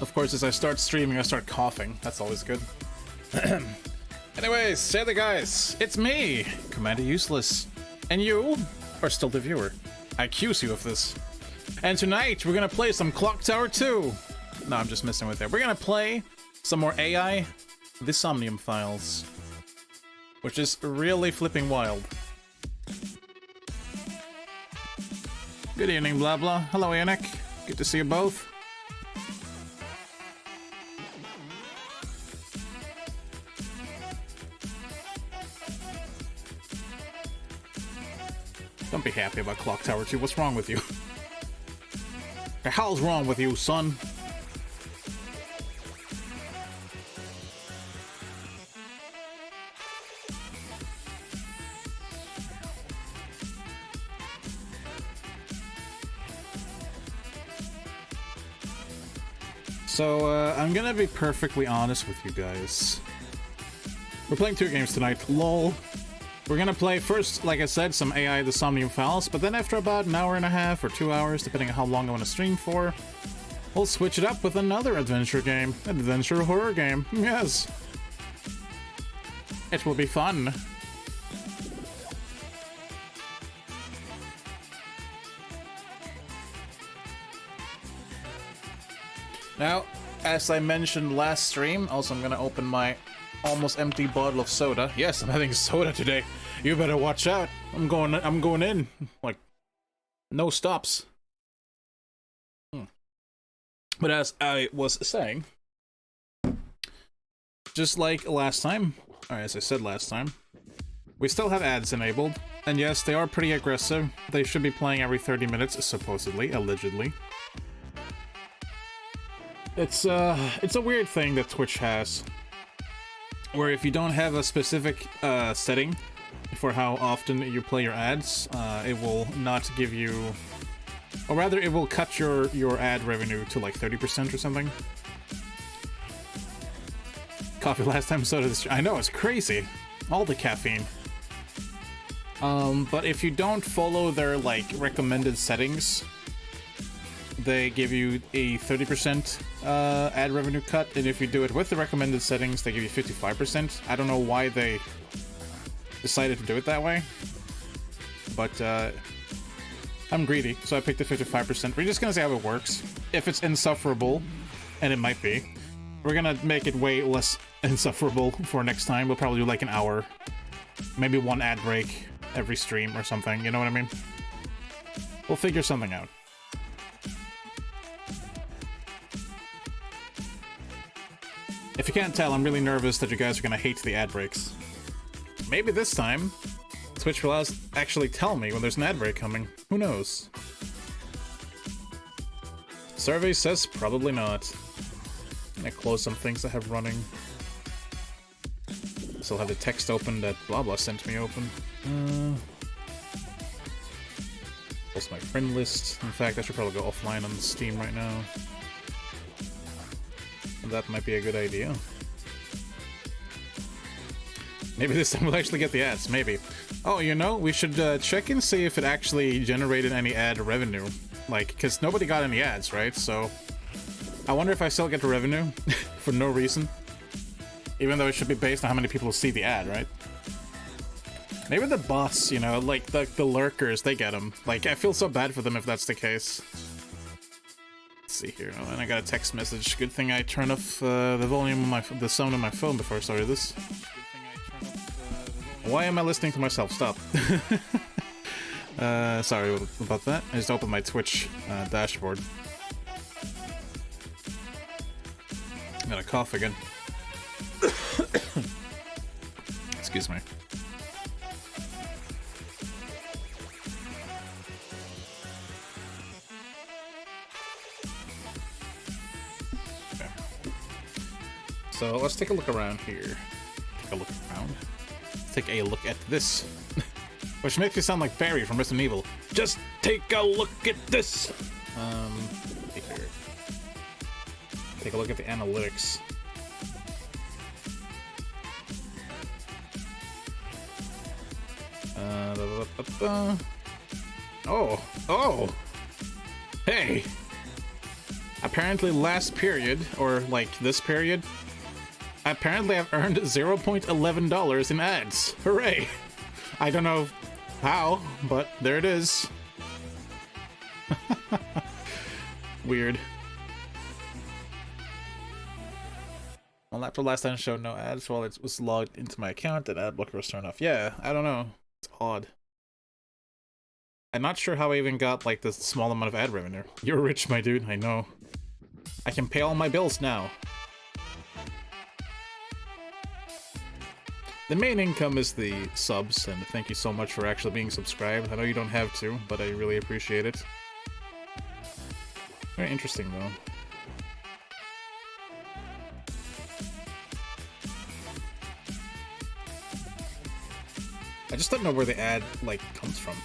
Of course, as I start streaming, I start coughing. That's always good. Anyways, say the guys, it's me, Commander Useless. And you are still the viewer. I accuse you of this. And tonight, we're gonna play some Clock Tower 2. No, I'm just messing with it. We're gonna play some more AI, the Somnium Files. Which is really flipping wild. Good evening, blah blah. Hello, Yannick. Good to see you both. Don't be happy about Clock Tower 2. What's wrong with you? The hell's wrong with you, son? So, I'm gonna be perfectly honest with you guys. We're playing 2 games tonight, lol. We're gonna play first, like I said, some AI the Somnium Files, but then after about an hour and a half or 2 hours, depending on how long I want to stream for, we'll switch it up with another adventure game. An adventure horror game, yes. It will be fun. Now, as I mentioned last stream, also I'm gonna open my almost empty bottle of soda. Yes, I'm having soda today. You better watch out. I'm going in. Like, no stops. But as I was saying, just like last time, or as I said last time, we still have ads enabled. And yes, they are pretty aggressive. They should be playing every 30 minutes, supposedly, allegedly. It's a weird thing that Twitch has, where if you don't have a specific setting for how often you play your ads, it will not give you, or rather it will cut your ad revenue to like 30% or something. Coffee last time, soda this. I know, it's crazy. All the caffeine. But if you don't follow their like recommended settings, they give you a 30% ad revenue cut, and if you do it with the recommended settings, they give you 55%. I don't know why they decided to do it that way, but I'm greedy, so I picked the 55%. We're just gonna see how it works. If it's insufferable, and it might be, we're gonna make it way less insufferable for next time. We'll probably do like an hour, maybe 1 ad break every stream or something, you know what I mean? We'll figure something out. If you can't tell, I'm really nervous that you guys are gonna hate the ad breaks. Maybe this time, Twitch will actually tell me when there's an ad break coming. Who knows? Survey says probably not. I'm gonna close some things I have running. Still have the text open that blah blah sent me open. Close my friend list. In fact, I should probably go offline on Steam right now. That might be a good idea. Maybe this time we'll actually get the ads, maybe. Oh, you know, we should check and see if it actually generated any ad revenue. Like, because nobody got any ads, right? So, I wonder if I still get the revenue for no reason. Even though it should be based on how many people see the ad, right? Maybe the bots, you know, like the lurkers, they get them. Like, I feel so bad for them if that's the case. See here. Oh, and I got a text message. Good thing I turned off the volume of the sound on my phone before I started this. Why am I listening to myself? Stop. Sorry about that. I just opened my Twitch dashboard. I'm gonna cough again. Excuse me. So let's take a look around here. Take a look around. Take a look at this. Which makes me sound like Barry from Resident Evil. Just take a look at this! Here. Take a look at the analytics. Oh! Oh! Hey! Apparently last period, or like this period, apparently I've earned $0.11 in ads. Hooray! I don't know how, but there it is. Weird. Well, after last time showed no ads while it was logged into my account and ad blocker was turned off. Yeah, I don't know. It's odd. I'm not sure how I even got like this small amount of ad revenue. You're rich, my dude, I know. I can pay all my bills now. The main income is the subs, and thank you so much for actually being subscribed. I know you don't have to, but I really appreciate it. Very interesting, though. I just don't know where the ad, like, comes from.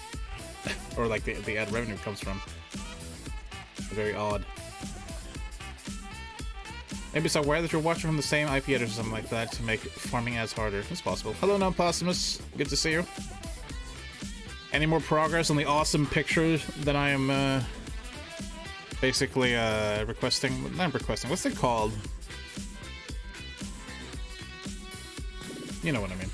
Or, like, the ad revenue comes from. Very odd. Maybe it's aware that you're watching from the same IP address or something like that to make farming ads harder. It's possible. Hello, Non-Possumus. Good to see you. Any more progress on the awesome pictures that I am, basically, requesting? Not requesting. What's it called? You know what I mean.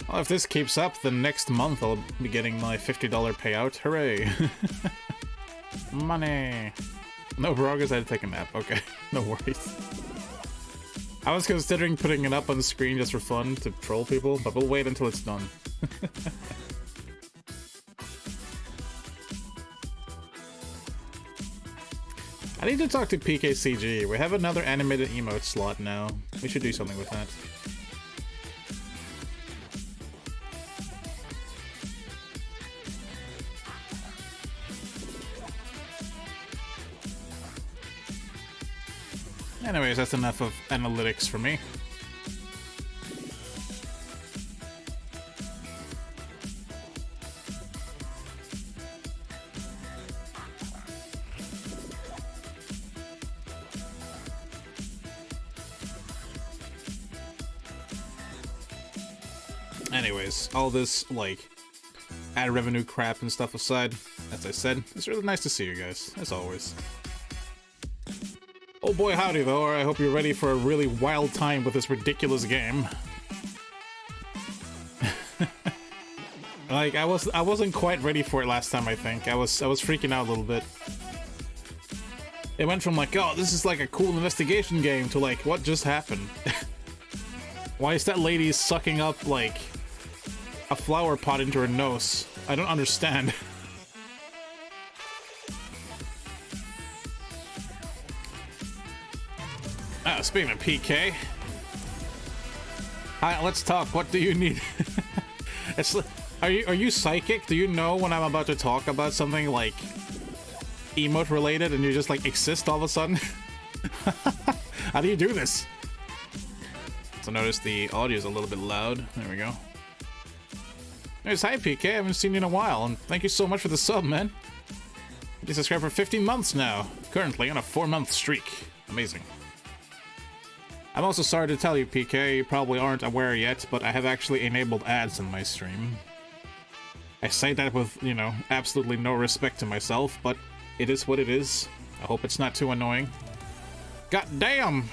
Well, if this keeps up, then next month I'll be getting my $50 payout. Hooray! Money! No progress, I had to take a nap. Okay, no worries. I was considering putting it up on the screen just for fun to troll people, but we'll wait until it's done. I need to talk to PKCG. We have another animated emote slot now. We should do something with that. Anyways, that's enough of analytics for me. Anyways, all this, like, ad revenue crap and stuff aside, as I said, it's really nice to see you guys, as always. Oh boy howdy though, I hope you're ready for a really wild time with this ridiculous game. Like, I wasn't quite ready for it last time, I think. I was freaking out a little bit. It went from like, oh, this is like a cool investigation game to like, what just happened? Why is that lady sucking up like a flower pot into her nose? I don't understand. Speaking of PK, hi, let's talk. What do you need? Are you psychic? Do you know when I'm about to talk about something like emote related and you just like exist all of a sudden? How do you do this? So notice the audio is a little bit loud. There we go. Anyways, hi PK, I haven't seen you in a while, and thank you so much for the sub, man. You subscribed for 15 months now, currently on a 4-month streak. Amazing. I'm also sorry to tell you, PK, you probably aren't aware yet, but I have actually enabled ads in my stream. I say that with, you know, absolutely no respect to myself, but it is what it is. I hope it's not too annoying. God damn!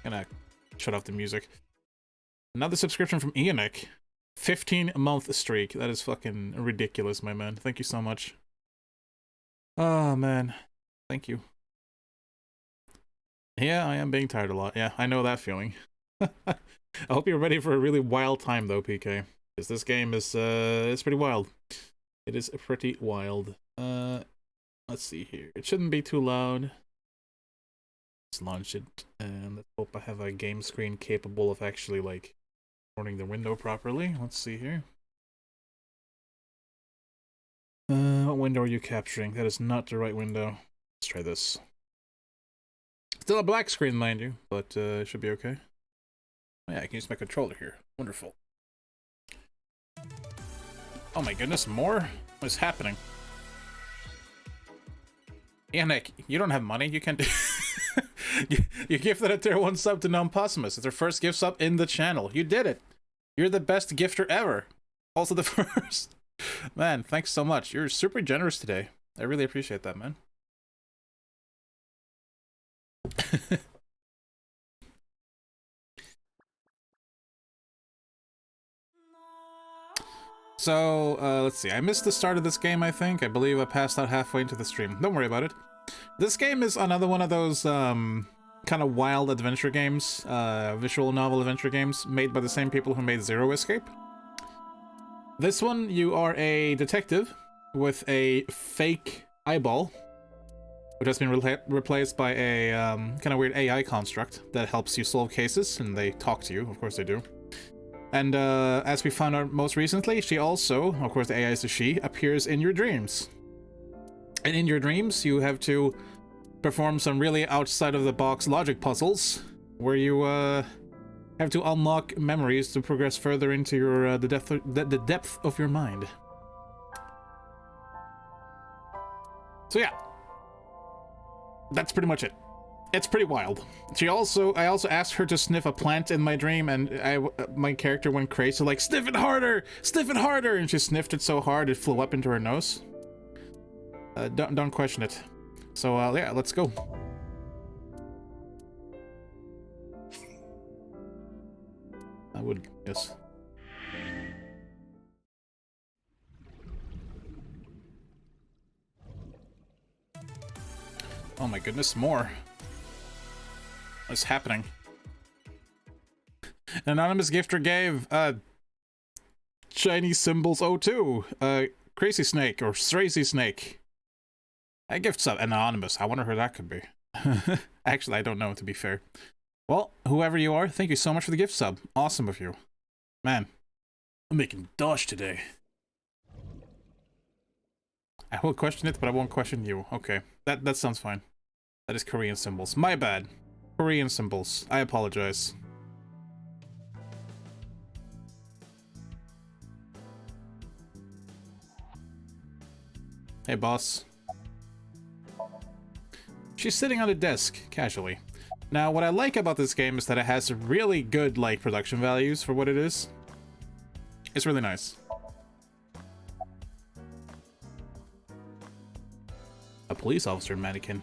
Gonna shut off the music. Another subscription from Ianic. 15-month streak. That is fucking ridiculous, my man. Thank you so much. Oh, man. Thank you. Yeah, I am being tired a lot. Yeah, I know that feeling. I hope you're ready for a really wild time, though, PK. Because this game is, it's pretty wild. It is pretty wild. Let's see here. It shouldn't be too loud. Let's launch it, and let's hope I have a game screen capable of actually, like, turning the window properly. Let's see here. What window are you capturing? That is not the right window. Let's try this. Still a black screen, mind you, but it should be okay. Oh, yeah, I can use my controller here. Wonderful. Oh my goodness, more? What is happening? Yeah, Nick, you don't have money. You can't. You gifted a tier 1 sub to Non-Possumus. It's her first gift sub in the channel. You did it. You're the best gifter ever. Also the first. Man, thanks so much. You're super generous today. I really appreciate that, man. So, let's see. I missed the start of this game, I think. I believe I passed out halfway into the stream. Don't worry about it. This game is another one of those, kind of wild adventure games, visual novel adventure games, made by the same people who made Zero Escape. This one, you are a detective with a fake eyeball, which has been replaced by a kind of weird AI construct that helps you solve cases, and they talk to you. Of course they do. And as we found out most recently, she also, of course the AI is a she, appears in your dreams. And in your dreams, you have to perform some really outside-of-the-box logic puzzles, where you have to unlock memories to progress further into your the depth of your mind. So yeah, that's pretty much it. It's pretty wild. I also asked her to sniff a plant in my dream, and my character went crazy, like, sniff it harder, and she sniffed it so hard it flew up into her nose. Don't question it. So yeah, let's go. I would, yes. Oh my goodness, more. What's happening? An anonymous gifter gave Chinese symbols 02, Crazy Snake or Strazy Snake. I gift sub anonymous. I wonder who that could be. Actually, I don't know, to be fair. Well, whoever you are, thank you so much for the gift sub. Awesome of you. Man, I'm making dosh today. I will question it, but I won't question you. Okay, that sounds fine. That is Korean symbols. My bad. Korean symbols. I apologize. Hey, boss. She's sitting on a desk, casually. Now, what I like about this game is that it has really good, like, production values for what it is. It's really nice. A police officer mannequin.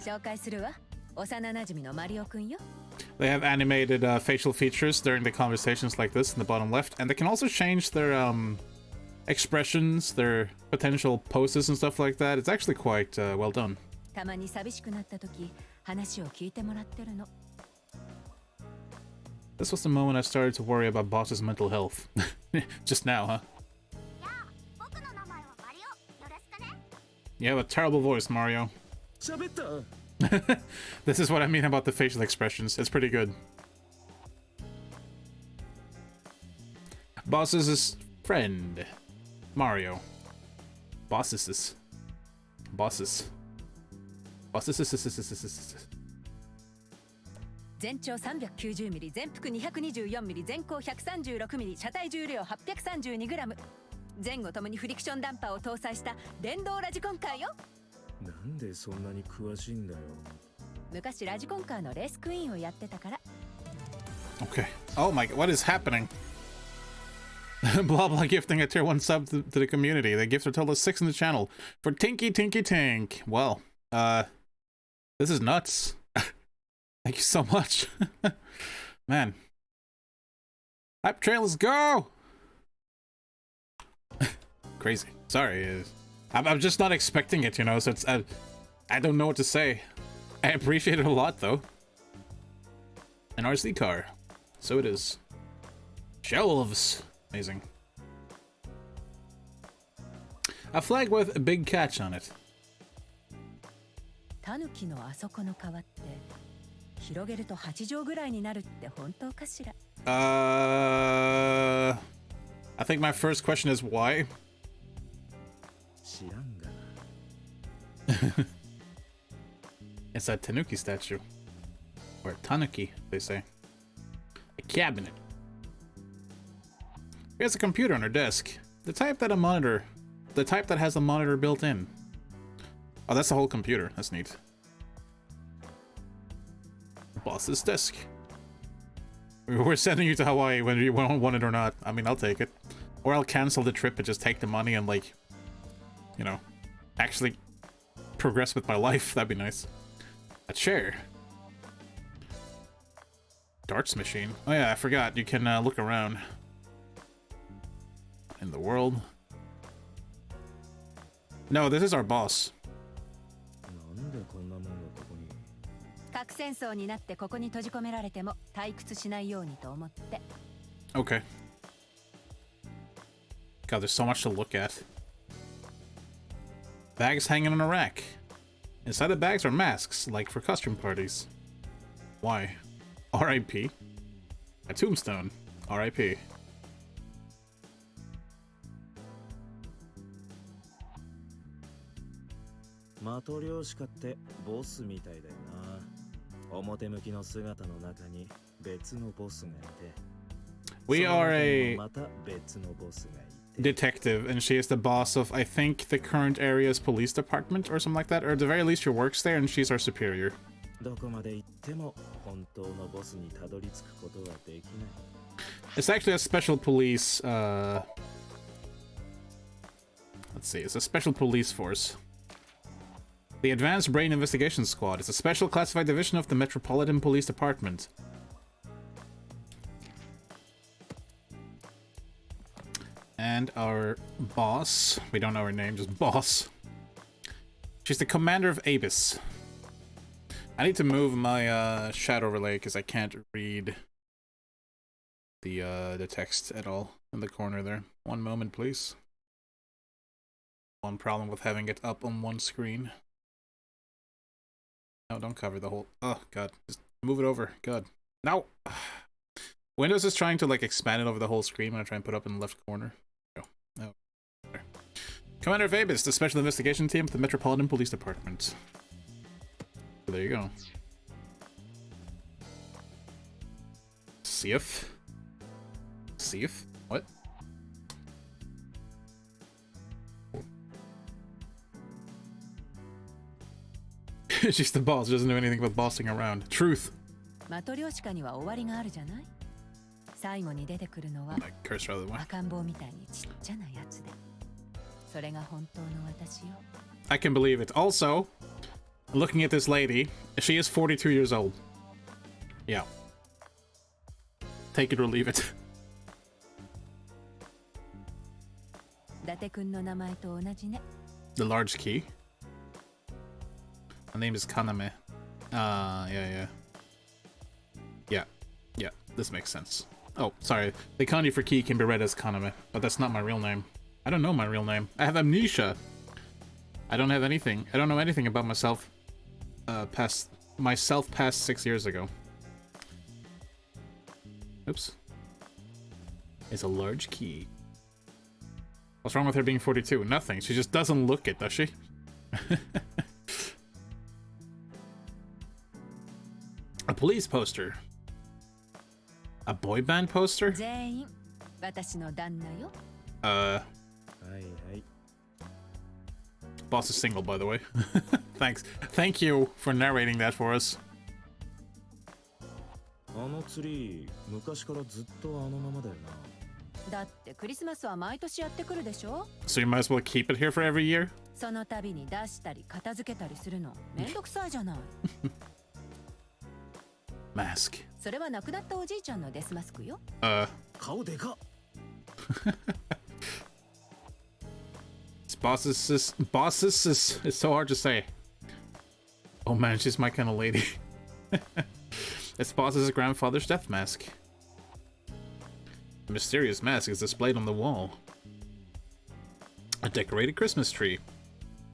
They have animated facial features during the conversations like this in the bottom left, and they can also change their expressions, their potential poses and stuff like that. It's actually quite well done. This was the moment I started to worry about Boss's mental health. Just now, huh? You have a terrible voice, Mario. This is what I mean about the facial expressions. It's pretty good. Boss's friend, Mario. Bosses. 全長 390mm 全幅 224mm 全高 136mm 車体重量 832g 前後ともにフリクションダンパーを搭載した電動ラジコンカーよ。なんでそんなに詳しいんだよ。昔ラジコンカーのレースクイーンをやってたから。 Okay. Oh my god, what is happening? Blah blah gifting a tier 1 sub to the community. They gift a total of 6 in the channel for Tinky Tink. Well, this is nuts. Thank you so much. Man. Hype train, let's go! Crazy. Sorry. I'm just not expecting it, you know, so it's I don't know what to say. I appreciate it a lot, though. An RC car. So it is. Shelves. Amazing. A flag with a big catch on it. タヌキのあそこの川って広げると8畳ぐらいになるって本当かしら? I think my first question is why? 知らんがな。 It's a Tanuki statue. Or a Tanuki, they say. A cabinet. She has a computer on her desk. The type that has a monitor built in. Oh, that's the whole computer. That's neat. Boss's desk. We're sending you to Hawaii whether you want it or not. I mean, I'll take it. Or I'll cancel the trip and just take the money and, like, you know, actually progress with my life. That'd be nice. A chair. Darts machine. Oh yeah, I forgot. You can look around in the world. No, this is our boss. なんでこんなもんがここに。核戦争になってここに閉じ込められても退屈しないようにと思って。Okay. God, there's so much to look at. Bags hanging on a rack. Inside the bags are masks, like for costume parties. Why? R.I.P. A tombstone. R.I.P. マトリョーシカってボスみたいだよな。表向きの姿の中に別のボスがいて。We are a また別のボスがいて。 detective, and she is the boss of, I think, the current area's police department or something like that. Or at the very least, she works there, and she's our superior. どこまで行っても本当のボスにたどり着くことはできない。 It's actually a special police, let's see, it's a special police force. The Advanced Brain Investigation Squad is a special classified division of the Metropolitan Police Department. And our boss, we don't know her name, just boss. She's the commander of Abyss. I need to move my shadow overlay because I can't read the text at all in the corner there. One moment, please. One problem with having it up on one screen. No, don't cover the whole... Oh, God. Just move it over. God. No! Windows is trying to, like, expand it over the whole screen when I try and put it up in the left corner. Go. Oh. There. Commander of Abyss, the Special Investigation Team of the Metropolitan Police Department. So there you go. Seif? Seif? What? She's the boss, doesn't know anything about bossing around. Truth. マトリョーシカには終わりがあるじゃない。最後に出てくるのは Curse rather than 赤ん坊みたいにちっちゃなやつで。それが本当の私よ。I can believe it. Also, looking at this lady, she is 42 years old. Yeah. Take it or leave it. 伊達くんの名前と同じね。The large key. Her name is Kaname. Yeah. Yeah, this makes sense. Oh, sorry. The kanji for key can be read as Kaname, but that's not my real name. I don't know my real name. I have amnesia. I don't have anything. I don't know anything about myself past 6 years ago. Oops. It's a large key. What's wrong with her being 42? Nothing. She just doesn't look it, does she? A police poster. A boy band poster? 全員私の旦那よ。はいはい。 Boss is single, by the way. Thanks. Thank you for narrating that for us. あのツリー、昔からずっとあのままだよな。だってクリスマスは毎年やってくるでしょ。 So you might as well keep it here for every year? その度に出したり片付けたりするのめんどくさいじゃない。Mask. それは亡くなったおじいちゃんのデスマスクよ。顔でかっ。Bosses is it's so hard to say. Oh man, she's my kind of lady. It's Boss's grandfather's death mask. The mysterious mask is displayed on the wall. A decorated Christmas tree.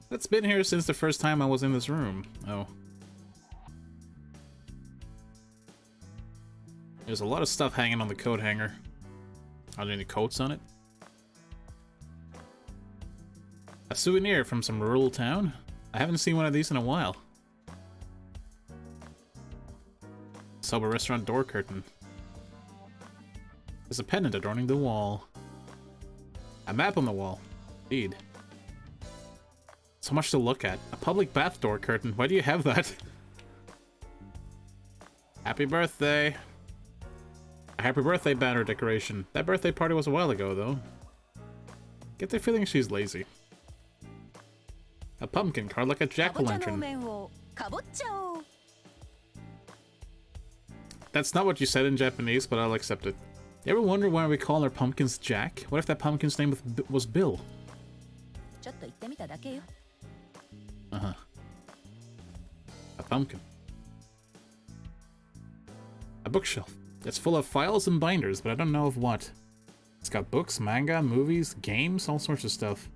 That's been here since the first time I was in this room. Oh. There's a lot of stuff hanging on the coat hanger. Are there any coats on it? A souvenir from some rural town? I haven't seen one of these in a while. Soba restaurant door curtain. There's a pendant adorning the wall. A map on the wall. Indeed. So much to look at. A public bath door curtain. Why do you have that? Happy birthday. A happy birthday banner decoration. That birthday party was a while ago, though. Get the feeling she's lazy. A pumpkin card like a jack-o'-lantern. That's not what you said in Japanese, but I'll accept it. You ever wonder why we call our pumpkins Jack? What if that pumpkin's name was Bill? Uh-huh. A pumpkin. A bookshelf. It's full of files and binders, but I don't know of what. It's got books, manga, movies, games, all sorts of stuff.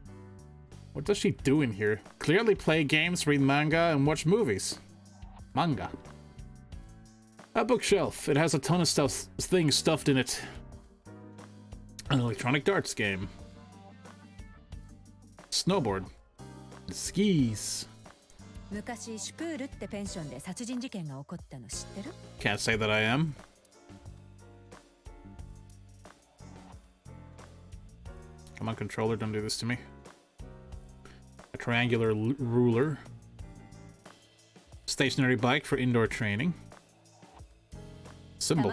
What does she do in here? Clearly play games, read manga, and watch movies. Manga. A bookshelf. It has a ton of things stuffed in it. An electronic darts game. Snowboard. Skis. Can't say that I am. Come on, controller, don't do this to me. A triangular ruler. Stationary bike for indoor training. Symbol.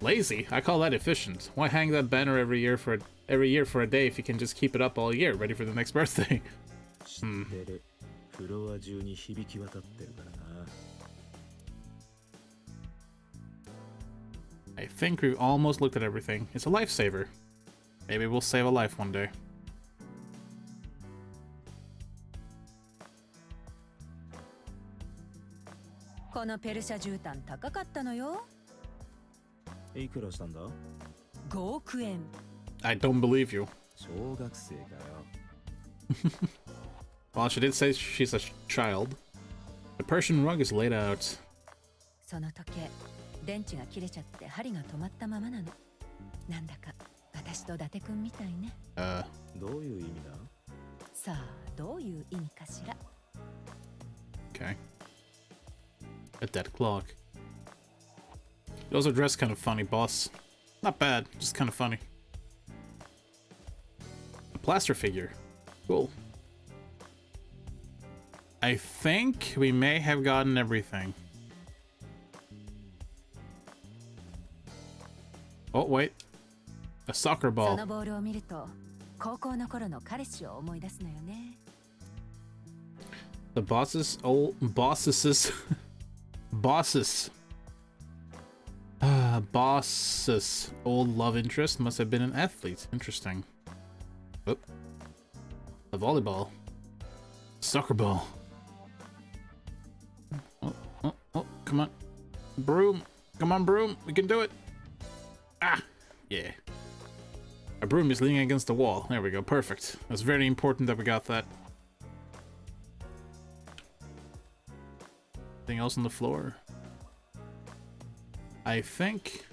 Lazy? I call that efficient. Why hang that banner every year for a day if you can just keep it up all year, ready for the next birthday? I think we've almost looked at everything. It's a lifesaver. Maybe we'll save a life one day. I don't believe you. Well, she did say she's a child. The Persian rug is laid out. Okay. A dead clock. You also dress kind of funny, boss. Not bad, just kind of funny. A plaster figure. Cool. I think we may have gotten everything. Oh, wait. A soccer ball. The bosses' boss's old love interest must have been an athlete. Interesting. Oh. A volleyball. Soccer ball. Oh, come on. Broom. Come on, broom. We can do it. Ah, yeah. Our broom is leaning against the wall. There we go. Perfect. That's very important that we got that. Anything else on the floor? I think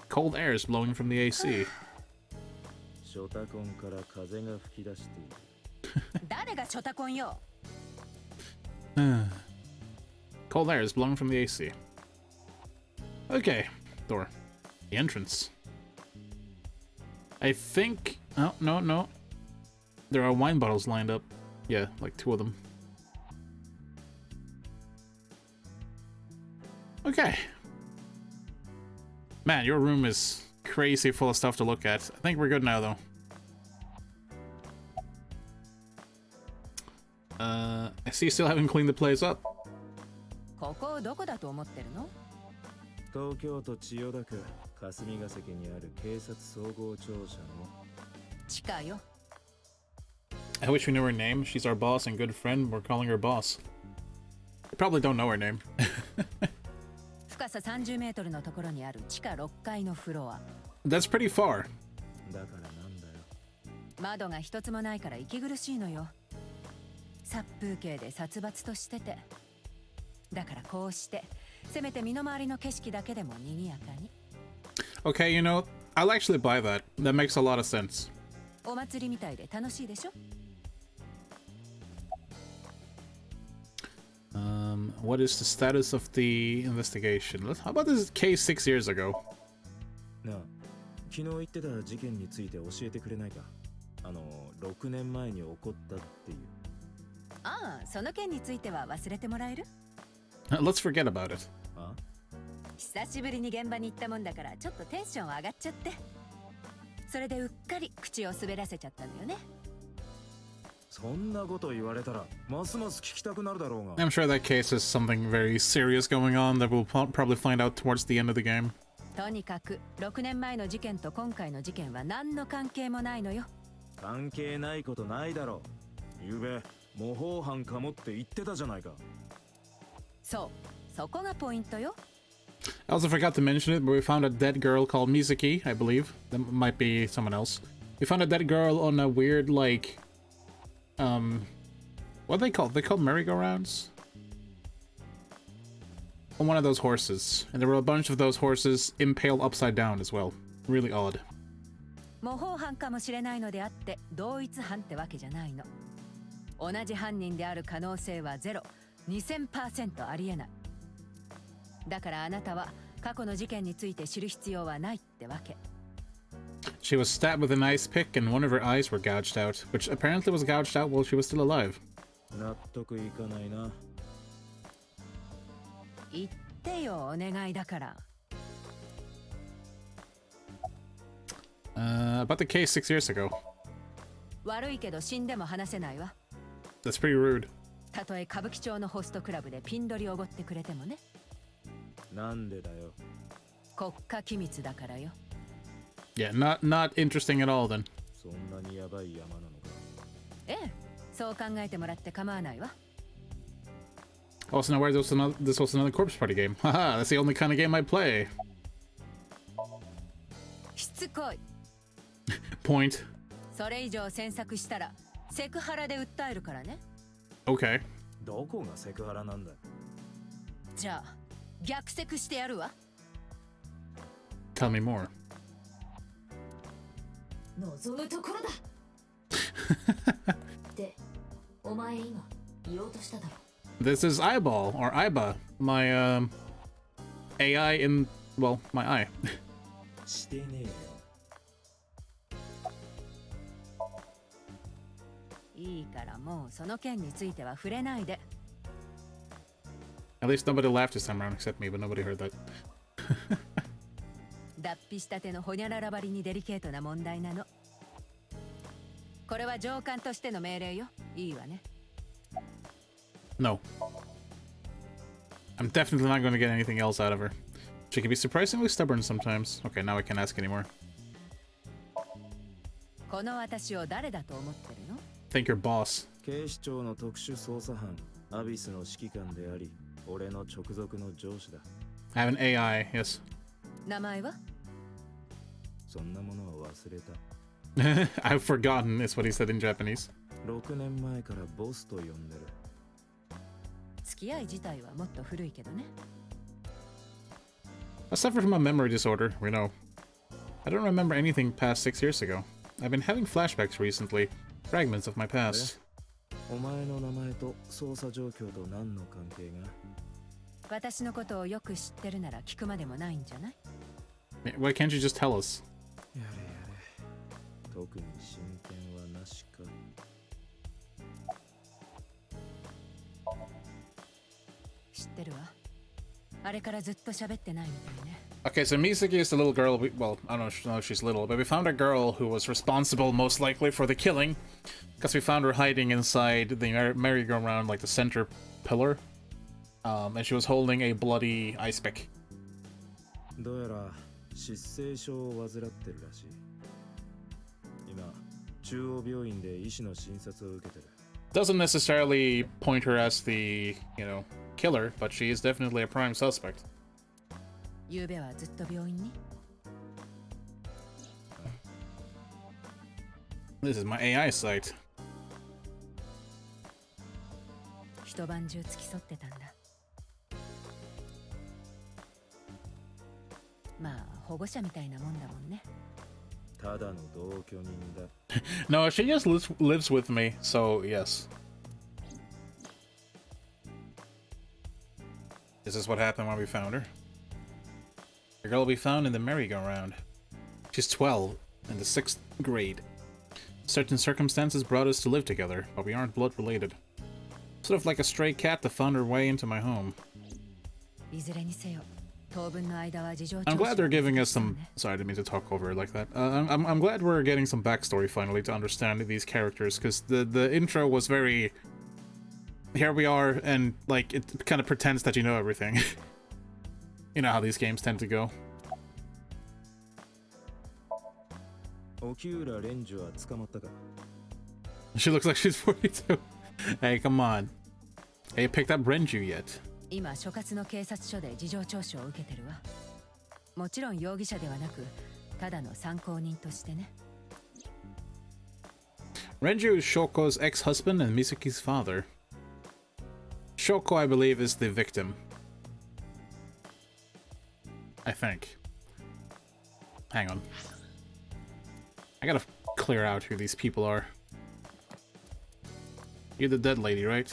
cold air is blowing from the AC. Cold air is blowing from the AC. Okay, door. The entrance. I think... Oh, no. There are wine bottles lined up. Yeah, like 2 of them. Okay. Man, your room is crazy full of stuff to look at. I think we're good now, though. I see you still haven't cleaned the place up. I wish we knew her name. She's our boss and good friend. We're calling her boss. You probably don't know her name. That's pretty far. Okay, you know, I'll actually buy that. That makes a lot of sense. What is the status of the investigation? How about this case 6 years ago? No. 昨日言ってた事件について教えてくれないか? 6年前に起こったっていう。ああ、その件については忘れてもらえる？ Let's forget about it. あ久しぶりに現場に行ったもんだからちょっとテンション上がっちゃって、それでうっかり口を滑らせちゃったのよね。そんなこと言われたらますます聞きたくなるだろうが。 I'm sure that case is something very serious going on that we'll probably find out towards the end of the game. とにかく6年前の事件と今回の事件は何の関係もないのよ。関係ないことないだろう。ゆうべ模倣犯かもって言ってたじゃないか。そう、そこがポイントよ。I also forgot to mention it, but we found a dead girl called Mizuki, I believe. That might be someone else. We found a dead girl on a weird, like, what are they called? They're called merry-go-rounds? On one of those horses. And there were a bunch of those horses impaled upside down as well. Really odd. 模倣犯かもしれないのであって同一犯ってわけじゃないの。同じ犯人である可能性はゼロ、2000% ありえない。だからあなたは過去の事件について知る必要はないってわけ。She was stabbed with an ice pick and one of her eyes were gouged out, which apparently was gouged out while she was still alive. 納得いかないな。言ってよ、お願いだから。About the case 6 years ago. 悪いけど死んでも話せないわ。That's pretty rude. たとえ歌舞伎町のホストクラブでピン取りおごってくれてもね。なんでだよ。国家機密だからよ。Yeah, not interesting at all then. そんなにヤバい山なのか。ええ、そう考えてもらって構わないわ。Also, now where this was another corpse party game. Haha, that's the only kind of game I play. しつこい。Point. それ以上詮索したらセクハラで訴えるからね。Okay. どこがセクハラなんだ。じゃあ逆セクしてやるわ。Tell me more. 望むところだってお前今言おうとしただろ。 This is Eyeball, or Aiba, my, AI in, well, my eye. してねえよ。いいからもうその件については触れないで。 At least nobody laughed this time around except me, but nobody heard that. 脱皮したてのホニャララばりにデリケートな問題なの。これは上官としての命令よ。いいわね。 No. I'm definitely not going to get anything else out of her. She can be surprisingly stubborn sometimes. Okay, now I can't ask anymore. この私を誰だと思ってるの？ Think your boss. 警視庁の特殊捜査班アビスの指揮官であり、俺の直属の上司だ。 I have an AI, yes. 名前は？そんなものは忘れた。 I've forgotten is what he said in Japanese. 6年前からボスと呼んでる。付き合い自体はもっと古いけどね。 I suffer from a memory disorder, we know. I don't remember anything past 6 years ago. I've been having flashbacks recently, fragments of my past. お前の名前と捜査状況と何の関係が？私のことをよく知ってるなら聞くまでもないんじゃない？ Why can't you just tell us? やれやれ。特に進展はなしか。知ってるわ。あれからずっと喋ってないみたいね。 Okay, so Mizuki is the little girl, well, I don't know if she's little, but we found a girl who was responsible, most likely, for the killing. Because we found her hiding inside the merry-go-round, like the center pillar. And she was holding a bloody ice pick. どうやら失声症を患ってるらしい。今、中央病院で医師の診察を受けてる。 Doesn't necessarily point her as the, killer, but she is definitely a prime suspect. 昨夜はずっと病院に？ This is my AI site. 一晩中付き添ってたんだ。まあ保護者みたいなもんだもんね。ただの同居人だ。 No, she just lives with me, so yes. This is what happened when we found her. The girl we found in the merry-go-round. She's 12, in the 6th grade. Certain circumstances brought us to live together, but we aren't blood related. Sort of like a stray cat that found her way into my home. いずれにせよ、当分の間は事情聴 I'm 取 glad they're giving us some... Sorry, I didn't mean to talk over it like that. I'm glad we're getting some backstory finally to understand these characters, because the intro was very... Here we are, and like it kind of pretends that you know everything. You know how these games tend to go. 沖浦蓮司は捕まったか She looks like she's 42. Hey, come on. Hey, you picked up Renju yet? 今所轄の警察署で事情聴取を受けてるわ。もちろん容疑者ではなく、ただの参考人としてね。Renju is Shoko's ex-husband and Mizuki's father. Shoko, I believe, is the victim. I think. Hang on. I gotta clear out who these people are. You're the dead lady, right?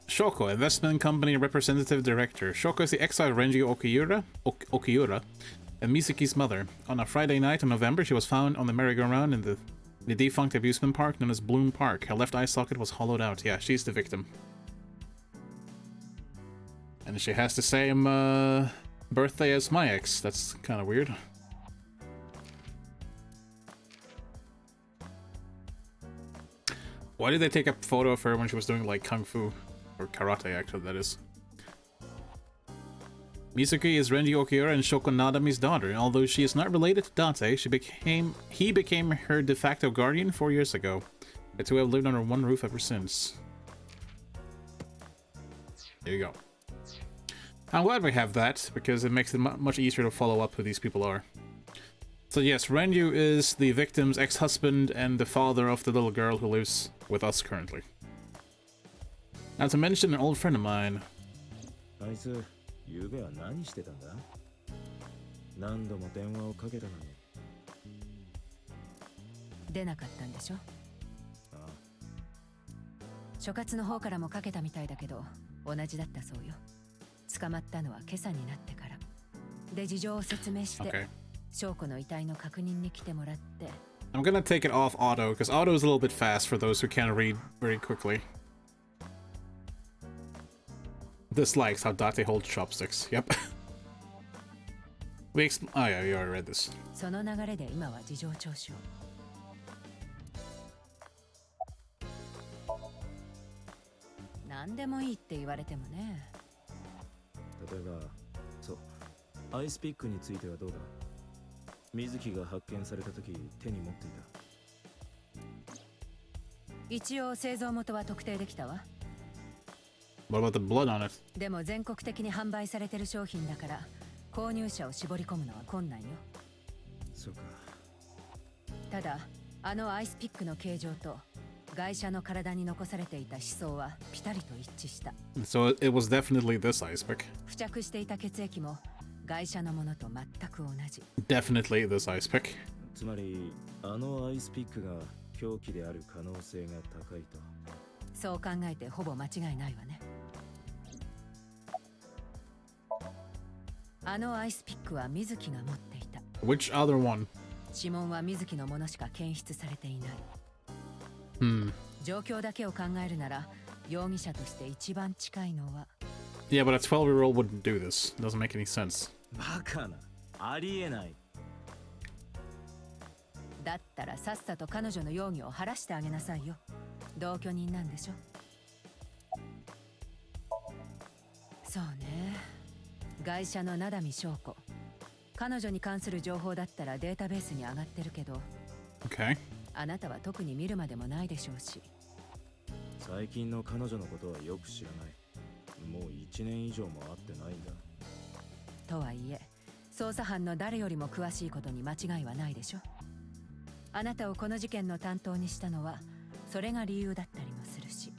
Shoko, investment company representative director. Shoko is the exiled Renji Okiura and Mizuki's mother. On a Friday night in November, she was found on the merry-go-round in the defunct amusement park known as Bloom Park. Her left eye socket was hollowed out. Yeah, she's the victim. And she has the same birthday as my ex. That's kind of weird. Why did they take a photo of her when she was doing like kung fu? Or karate, actually, that is. Mizuki is Renji Okiura and Shoko Nadami's daughter. Although she is not related to Date, he became her de facto guardian 4 years ago. The two have lived under one roof ever since. There you go. I'm glad we have that, because it makes it much easier to follow up who these people are. So yes, Renju is the victim's ex-husband and the father of the little girl who lives with us currently. Now to mention an old friend of mine. あいつ、ゆうべは何してたんだ何度も電話をかけたのに。出なかったんでしょ？ああ。所轄の方からもかけたみたいだけど、同じだったそうよ。捕まったのは今朝になってから。で、事情を説明して、証拠の遺体の確認に来てもらって。I'm gonna take it off auto, because auto is a little bit fast for those who can't read very quickly. This likes how Date holds chopsticks. Yep. Oh yeah, you already read this. その流れで今は事情聴取を。何でもいいって言われてもね。例えば、そう、アイスピックについてはどうだ水木が発見された時手に持っていた。一応製造元は特定できたわ。What about the blood on it? でも全国的に販売されてる商品だから購入者を絞り込むのは困難よ。そうか。ただあのアイスピックの形状と外車の体に残されていた思想はピタリと一致した。So it was definitely this ice pick. 付着していた血液も外車のものと全く同じ。Definitely this ice pick. つまりあのアイスピックが凶器である可能性が高いと。そう考えてほぼ間違いないわね。あのアイスピックは水木が持っていた。Which other one? 指紋は水木のものしか検出されていない。状況だけを考えるなら容疑者として一番近いのは。Yeah, but a 12-year-old wouldn't do this. Doesn't make any sense. バカな。ありえない。だったらさっさと彼女の容疑を晴らしてあげなさいよ。同居人なんでしょ。そうね。外車の名見翔子。彼女に関する情報だったらデータベースに上がってるけど。Okay. あなたは特に見るまでもないでしょうし。最近の彼女のことはよく知らない。もう1年以上も会ってないんだ。とはいえ、捜査班の誰よりも詳しいことに間違いはないでしょ。あなたをこの事件の担当にしたのはそれが理由だったりもするし。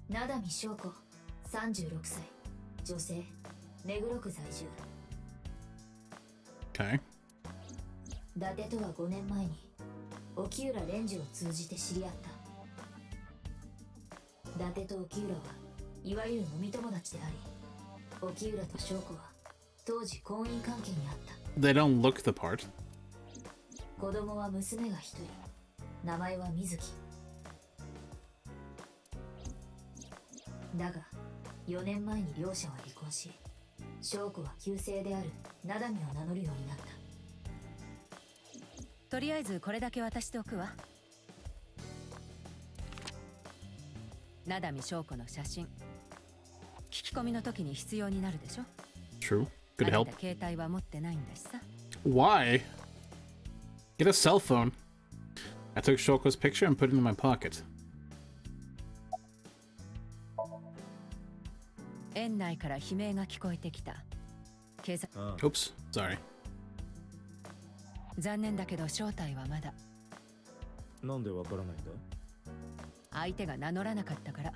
名見翔子、36歳、女性、目黒区在住。Okay. 伊達とは5年前に沖浦蓮司を通じて知り合った。伊達と沖浦はいわゆる飲み友達であり、沖浦と翔子は当時婚姻関係にあった。They don't look the part. 子供は娘が一人、名前は水木。だが4年前に両者は離婚し、翔子は旧姓であるナダミを名乗るようになった。とりあえずこれだけ渡しておくわ。ナダミ翔子の写真、聞き込みの時に必要になるでしょ。 True. Could あな help. た携帯は持ってないんだしさ。 Why? Get a cell phone. I took Shoko's picture and put it in my pocket. 園内から悲鳴が聞こえてきた。警察、Oops. Sorry. 残念だけど正体はまだ。なんでわからないんだ？相手が名乗らなかったから。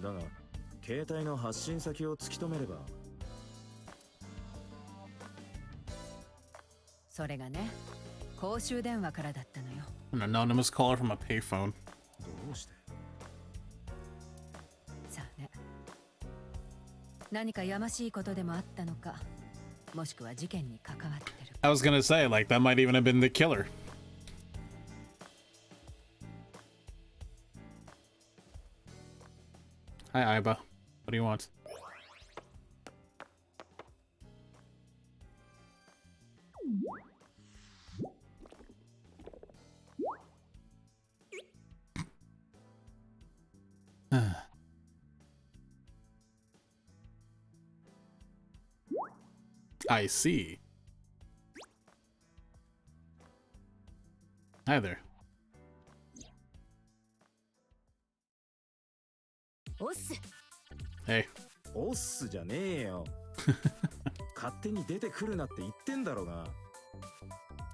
だが携帯の発信先を突き止めれば。それがね、公衆電話からだったのよ。An anonymous caller from a payphone. どうして？さあね。何かやましいことでもあったのか、もしくは事件に関わってる。I was gonna say, like, that might even have been the killer. Hi, Aiba. What do you want? I see. Hi there. おっす。Hey. オッスじゃねえよ。勝手に出てくるなって言ってんだろうが。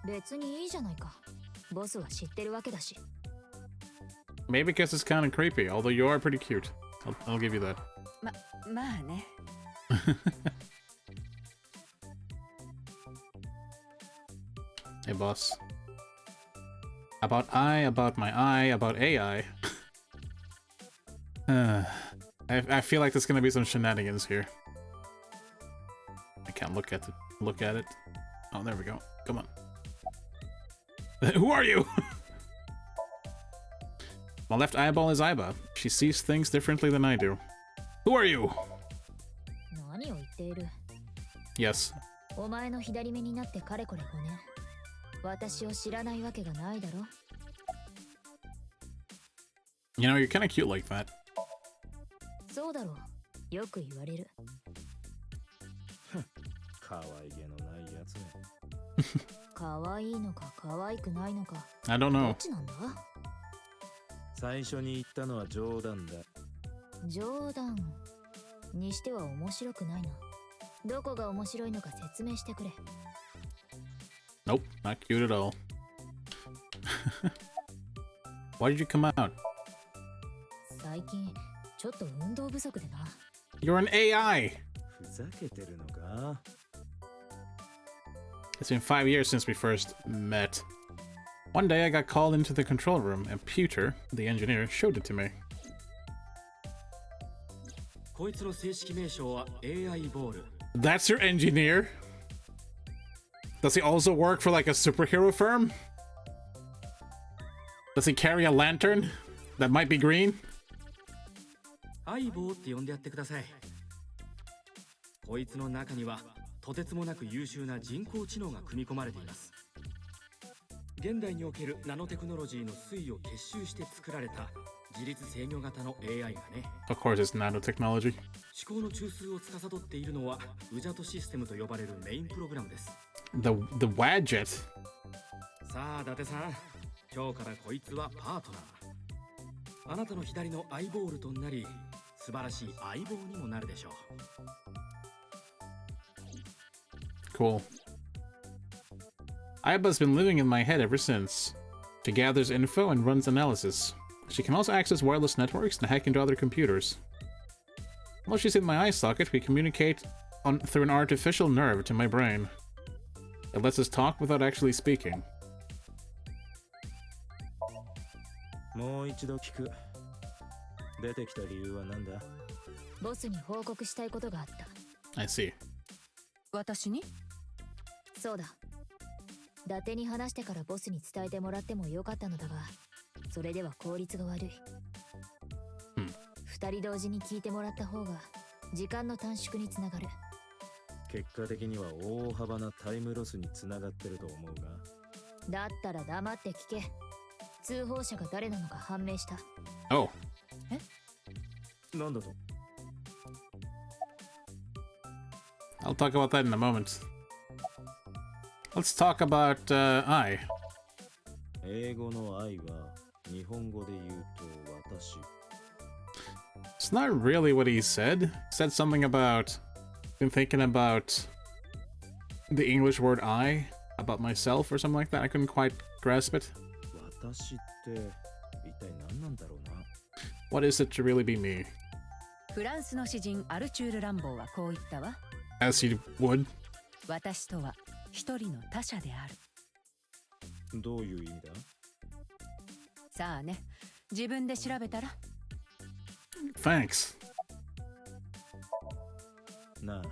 別にいいじゃないか。ボスは知ってるわけだし。 Maybe because it's kind of creepy, although you are pretty cute. I'll give you that. まあね。Hey, boss. About my eye, about AI. I feel like there's gonna be some shenanigans here. I can't look at it. Oh, there we go. Come on. Who are you? My left eyeball is Aiba. She sees things differently than I do. Who are you? 何を言っている。 Yes. お前の左目になってかれこれ5年。私を知らないわけがないだろ。 You know, you're kind of cute like that. そうだろう。よく言われる。可愛げのないやつね。可愛いのか可愛くないのか。 I don't ど know. っちなんだ？最初に言ったのは冗談だ。冗談にしては面白くないな。どこが面白いのか説明してくれ。 Nope, not cute at all. Why did you come out? 最近ちょっと運動不足でな。 You're an AI! ふざけてるのか？ It's been 5 years since we first met. One day I got called into the control room and Peter, the engineer, showed it to me. こいつの正式名称は AI ボール。 That's your engineer? Does he also work for like a superhero firm? Does he carry a lantern that might be green? 相棒って呼んでやってください。こいつの中にはとてつもなく優秀な人工知能が組み込まれています。現代におけるナノテクノロジーの推移を結集して作られた自律制御型の AI がね。 Of course it's nanotechnology. 思考の中枢を司っているのはウジャトシステムと呼ばれるメインプログラムです。 The Wadjet. さあ伊達さん、今日からこいつはパートナー。あなたの左のアイボールとなり、素晴らしい相棒にもなるでしょう。 Cool. Aiba's been living in my head ever since. She gathers info and runs analysis. She can also access wireless networks and hack into other computers. While she's in my eye socket, we communicate through an artificial nerve to my brain. It lets us talk without actually speaking. もう一度聞く。出てきた理由は何だ？ボスに報告したいことがあった。 I see. 私に？そうだ。伊達に話してからボスに伝えてもらってもよかったのだが、それでは効率が悪い。2人同時に聞いてもらった方が時間の短縮につながる。結果的には大幅なタイムロスにつながってると思うが。だったら黙って聞け。通報者が誰なのか判明した。Oh. なんだと？ I'll talk about that in a moment. Let's talk about I. 英語の愛は日本語で言うと私。It's not really what he said. He said something about been thinking about the English word I, about myself or something like that. I couldn't quite grasp it. 私って一体何なんだろうな。What is it to really be me? フランスの詩人アルチュール・ランボーはこう言ったわ。As he would. 私とは一人の他者である。どういう意味だ？さあね、自分で調べたら。Thanks. なあ、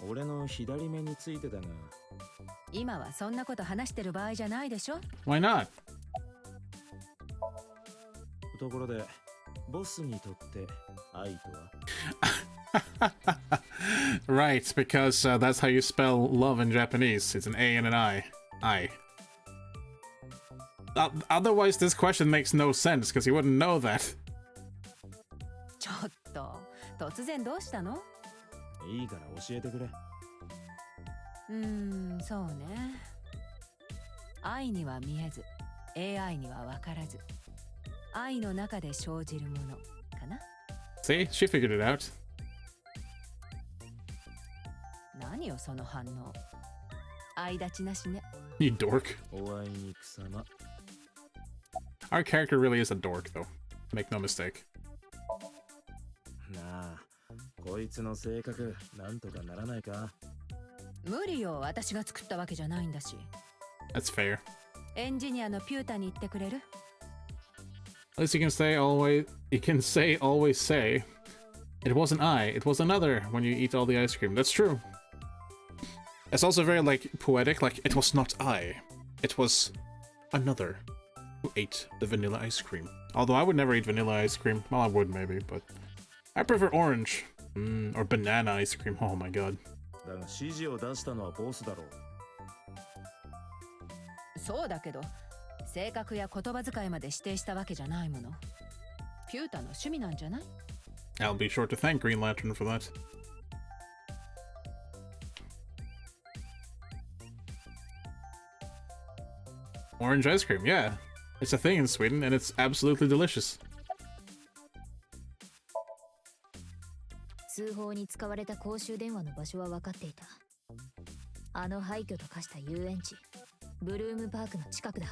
俺の左目についてだが。今はそんなこと話してる場合じゃないでしょ。 Why not? ところで、ボスにとって愛とは？ Right, because that's how you spell love in Japanese. It's an A and an I. I. Otherwise, this question makes no sense, because you wouldn't know that. ちょっと、突然どうしたの？いいから教えてくれ。そうね。愛には見えず、AI には分からず、愛の中で生じるものかな。See? She figured it out. 何よその反応。愛立ちなしね。You dork. おあいにくさま。Our character really is a dork, though. Make no mistake. なあ、こいつの性格、なんとかならないか？無理よ、私が作ったわけじゃないんだし。That's fair. エンジニアのピュータに言ってくれる？ At least you can always say, it wasn't I, it was another when you eat all the ice cream. That's true. It's also very, like, poetic, like, it was not I, it was another who ate the vanilla ice cream. Although I would never eat vanilla ice cream. Well, I would maybe, but I prefer orange. Or banana ice cream. Oh my god. だが指示を出したのはボスだろう。そうだけど、性格や言葉遣いまで指定したわけじゃないもの。ピュータの趣味なんじゃない？ I'll be sure to thank Green Lantern for that. Orange ice cream, yeah. It's a thing in Sweden, and it's absolutely delicious. 通報に使われた公衆電話の場所は分かっていた。あの廃墟と化した遊園地、ブルームパークの近くだ。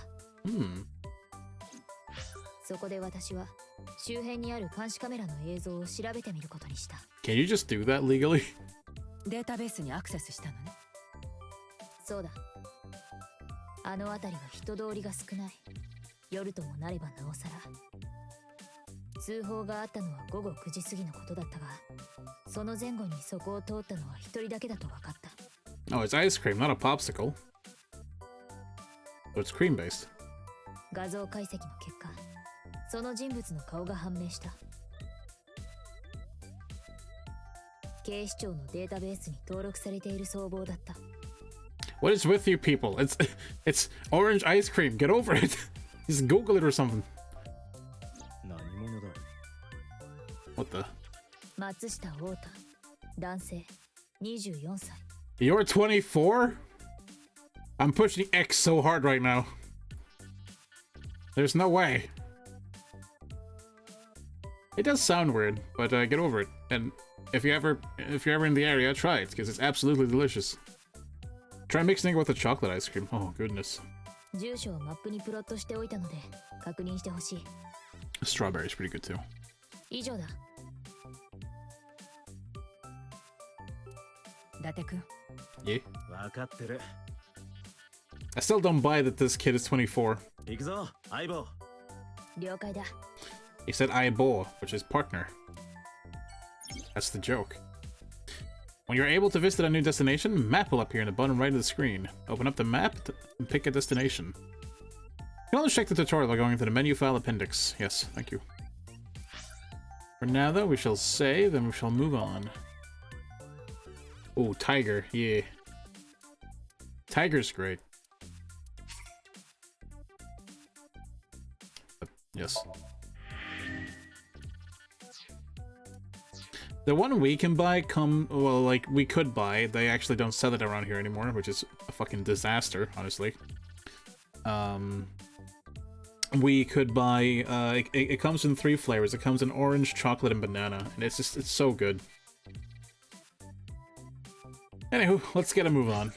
そこで私は周辺にある監視カメラの映像を調べてみることにした。Can you just do that legally? データベースにアクセスしたのね。そうだ。あの辺りは人通りが少ない。夜ともなればなおさら。通報があったのは午後9時過ぎのことだったが、その前後にそこを通ったのは一人だけだと分かった。Oh, it's ice cream, not a popsicle. So it's cream based. 画像解析の結果、その人物の顔が判明した。警視庁のデータベースに登録されている相棒だった。What is with you people? It's orange ice cream. Get over it. Just Google it or something. 何者だ？ What the? 松下太太、男性、24歳。You're 24? I'm pushing X so hard right now. There's no way. It does sound weird, but get over it. And if you're ever in the area, try it, because it's absolutely delicious. Try mixing it with the chocolate ice cream. Oh, goodness. 住所をマップにプロットしておいたので確認してほしい。Strawberry's pretty good too. 以上だ。伊達くん。Yeah. 分かってる。I still don't buy that this kid is 24. 行くぞ、相棒。了解だ。He said aibo, which is partner. That's the joke. When you're able to visit a new destination, a map will appear in the bottom right of the screen. Open up the map and pick a destination. You can always check the tutorial by going to the menu file appendix. Yes, thank you. For now, though, we shall save and we shall move on. Oh, tiger, yeah. Tiger's great. Yes. The one we can buy well, like, we could buy. They actually don't sell it around here anymore, which is a fucking disaster, honestly. We could buy, it comes in 3 flavors. It comes in orange, chocolate, and banana. And it's just, it's so good. Anywho, let's get a move on.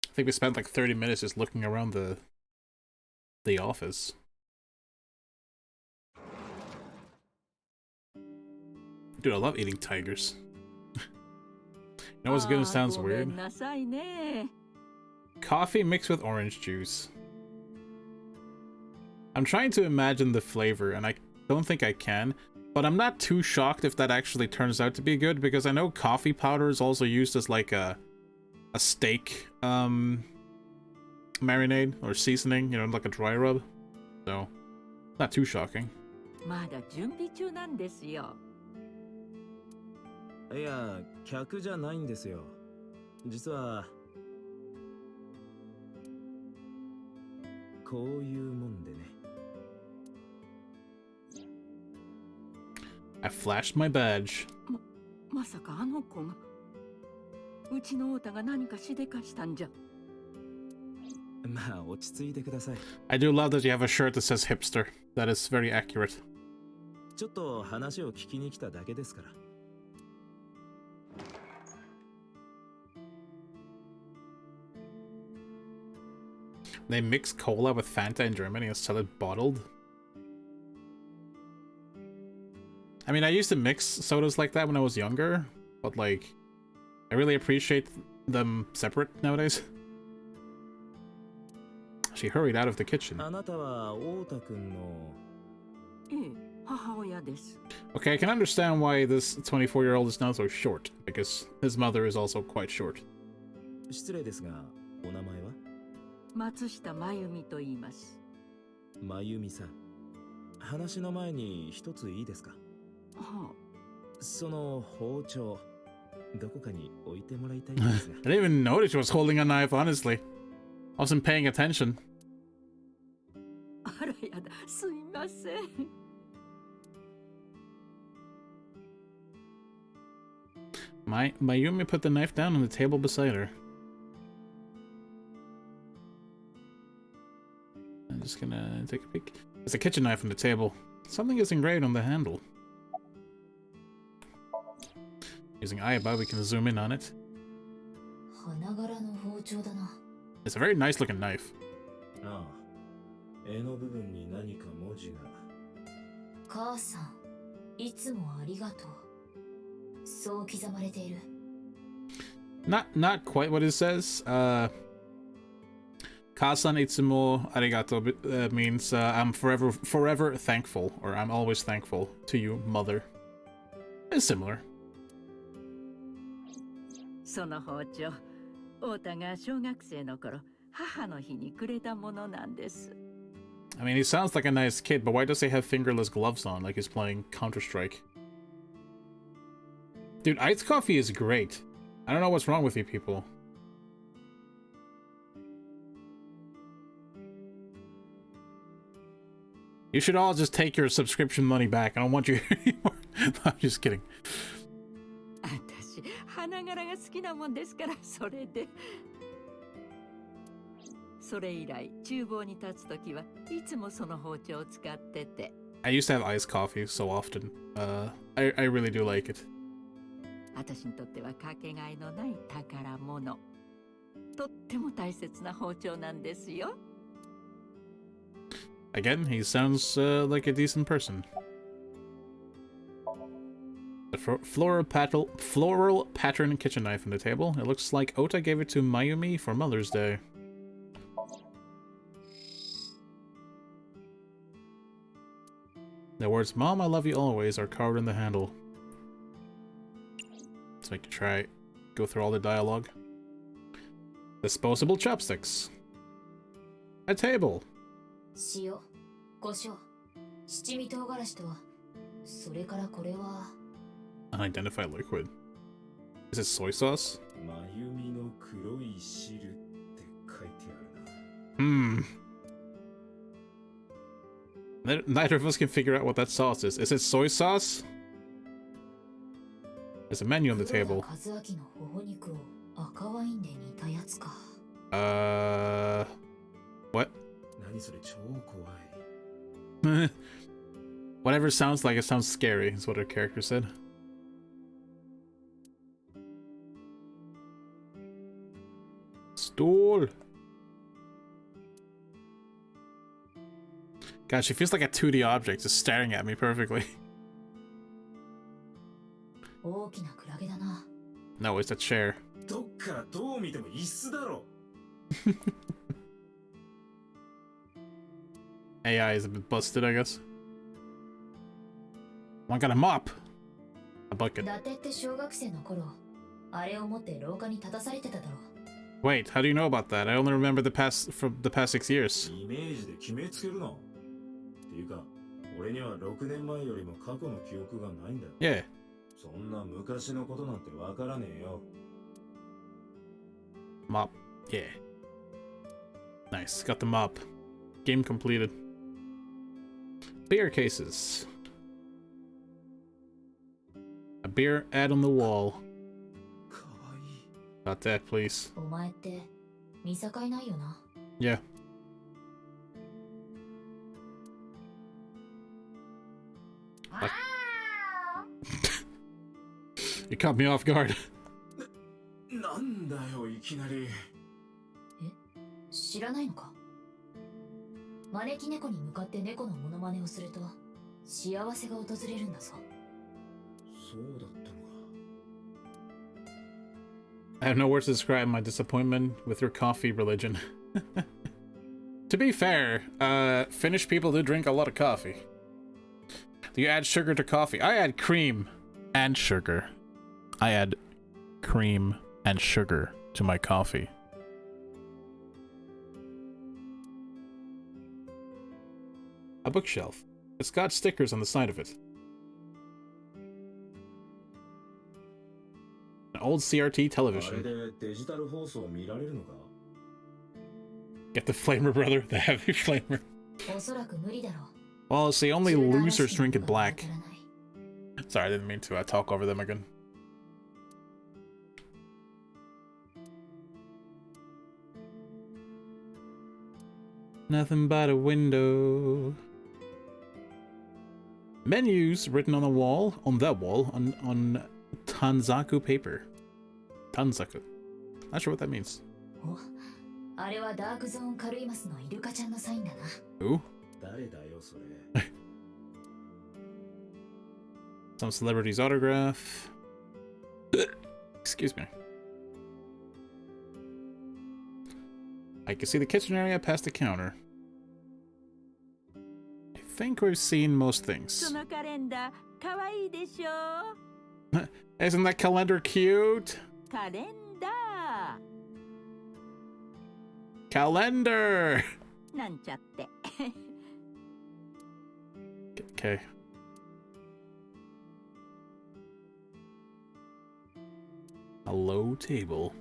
I think we spent like 30 minutes just looking around the office. Dude, I love eating tigers. You know what's gonna sound weird? Coffee mixed with orange juice. I'm trying to imagine the flavor, and I don't think I can, but I'm not too shocked if that actually turns out to be good, because I know coffee powder is also used as like a steak marinade or seasoning, you know, like a dry rub. So, not too shocking. まだ準備中なんですよ。いや、客じゃないんですよ。実はこういうもんでね。I flashed my badge. まさかあの子がうちの太田が何かしでかしたんじゃ。まあ落ち着いてください。I do love that you have a shirt that says hipster. That is very accurate. ちょっと話を聞きに来ただけですから。They mix cola with Fanta in Germany and sell it bottled. I mean, I used to mix sodas like that when I was younger, but like, I really appreciate them separate nowadays. She hurried out of the kitchen. あなたは太田くんの。ええ、母親です。 Okay, I can understand why this 24-year-old is now so short, because his mother is also quite short. 失礼ですが、お名前は？松下真由美と言います。真由美さん。話の前に一ついいですか？はあ。その包丁、どこかに置いてもらいたいんですが。I didn't even notice she was holding a knife, honestly. I wasn't paying attention. あらやだ、すいません。Mayumi put the knife down on the table beside her. I'm just gonna take a peek. There's a kitchen knife on the table. Something is engraved on the handle. Using Aiba, we can zoom in on it. It's a very nice looking knife. ああ、絵の部分に何か文字が。母さん、いつもありがとう。そう刻まれている。Not quite what it says. Kasan itsumo arigato means I'm forever thankful, or I'm always thankful to you, mother. It's similar. その包丁、太田が小学生の頃、母の日にくれたものなんです。I mean, he sounds like a nice kid, but why does he have fingerless gloves on like he's playing Counter-Strike? Dude, iced coffee is great. I don't know what's wrong with you people. You should all just take your subscription money back. I don't want you here anymore. No, I'm just kidding. 私、花柄が好きなもんですから、それで。それ以来、厨房に立つときはいつもその包丁を使ってて。I used to have iced coffee so often. I really do like it. 私にとってはかけがえのない宝物。とっても大切な包丁なんですよ。Again, he sounds like a decent person. The floral pattern kitchen knife on the table. It looks like Ota gave it to Mayumi for Mother's Day. The words "Mom, I love you always" are carved in the handle. Let's make you try go through all the dialogue. Disposable chopsticks. A table. 塩、胡椒、七味唐辛子と、それからこれは Unidentified liquid. Is it soy sauce? まゆみの黒い汁って書いてあるな。Neither of us can figure out what that sauce is. Is it soy sauce? There's a menu on the table. 和明の頬肉を赤ワインで煮たやつか。What? 何それ超怖い。 Whatever it sounds like, it sounds scary, is what her character said. Stool. God, she feels like a 2D object just staring at me perfectly. 大きなクラゲだな。 No, it's a chair. どっからどう見ても椅子だろ。 AI is a bit busted, I guess. Oh, I got a mop. A bucket. 伊達って小学生の頃、あれを持って廊下に立たされてただろ。 Wait, how do you know about that? I only remember the past from the past 6 years. イメージで決めつけるな。っていうか、俺には6年前よりも過去の記憶がないんだよ。 Yeah. そんな昔のことなんてわからねえよ。 Mop. Yeah. Nice. Got the mop. Game completed. Beer cases. A beer ad on the wall. かわいい。 Got that, please. お前って見境ないよな。 Yeah. What? You caught me off guard. なんだよいきなり。知らないのか。招き猫に向かって猫のモノマネをすると幸せが訪れるんだぞ。そうだったのか。 I have no words to describe my disappointment with your coffee religion. To be fair, Finnish people do drink a lot of coffee. Do you add sugar to coffee? I add cream and sugar. I add cream and sugar to my coffee. A bookshelf. It's got stickers on the side of it. An old CRT あれ television. でデジタル放送見られるのか。 Get the flamer, brother. The heavy flamer. おそらく無理だろう。 Well, see, only 中断 losers らしき drink it のことはわ black. からない。 Sorry, I didn't mean to talk over them again. Nothing but a window. Menus written on the wall, on Tanzaku paper. Tanzaku. Not sure what that means. お、あれはダークゾーンカルイマスのイルカちゃんのサインだな。 Ooh. 誰だよそれ。 Some celebrity's autograph. Excuse me. I can see the kitchen area past the counter. I think we've seen most things. そのカレンダーかわいいでしょ。 Isn't that calendar cute? カレンダ Calendar! ーなんちゃって。 Okay. A low table.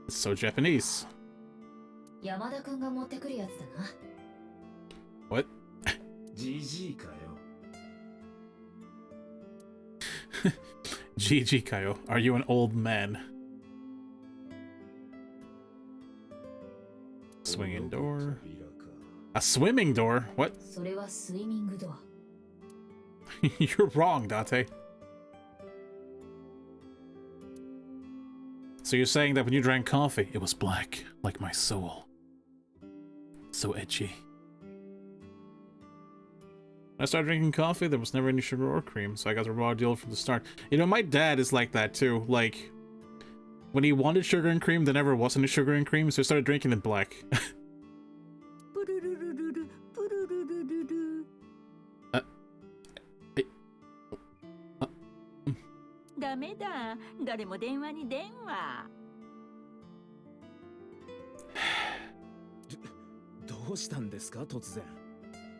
It's so Japanese. 山田くんが持ってくるやつだな。 What? ジジイかよ。 GG Kayo, are you an old man? Swinging door. 扉か。 A swimming door? What? それはスイミングドア。 You're wrong, Date. So you're saying that when you drank coffee, it was black, like my soul. So edgy. When I started drinking coffee, there was never any sugar or cream, so I got the raw deal from the start. You know, my dad is like that too. Like, when he wanted sugar and cream, there never was any sugar and cream, so he started drinking it black. プルルルルルプルルルルル。ダメだ。誰も電話に電話。どうしたんですか突然。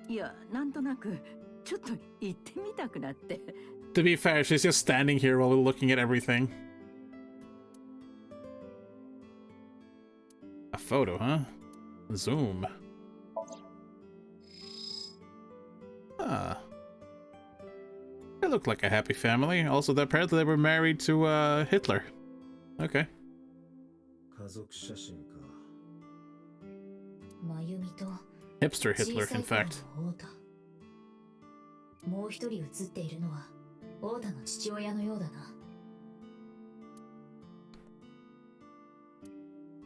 いや、なんとなくちょっと行ってみたくなって。To be fair, she's just standing here while looking at everything. A photo, huh? Zoom. Ah. They look like a happy family. Also, apparently they were married to Hitler. Okay. 家族写真か。真由美と Hipster 小 Hitler, さ in い頃 fact. の太田。もう一人写っているのは太田の父親のようだな。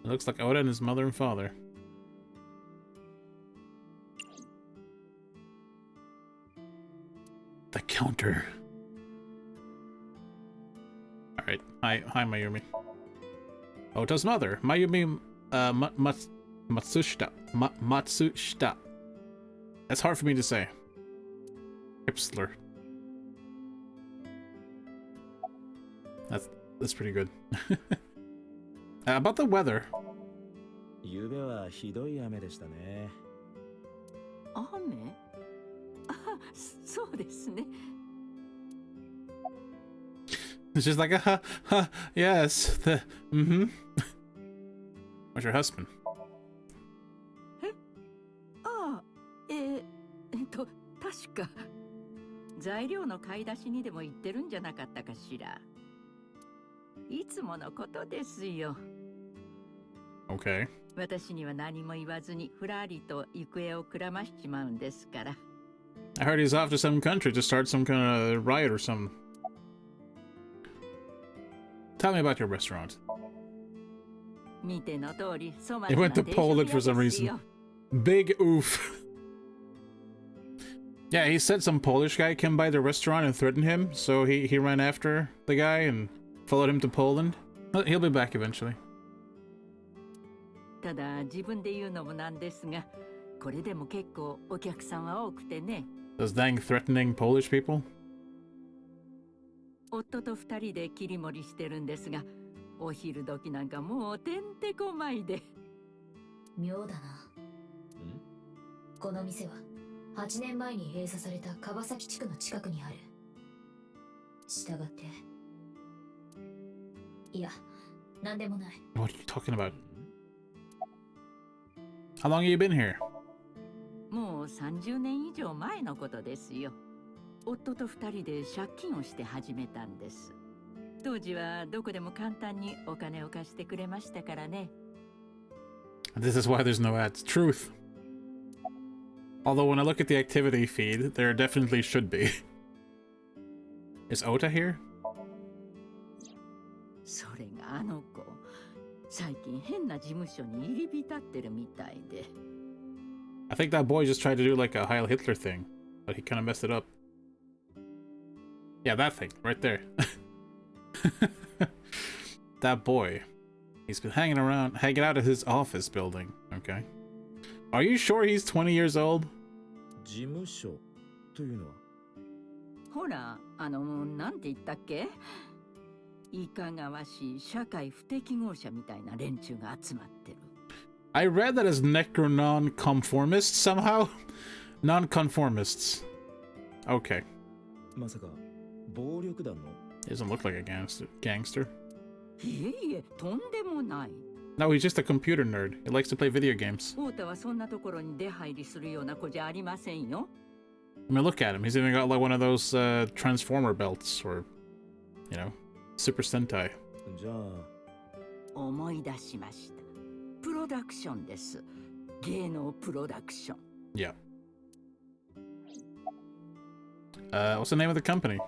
It looks like Oda and his mother and father. The counter. Alright. Hi, Mayumi. Ota's mother, Mayumi Matsushita. Matsushita. That's hard for me to say. Hipster. That's pretty good. About the weather. 昨夜はひどい雨でしたね。雨？あ、そうですね。It's just like, yes, Where's your husband? ああ、確か材料の買い出しにでも行ってるんじゃなかったかしら。いつものことですよ。Okay. 私には何も言わずにふらりと行方をくらましちまうんですから。I heard he's off to some country to start some kind of riot or something. Tell me about your restaurant. 見ての通り、粗 He 末 went な to 定食 Poland 屋 for some です reason. よ。 Big oof. Yeah, he said some Polish guy came by the restaurant and threatened him, so he ran after the guy and followed him to Poland. He'll be back eventually. ただ自分で言うのもなんですが、これでも結構お客さんは多くてね。Those dang threatening Polish people? 夫と二人で切り盛りしてるんですが、お昼時なんかもうてんてこまいで。妙だな。この店は8年前に閉鎖された川崎地区の近くにある。したがって、いや、なんでもない。 What are you talking about? How long have you been here? もう30年以上前のことですよ。夫と二人で借金をして始めたんです。当時はどこでも簡単にお金を貸してくれましたからね。This is why there's no ads. Truth. Although when I look at the activity feed, there definitely should be. Is Ota here? それがあの子、最近変な事務所に入り浸ってるみたいで。I think that boy just tried to do like a Heil Hitler thing, but he kind of messed it up. Yeah, that thing, right there. That boy. He's been hanging out at his office building. Okay. Are you sure he's 20 years old? 事務所というのは。ほら、なんて言ったっけ？いかがわしい社会不適合者みたいな連中が集まってる。I read that as necro-non-conformists somehow. Non-conformists. Okay. まさか暴力団の？ He doesn't look like a gangster. いえいえ、とんでもない。No, he's just a computer nerd. He likes to play video games. 太田はそんなところに出入りするような子じゃありませんよ。I mean, look at him. He's even got like one of those transformer belts or, you know, Super Sentai. じゃあ思い出しました。プロダクションです。芸能プロダクション。Yeah. What's the name of the company?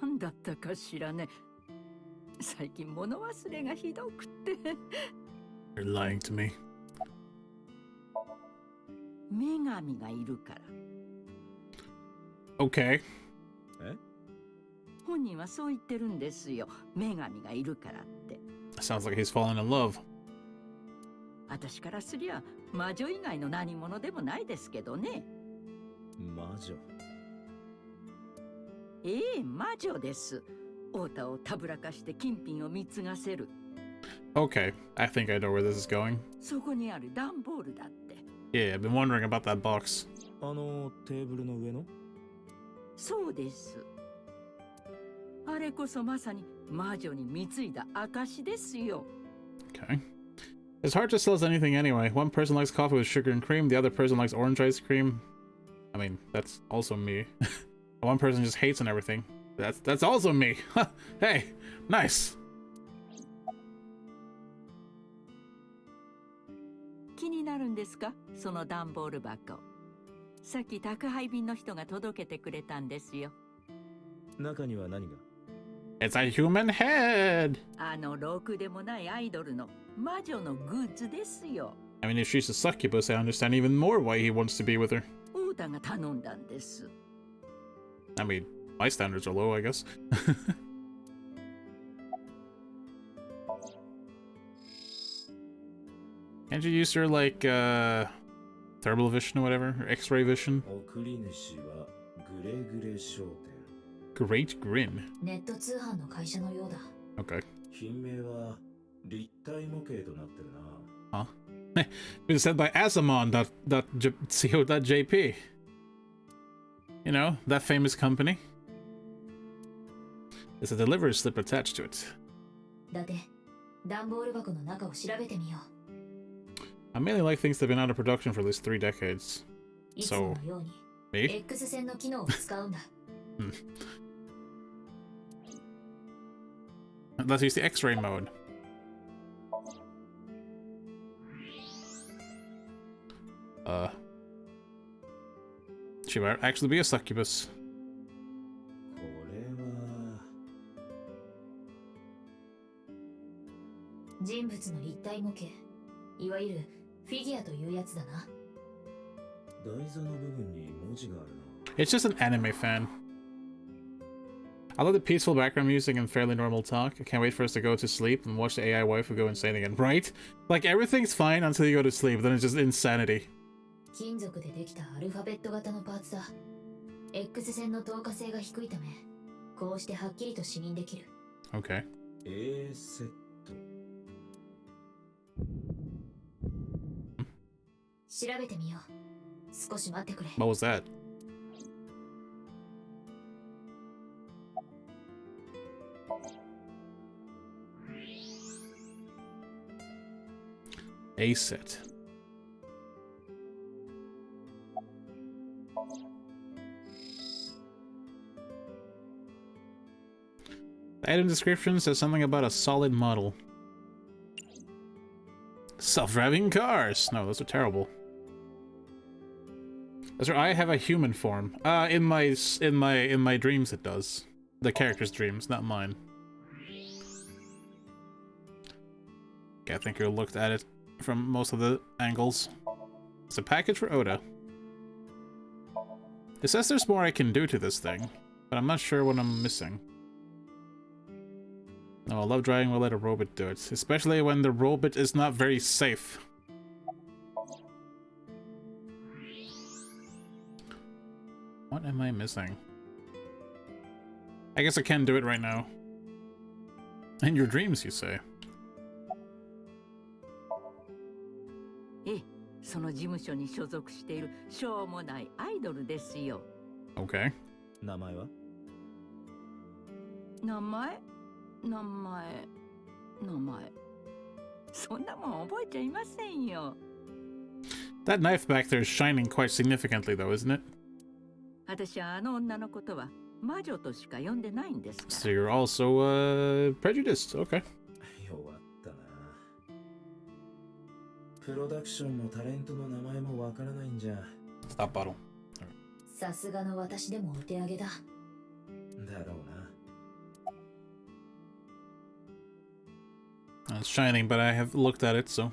なんだったかしらね。最近物忘れがひどくて。You're lying to me. 女神がいるから。Okay. 本人はそう言ってるんですよ。女神がいるからって。Sounds like he's fallen in love. 私からすりゃ魔女以外の何者でもないですけどね。魔女。ええ、魔女です。太田をたぶらかして金品を貢がせる。Okay, I think I know where this is going. そこにある段ボールだって。Yeah, I've been wondering about that box. テーブルの上の？そうです。あれこそまさに魔女に貢いだ証ですよ。Okay. It's hard to sell us anything anyway. One person likes coffee with sugar and cream, the other person likes orange ice cream. I mean, that's also me. One person just hates on everything. That's also me. Hey, nice. 気になるんですか、その段ボール箱。さっき宅配便の人が届けてくれたんですよ。中には何が？ It's a human head. ろくでもないアイドルの魔女のグッズですよ。I mean, if she's a succubus, I understand even more why he wants to be with her. 太田が頼んだんです。I mean, my standards are low, I guess. Can't you use her, like, thermal vision or whatever? Or X-ray vision? 送り主はグレグレ商店。 Great Grin. ネット通販の会社のようだ。 Okay. 品名は立体模型となってるな。 Huh? It was said by Asamon.co.jp. You know, that famous company. There's a delivery slip attached to it. だって段ボール箱の中を調べてみよう。 I mainly like things that have been out of production for at least 3 decades. いつものように Me? X 線の機能を使うんだ。Let's use the X-ray mode. She might actually be a succubus. これは人物の立体模型、いわゆるフィギュアというやつだな。台座の部分に文字があるな。 It's just an anime fan. I love the peaceful background music and fairly normal talk. I can't wait for us to go to sleep and watch the AI waifu go insane again. Right? Like, everything's fine until you go to sleep, then it's just insanity. 金属でできたアルファベット型のパーツだ。X 線の透過性が低いため、こうしてはっきりと視認できる。Okay. A セット。調べてみよう。少し待ってくれ。What was that? A set. The item description says something about a solid model. Self-driving cars! No, those are terrible. That's right, I have a human form. In my dreams it does. The character's dreams, not mine. Okay, I think you looked at it from most of the angles. It's a package for Oda. It says there's more I can do to this thing, but I'm not sure what I'm missing. No, I love driving while let a robot do it, especially when the robot is not very safe. What am I missing? I guess I can do it right now. In your dreams, you say? ええ、その事務所に所属しているしょうもないアイドルですよ。Okay. 名前は？名前。そんなもん覚えちゃいませんよ。That knife back there is shining quite significantly, though, isn't it? 私はあの女のことは魔女としか呼んでないんですから。So you're also, prejudiced. Okay. 弱ったな。プロダクションもタレントの名前もわからないんじゃ。Stop bottle. さすがの私でもお手上げだ。だろうな。It's shining, but I have looked at it, so...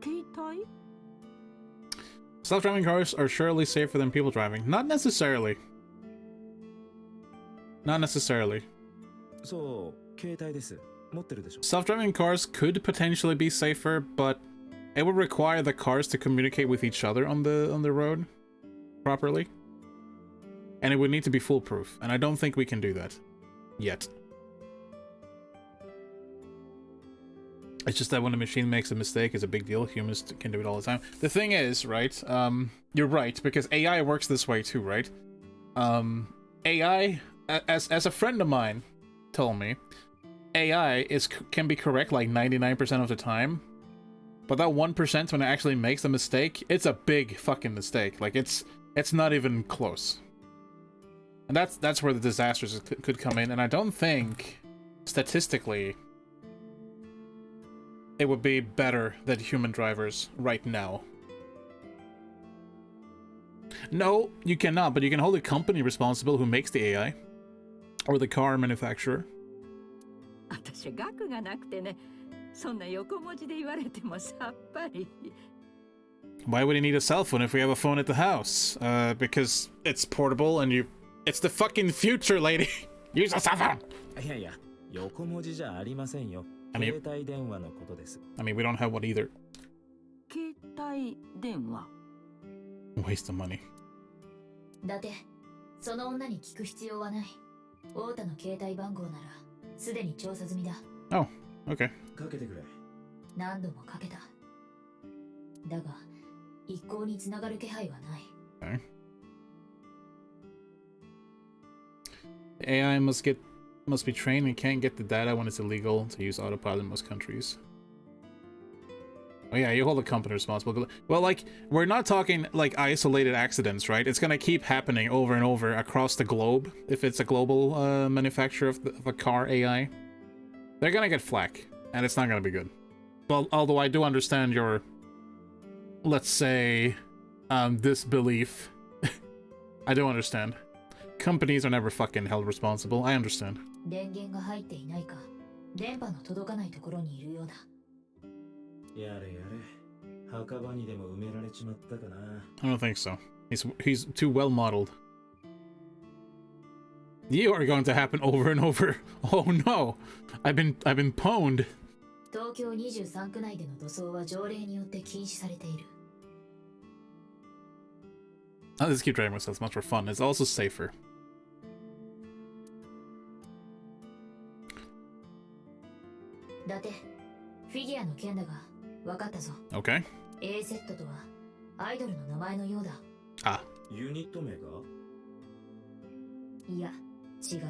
携帯？ Self-driving cars are surely safer than people driving. Not necessarily. Not necessarily. そう、携帯です。持ってるでしょ。 Self-driving cars could potentially be safer, but it would require the cars to communicate with each other on the road properly. and it would need to be foolproof, and I don't think we can do that yet. It's just that when a machine makes a mistake, it's a big deal. Humans can do it all the time. The thing is, right, you're right, because AI works this way too, right? AI, as a friend of mine told me, AI can be correct like 99% of the time, but that 1% when it actually makes a mistake, it's a big fucking mistake. Like, it's not even close. And that's where the disasters could come in, and I don't think, statistically, it would be better than human drivers right now. No, you cannot, but you can hold a company responsible who makes the AI. Or the car manufacturer. 私学がなくてね、そんな横文字で言われてもさっぱり。Why would you need a cell phone if we have a phone at the house? Because it's portable and it's the fucking future, lady. Use a cell phone. いやいや、横文字じゃありませんよ。携帯電話のことです。I mean, we don't have one either. 携帯電話。Waste of money. だってその女に聞く必要はない。太田の携帯番号ならすでに調査済みだ。Oh, okay. かけてくれ。何度もかけた。だが一向に繋がる気配はない。Okay. AI must be trained and can't get the data when it's illegal to use autopilot in most countries. Oh yeah, you hold the company responsible. Well, like, we're not talking like isolated accidents, right? It's gonna keep happening over and over across the globe if it's a global manufacturer of a car AI. They're gonna get flack, and it's not gonna be good. Well, although I do understand your, let's say, disbelief. I do understand. Companies are never fucking held responsible. I understand. 電源が入っていないか、電波の届かないところにいるようだ。やれやれ、墓場にでも埋められちまったかな。I don't think so. He's too well modeled. You are going to happen over and over. Oh no, I've been pwned. 東京23区内での塗装は条例によって禁止されている。I'll just keep driving myself. It's much more fun. It's also safer. だってフィギュアの件だが分かったぞ。Okay. A セットとはアイドルの名前のようだ。Ah. ユニット名が？いや、違う。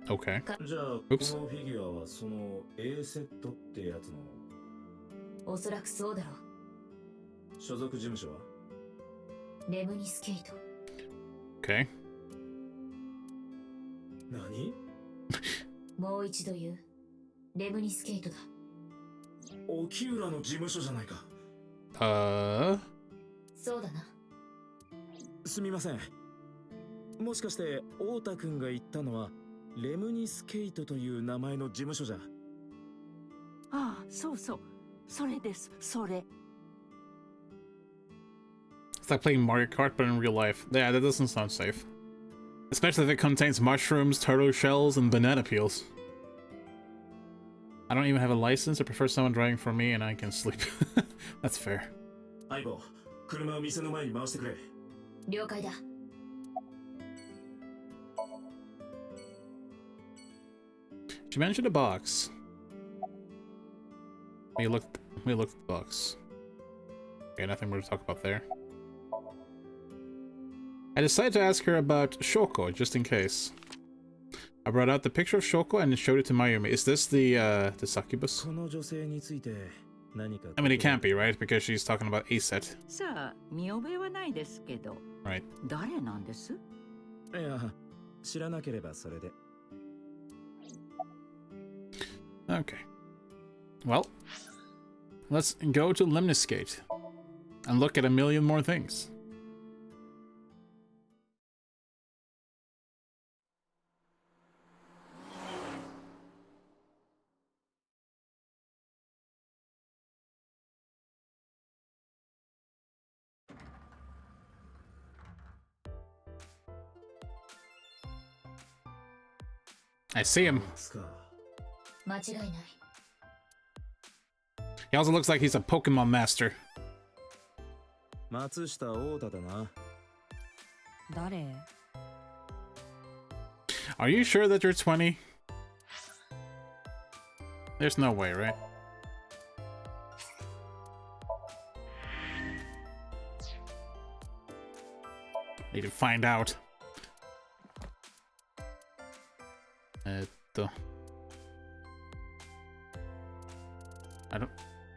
Okay. じゃあ、この Oops. フィギュアはその A セットってやつの？おそらくそうだろう。所属事務所は？レムニスケート。Okay. 何？もう一度言う。レムニスケートだ。沖浦の事務所じゃないか。そうだな。すみません。もしかして太田くんが言ったのはレムニスケイトという名前の事務所じゃ？ああ、そうそう。それです、それ。It's like playing Mario Kart, but in real life. Yeah, that doesn't sound safe. Especially if it contains mushrooms, turtle shells, and banana peels. I don't even have a license. I prefer someone driving for me and I can sleep. That's fair. 相棒、車を店の前に回してくれ。了解だ。She mentioned a box. We looked at the box. Okay, nothing more to talk about there. I decided to ask her about Shoko, just in case. I brought out the picture of Shoko and showed it to Mayumi. Is this the succubus? この女性について何か。I mean, it can't be, right? Because she's talking about Aset. さあ、見覚えはないですけど。Right. 誰なんです？いや、知らなければそれで。Okay. Well, let's go to Lemniscate and look at a million more things. I see him. 間違いない。 He also looks like he's a Pokemon master. 松下太田だな。誰？ Are you sure that you're 20? There's no way, right? Need to find out.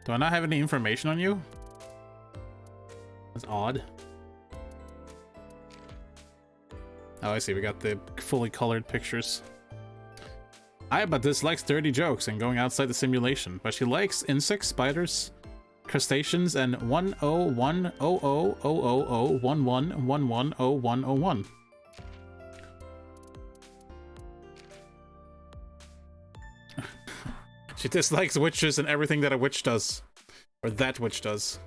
Do I not have any information on you? That's odd. Oh, I see. We got the fully colored pictures. Aiba dislikes dirty jokes and going outside the simulation, but she likes insects, spiders, crustaceans, and 101000011110101. She dislikes witches and everything that a witch does. Or that witch does.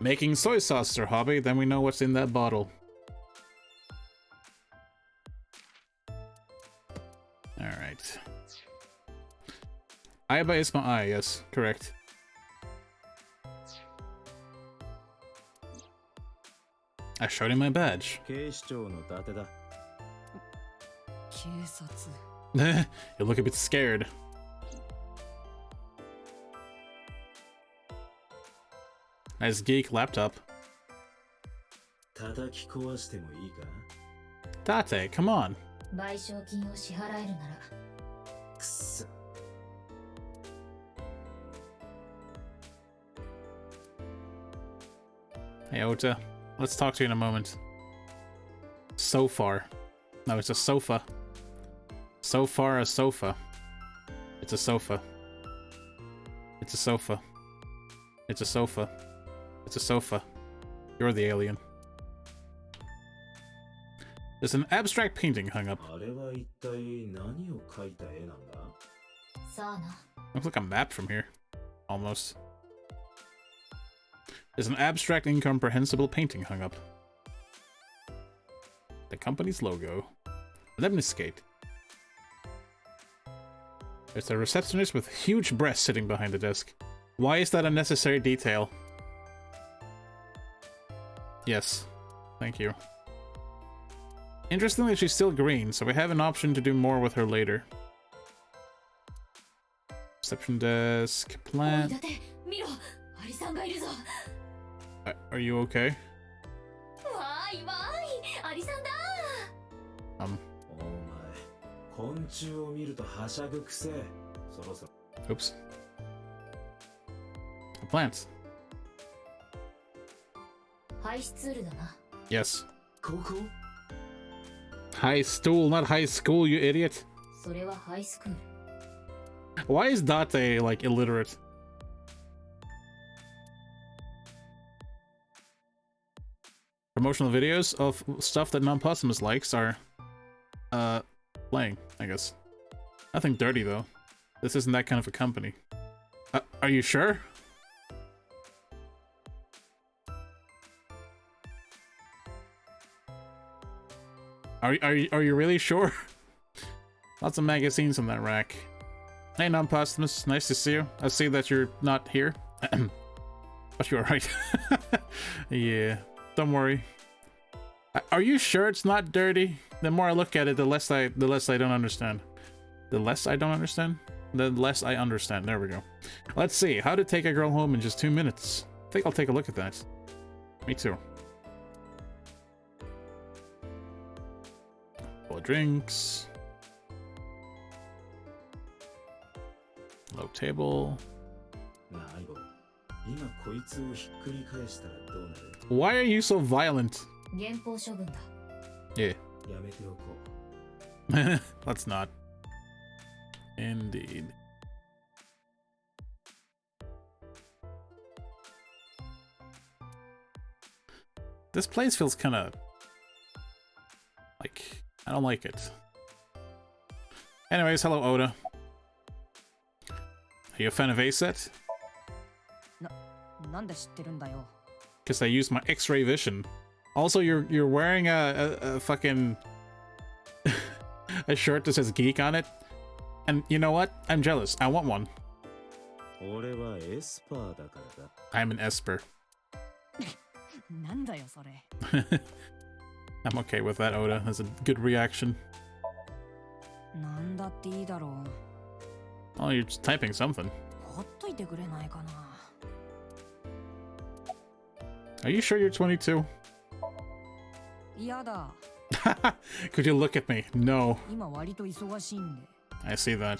Making soy sauce is her hobby, then we know what's in that bottle. Alright. Aiba is my eye, yes, correct. I showed him my badge. You look a bit scared. Nice geek laptop. Tate, come on. Hey Ota, let's talk to you in a moment. So far. No, it's a sofa. So far a sofa. It's a sofa. It's a sofa. It's a sofa. It's a sofa. You're the alien. There's an abstract painting hung up. Looks like a map from here. Almost. There's an abstract incomprehensible painting hung up. The company's logo. Lemniscate. There's a receptionist with huge breasts sitting behind the desk. Why is that a necessary detail? Yes. Thank you. Interestingly, she's still green, so we have an option to do more with her later. Reception desk, plant. Are you okay? Oops. A plant. Yes. High stool, not high school, you idiot. Why is Date, like, illiterate? Promotional videos of stuff that Non-Posthumous likes are, playing, I guess. Nothing dirty, though. This isn't that kind of a company. Are you sure? Are you really sure? Lots of magazines on that rack. Hey, Non-Posthumous, nice to see you. I see that you're not here. But you're right. Yeah, don't worry. Are you sure it's not dirty? The more I look at it, the less I don't understand. The less I don't understand? The less I understand. There we go. Let's see. How to take a girl home in just 2 minutes. I think I'll take a look at that. Me too. Full of drinks. Low table. Why are you so violent? Yeah. Let's not. Indeed. This place feels kind of like I don't like it. Anyways, hello Oda. Are you a fan of A-Set? Because I use my X-ray vision. Also, you're wearing a fucking a shirt that says geek on it. And you know what? I'm jealous. I want one. I'm an Esper. I'm okay with that, Oda. That's a good reaction. なんだっていいだろう。 Oh, you're just typing something. ほっといてくれないかな。 Are you sure you're 22? 嫌だ。 Could you look at me? No. 今割と忙しいんで。 I see that.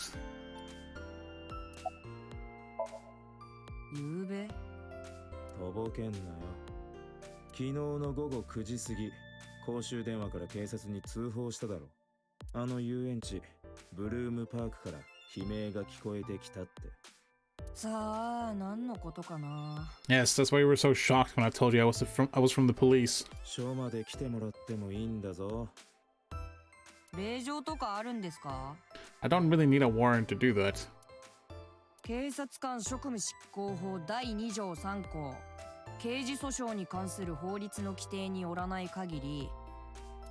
ゆうべ。とぼけんなよ。昨日の午後9時過ぎ、公衆電話から警察に通報しただろ。あの遊園地、ブルームパークから悲鳴が聞こえてきたって。さあ、何のことかな。 Yes, that's why you were so shocked when I told you I was from the police. 署まで来てもらってもいいんだぞ。令状とかあるんですか？ I don't really need a warrant to do that. 警察官職務執行法第2条3項。刑事訴訟に関する法律の規定によらない限り、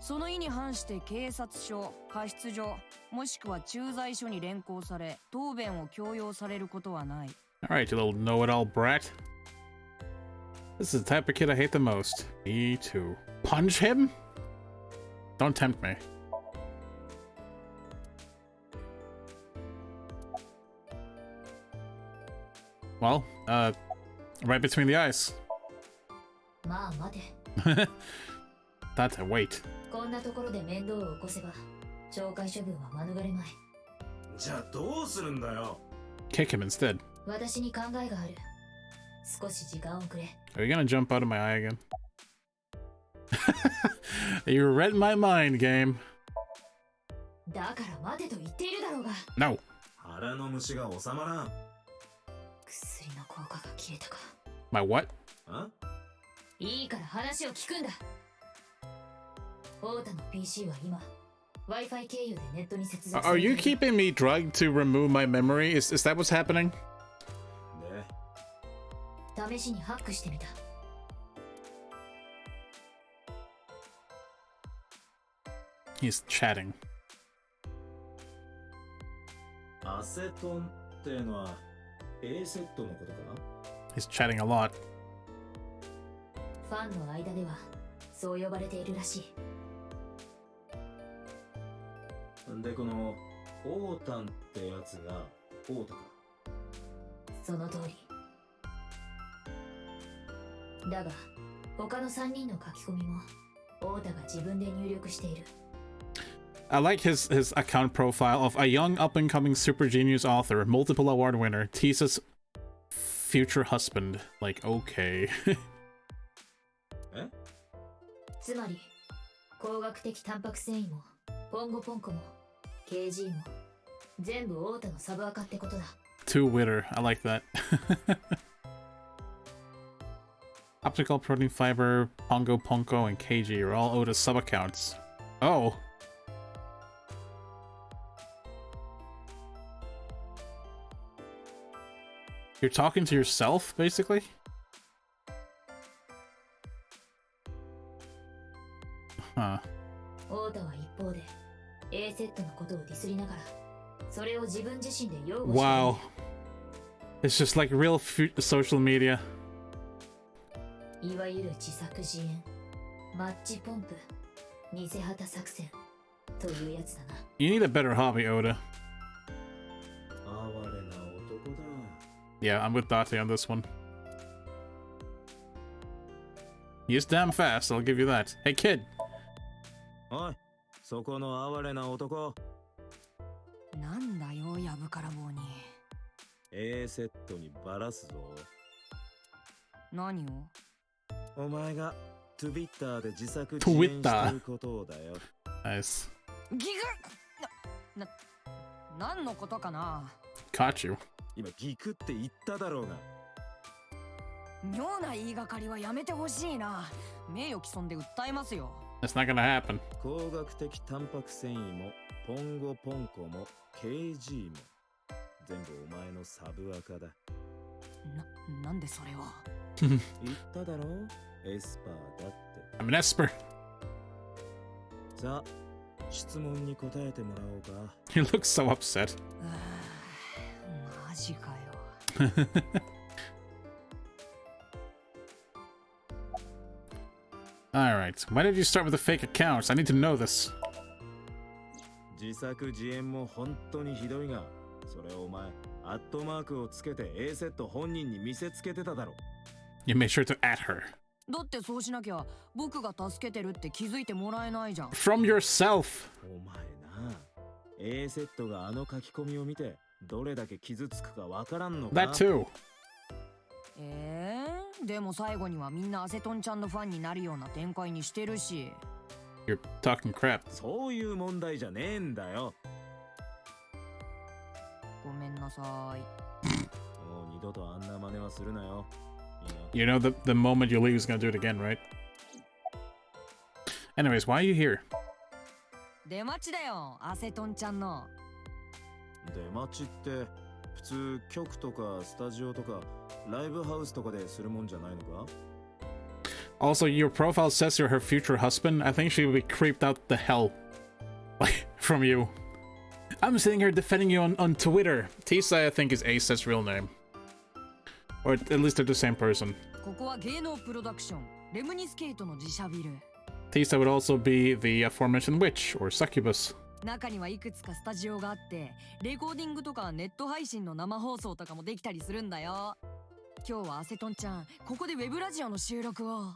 その意に反して警察署、過失所、もしくは駐在所に連行され、答弁を強要されることはない。 Alright, you little know-it-all brat. This is the type of kid I hate the most. Me too. Punch him? Don't tempt me. Well, right between the eyes. まあ待て。 That's a wait. こんなところで面倒を起こせば懲戒処分は免れまい。じゃあどうするんだよ。 Kick him instead. 私に考えがある。少し時間をくれ。 Are you gonna jump out of my eye again? You read my mind, game. だから待てと言っているだろうが。 No. 腹の虫が収まらん。薬の効果が切れたか。 My what? あ？いいから話を聞くんだ。オータの PC は今 Wi-Fi 経由でネットに接続 Are you keeping me drugged to remove my memory? Is that what's happening? で、試しにハックしてみた。 He's chatting. アセトンってのは A セットのことか He's chatting a lot. ファンの間ではそう呼ばれているらしい。な。で、このオータンってやつがオータか。その通り。だが他の3人の書き込みもオータが自分で入力している。 I like his account profile of a young up-and-coming super genius author, multiple award winner, Tisa's future husband. Like, okay. え？つまり光学的タンパク繊維もポンゴポンコも KG も全部オータのサブアカってことだ。 Two Witter. I like that. Optical protein fiber, Pongo Ponko, and KG are all Oda's sub-accounts. Oh. You're talking to yourself, basically? Huh. オータは一方で A セットのことをディスりながらそれを自分自身で擁護している。 Wow. It's just like real social media. いわゆる自作自演、マッチポンプ、偽旗作戦というやつだな。 You need a better hobby, Oda. 哀れな男だ。 Yeah, I'm with Date on this one. He is damn fast, I'll give you that. Hey, kid! おい、そこの哀れな男。なんだよ、やぶから棒に。 A セットにバラすぞ。何を？お前が Twitter で自作自演してることをだよ。 Nice. ギグ！何のことかな？ Caught you. 今ギクって言っただろうが。妙な言いがかりはやめてほしいな。名誉毀損で訴えますよ。 That's not gonna happen. 光学的タンパク繊維もポンゴポンコも KG も全部お前のサブアカだ。なんでそれを？言っただろ、エスパーだって。 I'm an Esper. さあ、質問に答えてもらおうか。 He looks so upset. マジかよ。Alright, why did you start with the fake accounts? I need to know this. 自作自演も本当にひどいが、それをお前、アットマークをつけて A セット本人に見せつけてただろ。You made sure to add her. だってそうしなきゃ僕が助けてるって気づいてもらえないじゃん。 From yourself. お前な、A セットがあの書き込みを見て、どれだけ傷つくかわからんのか。 That too. でも最後にはみんなアセトンちゃんのファンになるような展開にしてるし。 You're talking crap. そういう問題じゃねえんだよ。ごめんなさい。もう二度とあんな真似はするなよ。You know the moment you leave is gonna do it again, right? Anyways, why are you here? 出待ちだよ、アセトンちゃんの。出待ちって普通局とかスタジオとかライブハウスとかでするもんじゃないのか？ Also, your profile says you're her future husband. I think she would be creeped out the hell like from you. I'm sitting here defending you on Twitter. Tisa, I think, is Ace's real name. Or at least they're the same person. ここは芸能プロダクション、レムニスケートの自社ビル。 Tisa would also be the aforementioned witch, or succubus. 中にはいくつかスタジオがあって、レコーディングとかネット配信の生放送とかもできたりするんだよ。今日はアセトンちゃん、ここでウェブラジオの収録を。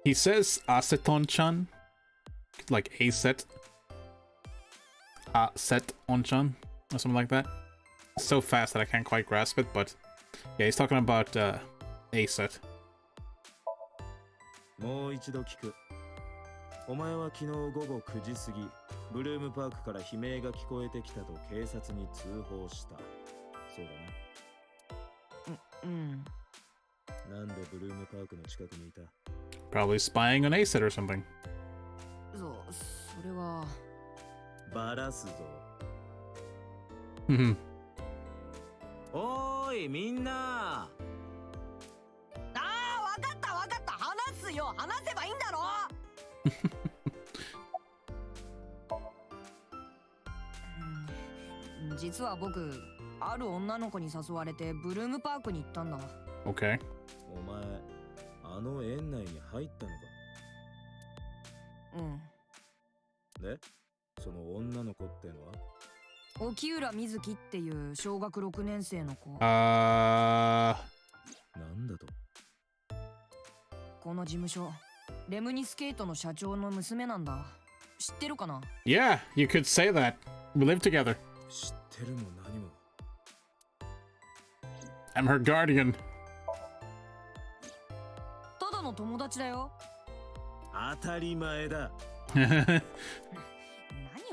He says Aceton-chan, like A-set. Aceton-chan, or something like that. So fast that I can't quite grasp it, but yeah, he's talking about A-set. もう一度聞く。お前は昨日午後9時過ぎ、ブルームパークから悲鳴が聞こえてきたと警察に通報した。そうだな。うん。なんでブルームパークの近くにいた？ Probably spying on A-set or something. それは。バラすぞ。おーい、みんな。わかったわかった、話すよ、話せばいいんだろ。実は僕、ある女の子に誘われてブルームパークに行ったんだ。 Okay. お前、あの園内に入ったのか？うん。で、その女の子ってのは？沖浦瑞希っていう小学6年生の子。なんだと？この事務所、レムニスケートの社長の娘なんだ。知ってるかな？ Yeah, you could say that. We live together. 知ってるも何も。I'm her guardian. ただの友達だよ。当たり前だ。何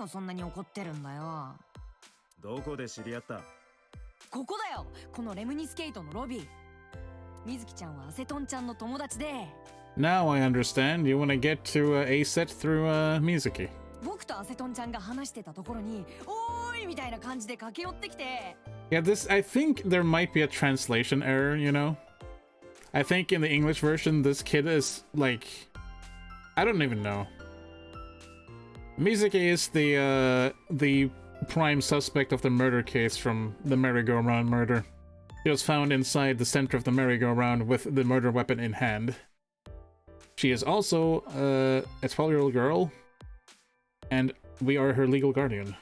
をそんなに怒ってるんだよ。どこで知り合った？ここだよ、このレムニスケートのロビー。水木ちゃんはアセトンちゃんの友達で。 Now I understand. You want to get to A-set through Mizuki. 僕とアセトンちゃんが話してたところに、おーいみたいな感じで駆け寄ってきて。Yeah, I think there might be a translation error, you know? I think in the English version, this kid is like, I don't even know. Mizuki is the prime suspect of the murder case from the merry-go-round murder. She was found inside the center of the merry-go-round with the murder weapon in hand. She is also a 12-year-old girl, and we are her legal guardian.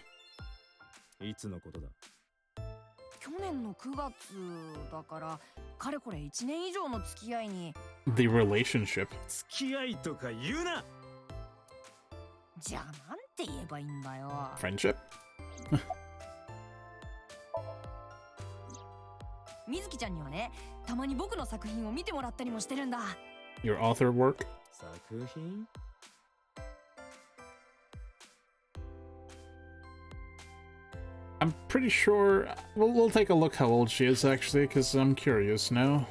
いつのことだ？去年の9月だから、かれこれ1年以上の付き合いに。The relationship. 付き合いとか言うな。じゃあなんて言えばいいんだよ。Friendship? 水木ちゃんにはね、たまに僕の作品を見てもらったりもしてるんだ。Your author work? 作品？ I'm pretty sure... We'll take a look how old she is, actually, because I'm curious now.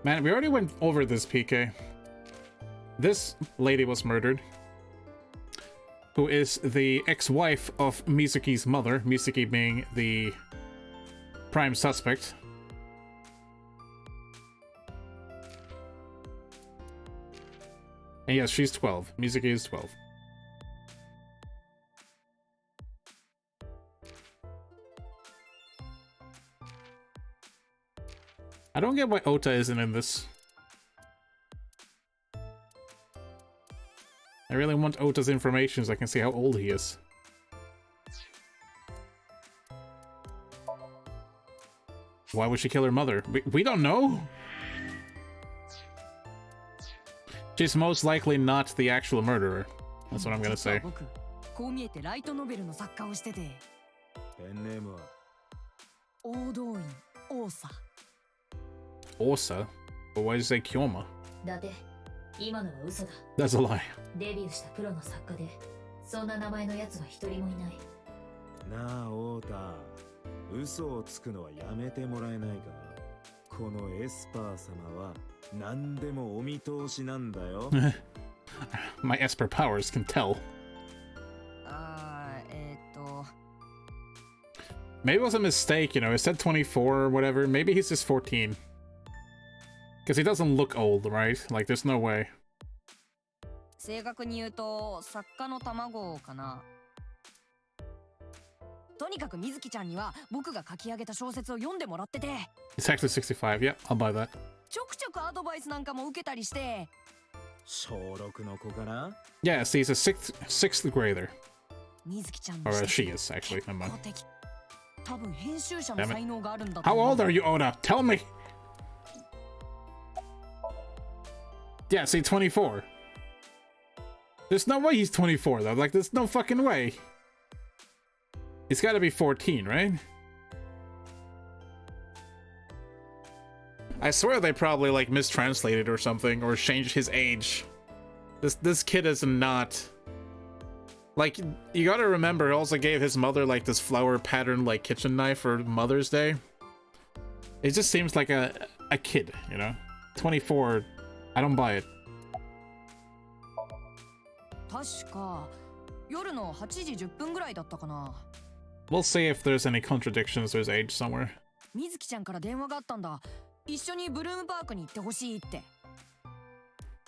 Man, we already went over this, PK. This lady was murdered, who is the ex-wife of Mizuki's mother, Mizuki being the prime suspect. And yes, she's 12. Mizuki is 12. I don't get why Ota isn't in this. I really want Ota's information so I can see how old he is. Why would she kill her mother? We don't know. She's most likely not the actual murderer. That's what I'm gonna say. こう見えてライトノベルの作家をしてて、ペンネームは王道院オーサ。 Osa? But why did you say Kyoma? だって今のは嘘だ。 That's a lie. デビューしたプロの作家でそんな名前のやつは一人もいない。なあオータ、嘘をつくのはやめてもらえないか。このエスパー様は何でもお見通しなんだよ。My Esper powers can tell. Maybe it was a mistake, you know, it said 24 or whatever. Maybe he's just 14. Because he doesn't look old, right? Like, there's no way. 正確に言うと作家の卵かな。とにかく水木ちゃんには僕が書き上げた小説を読んでもらってて。It's actually 65. Yeah, I'll buy that. ちょくちょくアドバイスなんかも受けたりして。小6の子かな。 Yeah, see, he's a sixth grader. 水木ちゃん Or she is, actually. Never mind. 多分編集者の才能があるんだ。 How old are you, Oda? Tell me! Yeah, see, 24. There's no way he's 24, though. Like, there's no fucking way. He's gotta be 14, right? I swear they probably, like, mistranslated or something, or changed his age. This kid is not... Like, you gotta remember, he also gave his mother, like, this flower pattern, like, kitchen knife for Mother's Day. It just seems like a kid, you know? 24, I don't buy it. 確か夜の8時10分ぐらいだったかな。 We'll see if there's any contradictions to his age somewhere. 水木ちゃんから電話があったんだ。一緒にブルームパークに行ってほしいって。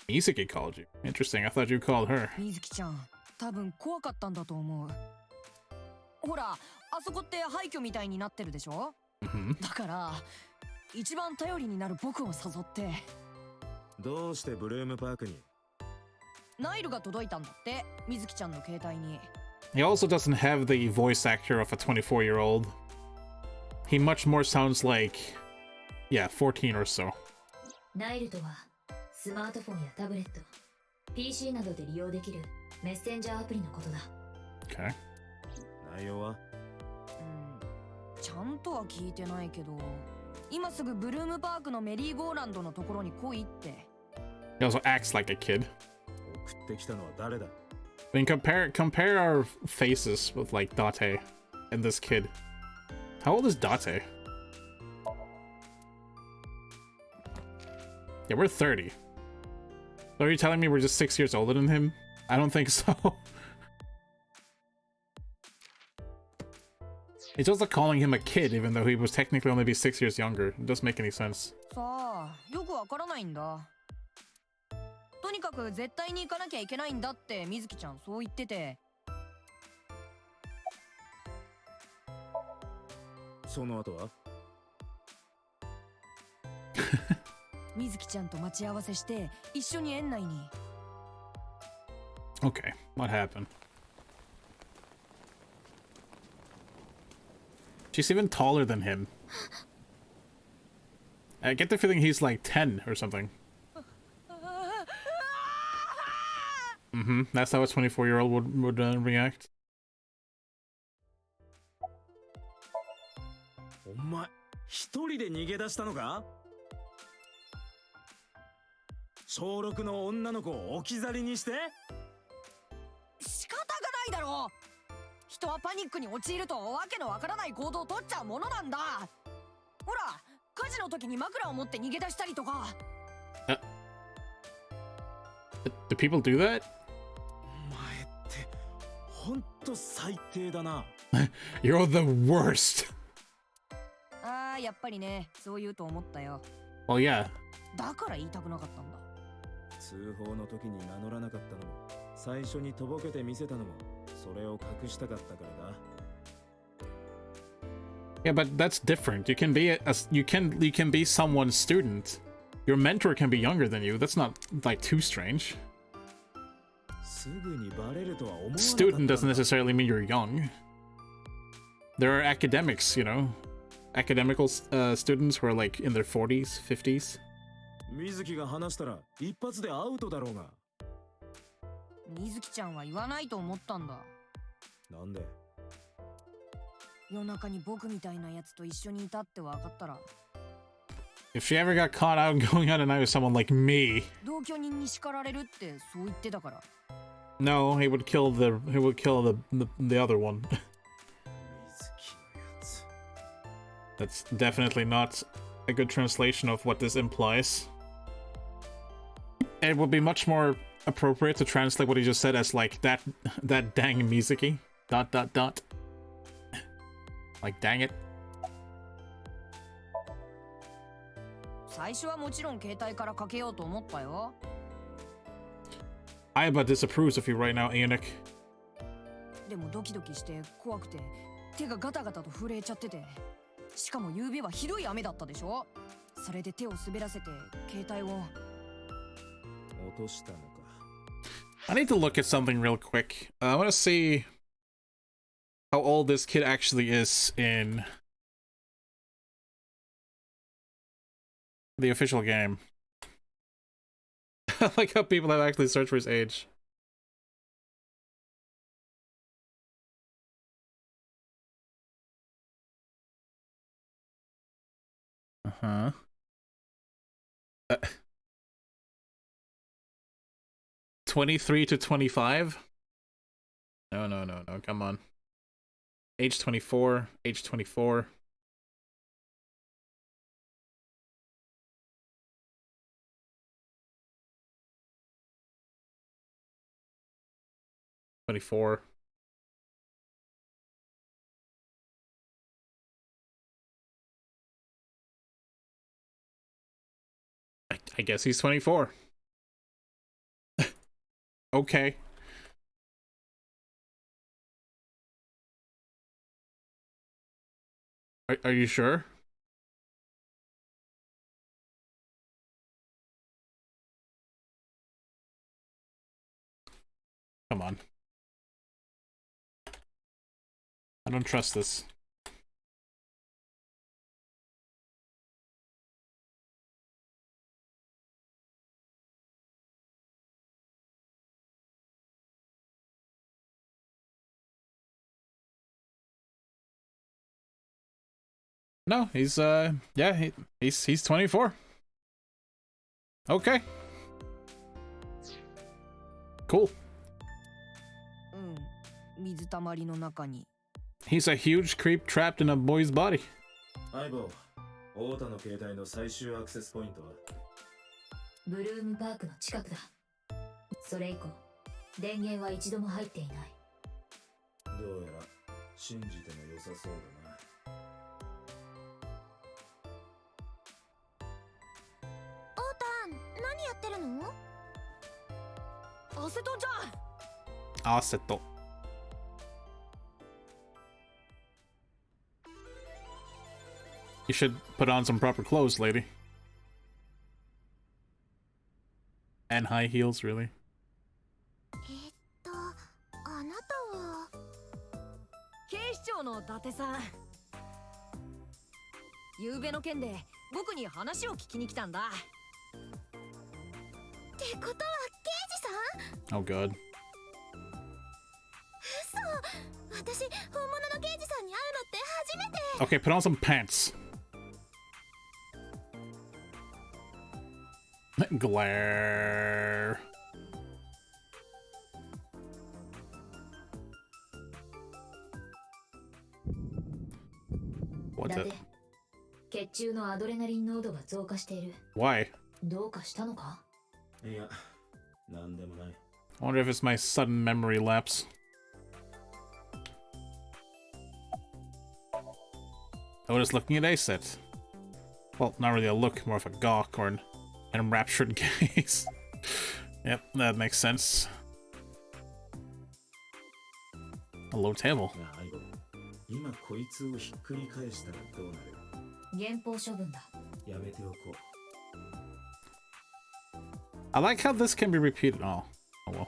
Mizuki called you. Interesting, I thought you called her. 水木ちゃん、多分怖かったんだと思う。ほら、あそこって廃墟みたいになってるでしょ？ だから、一番頼りになる僕を誘って。どうしてブルームパークに？ナイルが届いたんだって、水木ちゃんの携帯に。 He also doesn't have the voice actor of a 24-year-old. He much more sounds like, yeah, 14 or so. ナイルとはスマートフォンやタブレット、PC などで利用できるメッセンジャーアプリのことだ。 Okay. 内容は？ちゃんとは聞いてないけど、今すぐブルームパークのメリーゴーランドのところに来いって。 He also acts like a kid. 送ってきたのは誰だ？ I mean, compare our faces with, like, Date and this kid. How old is Date? Yeah, we're 30. So are you telling me we're just 6 years older than him? I don't think so. It's also calling him a kid, even though he was technically only be 6 years younger. It doesn't make any sense. さあ、よくわからないんだ。とにかく絶対に行かなきゃいけないんだって水木ちゃんそう言ってて。その後は？水木ちゃんと待ち合わせして一緒に園内に。 Okay, what happened? She's even taller than him. I get the feeling he's like 10 or something. That's how a 24-year-old would react. お前一人で逃げ出したのか？小6の女の子を置き去りにして？仕方がないだろう。人はパニックに陥るとわけのわからない行動を取っちゃうものなんだ。ほら、火事の時に枕を持って逃げ出したりとか。Do people do that? お前ってほんと最低だな。You're the worst. ああ、やっぱりね、そう言うと思ったよ。 Well, yeah. だから言いたくなかったんだ。通報の時に名乗らなかったのも、最初にとぼけて見せたのも、それを隠したかったからだ。Yeah, but that's different. You can be you can be someone's student. Your mentor can be younger than you. That's not like too strange. Student doesn't necessarily mean you're young. There are academics, you know, academical students who are like in their 40s, 50s. 水木が話したら一発でアウトだろうが。水木ちゃんは言わないと思ったんだ。なんで？夜中に僕みたいなやつと一緒にいたって分かったら。If she ever got caught out going out at night with someone like me, 同居人に叱られるってそう言ってたから。no, he would kill the other one. That's definitely not a good translation of what this implies. It would be much more appropriate to translate what he just said as like that dang Mizuki ... Like dang it. 最初はもちろん携帯からかけようと思ったよ。Aiba disapproves of you right now, Eunuch. でもドキドキして怖くて手がガタガタと震えちゃってて、しかも夕べはひどい雨だったでしょ。それで手を滑らせて携帯を落としたのか。I need to look at something real quick. I want to see how old this kid actually is in the official game. I like how people have actually searched for his age. Uh-huh. 23 to 25? No, come on. Age 24, age 24. '24. I guess he's 24. Okay. Are you sure? Come on. I don't trust this. No, he's yeah, he's 24. Okay. Cool. 水たまりの中に。He's a huge creep trapped in a boy's body. 相棒、太田の携帯の最終アクセスポイントはブルームパークの近くだ。それ以降、電源は一度も入っていない。どうやら信じても良さそうだな。太田、何やってるの？アセトじゃん。アセト。You should put on some proper clothes, lady. And high heels, really. あなたは警視庁の伊達さん。夕べの件で僕に話を聞きに来たんだ。ってことは刑事さん？ Oh, God. 嘘。私本物の刑事さんに会うのって初めて。 Okay, put on some pants. Glare. What's it? 血中のアドレナリン濃度が増加している。 Why? どうかしたのか？いや、なんでもない。I wonder if it's my sudden memory lapse. Oh, just looking at Aset. Well, not really a look, more of a gawk or an enraptured gaze. Yep, that makes sense. A low table. 今こいつをひっくり返したらどうなる？減俸処分だ。やめておこう。 I like how this can be repeated. Oh well.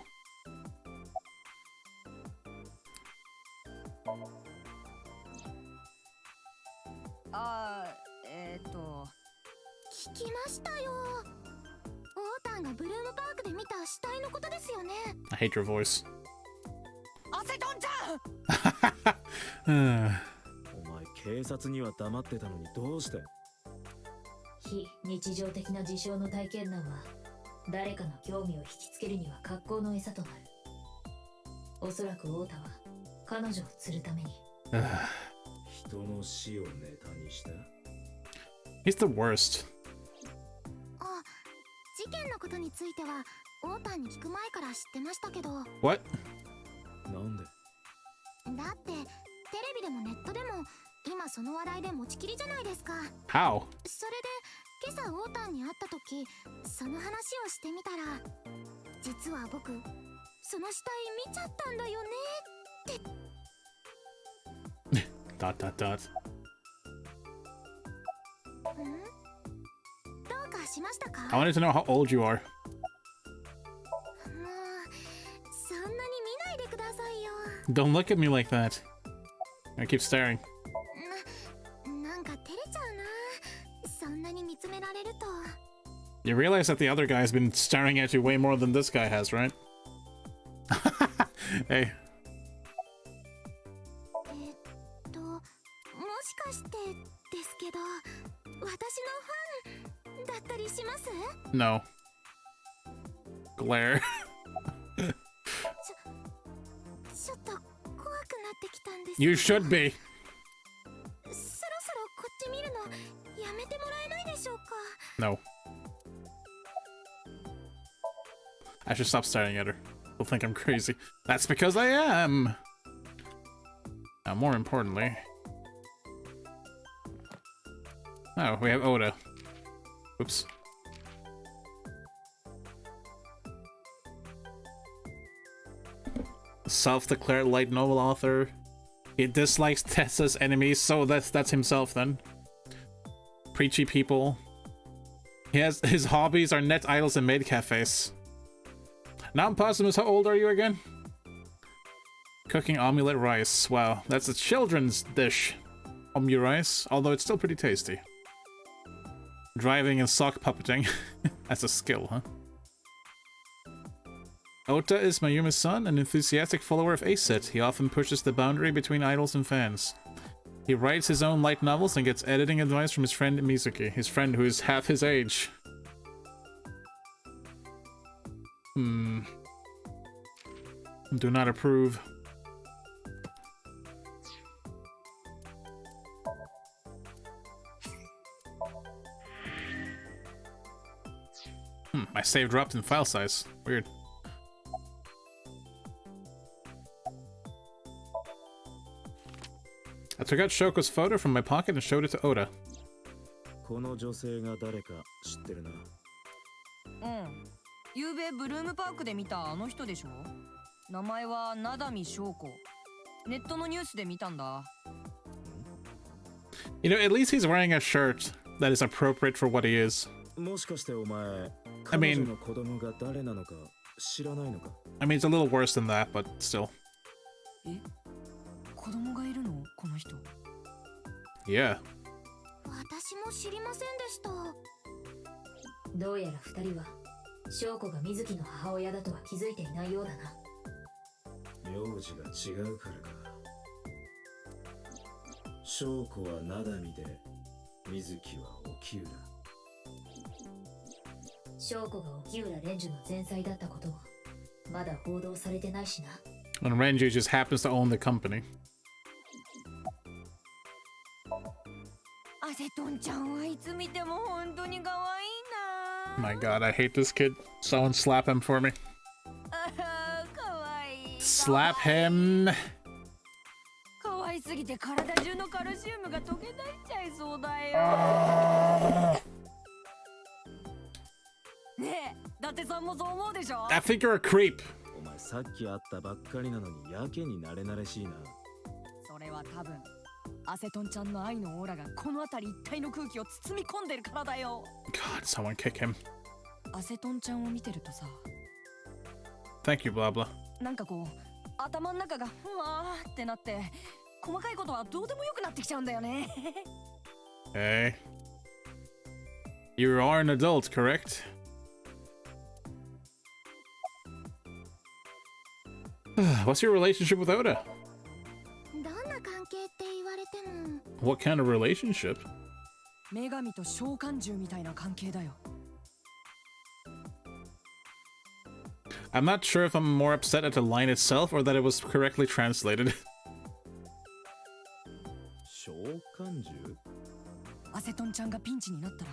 聞きましたよ。オータンがブルームパークで見た死体のことですよね。 I hate your voice. アセトンちゃん。お前警察には黙ってたのにどうして？非日常的な事象の体験談は誰かの興味を引きつけるには格好の餌となる。おそらくオータは彼女を釣るために人の死をネタにした。 He's the worst. あ、事件のことについてはオータンに聞く前から知ってましたけど。 What? なんで？だってテレビでもネットでも今その話題で持ちきりじゃないですか。 How? それで今朝オータンに会った時その話をしてみたら、実は僕その死体見ちゃったんだよねって。 Dot dot dot. どうかしましたか？ I wanted to know how old you are. もうそんなに見ないでくださいよ。 Don't look at me like that. I keep staring. なんか照れちゃうな。そんなに見つめられると。 You realize that the other guy's been staring at you way more than this guy has, right? Hey. もしかしてですけど、私のファンだったりします？ No. Glare. ちょっと怖くなってきたんです。 You should be. そろそろこっち見るのやめてもらえないでしょうか？ No. I should stop staring at her. They'll think I'm crazy. That's because I am. Now, more importantly. Oh, we have Oda. Oops. Self-declared light novel author. He dislikes Tessa's enemies, so that's himself then. Preachy people. His hobbies are net idols and maid cafes. Non-posthumous, how old are you again? Cooking omelette rice. Wow, that's a children's dish. Omu rice, although it's still pretty tasty. Driving and sock puppeting. That's a skill, huh? Ota is Mayuma's son, an enthusiastic follower of Acet. He often pushes the boundary between idols and fans. He writes his own light novels and gets editing advice from his friend Mizuki, his friend who is half his age. Do not approve. My save dropped in file size. Weird. I took out Shoko's photo from my pocket and showed it to Oda. この女性が誰か知ってるな。ゆうべブルームパークで見たあの人でしょ。名前は名見翔子。ネットのニュースで見たんだ。You know, at least he's wearing a shirt that is appropriate for what he is. もしかしてお前、 I mean- 彼女の子供が誰なのか知らないのか？ I mean, it's a little worse than that, but still. 子供がいるのこの人。Yeah. 私も知りませんでした。どうやら二人は翔子が水木の母親だとは気づいていないようだな。名字が違うからか。翔子は名見で、水木は沖浦。翔子が沖浦蓮樹の前妻だったこともまだ報道されてないしな。And Renju just happens to own the company. アセトンちゃんはいつ見ても本当に可愛いな。 My god, I hate this kid. Someone slap him for me. 可愛い。Slap him. 可愛すぎて体中のカルシウムが溶け出しちゃいそうだよ。ねえ、伊達さんもそう思うでしょ？ I think you're a creep. お前さっき会ったばっかりなのにやけに慣れ慣れしいな。それは多分アセトンちゃんの愛のオーラがこの辺り一帯の空気を包み込んでるからだよ。 God, someone kick him. アセトンちゃんを見てるとさ、 Thank you, blah blah. なんかこう頭の中がふわーってなって細かいことはどうでもよくなってきちゃうんだよね。Hey. You are an adult, correct? What's your relationship with Oda? どんな関係って言われても What kind of relationship? 女神と召喚獣みたいな関係だよ。 I'm not sure if I'm more upset at the line itself or that it was correctly translated. 召喚獣？アセトンちゃんがピンチになったら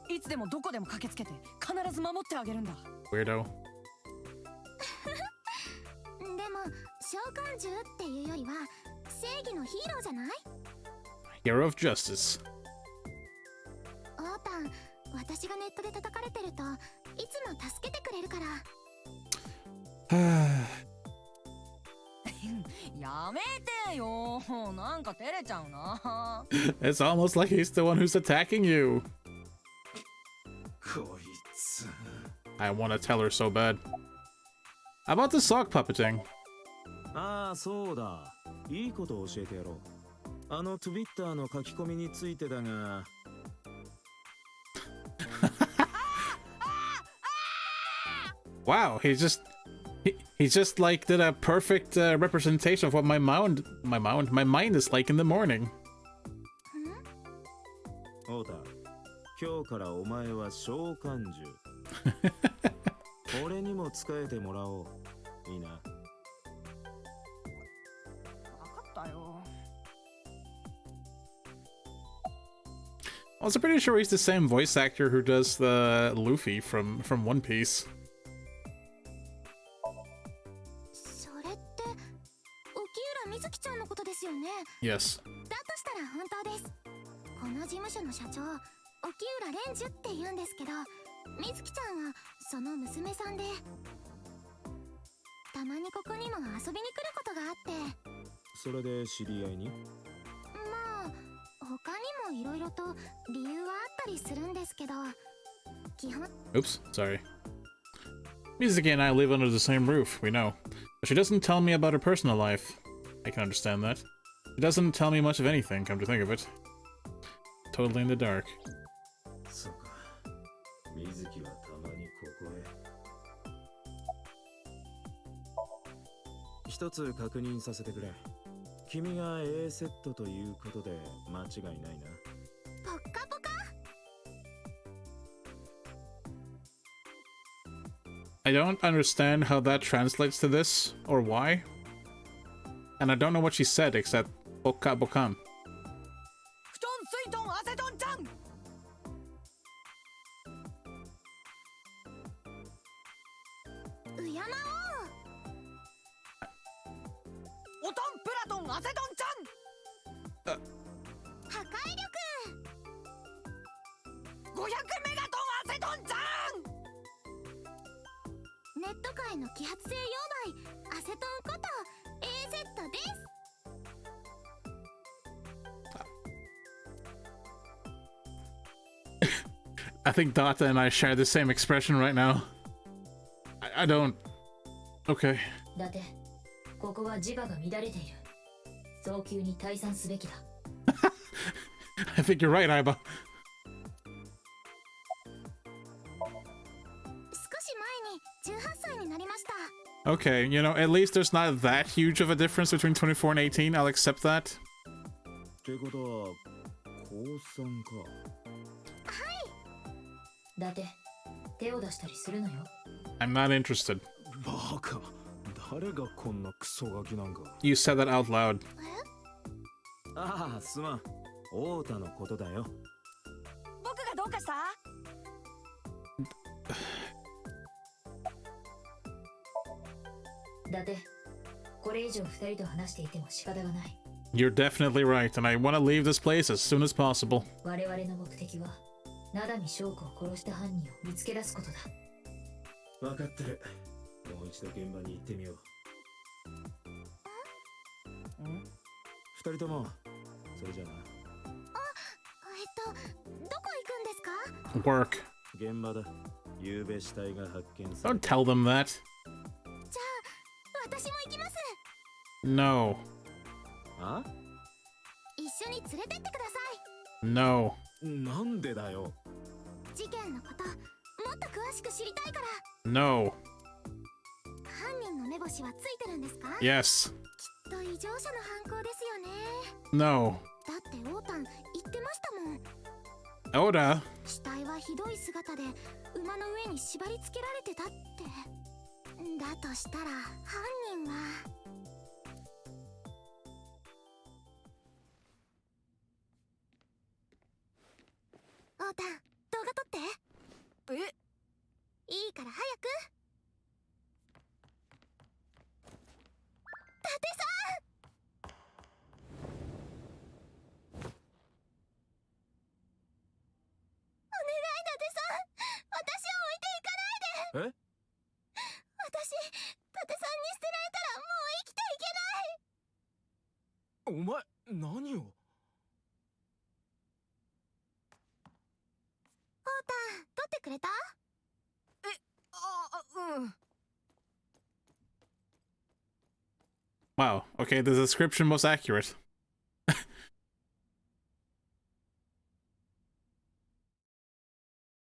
いつでもどこでも駆けつけて必ず守ってあげるんだ。 Weirdo. でも召喚獣っていうよりは正義のヒーローじゃない？ Hero of justice. オータン、私がネットで叩かれてるといつも助けてくれるから。やめてよ、なんか照れちゃうな。 It's almost like he's the one who's attacking you. こいつ。 I want to tell her so bad. How about the sock puppeting? ああ、そうだ。いいことを教えてやろう。あの Twitter の書き込みについてだが。Wow, he just like did a perfect representation of what my mind is like in the morning. オータ、今日からお前は召喚獣。俺にも仕えてもらおう。いいな。分かったよ。 I was pretty sure he's the same voice actor who does the Luffy from One Piece. それって沖浦美月ちゃんのことですよね。 Yes. だとしたら本当です。この事務所の社長、沖浦蓮樹って言うんですけど、美月ちゃんはその娘さんで、たまにここにも遊びに来ることがあって。それで知り合いに？まあ他にもいろいろと理由はあったりするんですけど、基本 Oops, sorry. Mizuki and I live under the same roof, we know. But she doesn't tell me about her personal life. I can understand that. She doesn't tell me much of anything, come to think of it. Totally in the dark. そうか。水木はたまにここへ。一つ確認させてくれ。君が A セットということで間違いないな。ポッカポカ。 I don't understand how that translates to this, or why. And I don't know what she said except Boka Bokam. 布団水遁アセトンちゃん。敬おう。オトンプラトンアセトンちゃん。破壊力。500メガトンアセトンちゃん。ネット界の揮発性溶媒アセトンこと A セットです。 I think Data and I share the same expression right now. I don't... Okay. だってここは磁場が乱れている。早急に退散すべきだ。I think you're right, Aiba. 少し前に18歳になりました。 Okay, you know, at least there's not that huge of a difference between 24 and 18. I'll accept that. ってことは高3か。だって手を出したりするのよ。 I'm not interested. バカ。誰がこんなクソガキなんか。 You said that out loud. ああ、すまん。太田のことだよ。僕がどうかした？だってこれ以上二人と話していても仕方がない。 You're definitely right, and I want to leave this place as soon as possible. 我々の目的は灘見翔子を殺した犯人を見つけ出すことだ。分かってる。もう一度現場に行ってみよう。二人ともそれじゃな。どこ行くんですか？ Work. 現場だ。夕べ死体が発見され Don't た。 tell them that. じゃあ私も行きます。 No. あ？一緒に連れてってくださ No. なんでだよ。い。事件のこともっと詳しく知りたいから。 No. 犯人の目星はついてるんですか？ Yes. きっと異常者の犯行ですよね。 No. だってオータン言ってましたもん。 Oda. 死体はひどい姿で馬の上に縛り付けられてたって。だとしたら犯人は。オータン、動画撮って。いいから早く。伊達さん、お願い伊達さん、私を置いていかないで。え？私、伊達さんに捨てられたらもう生きていけない。お前何を？オータン、撮ってくれた？Wow. Okay, the description was accurate.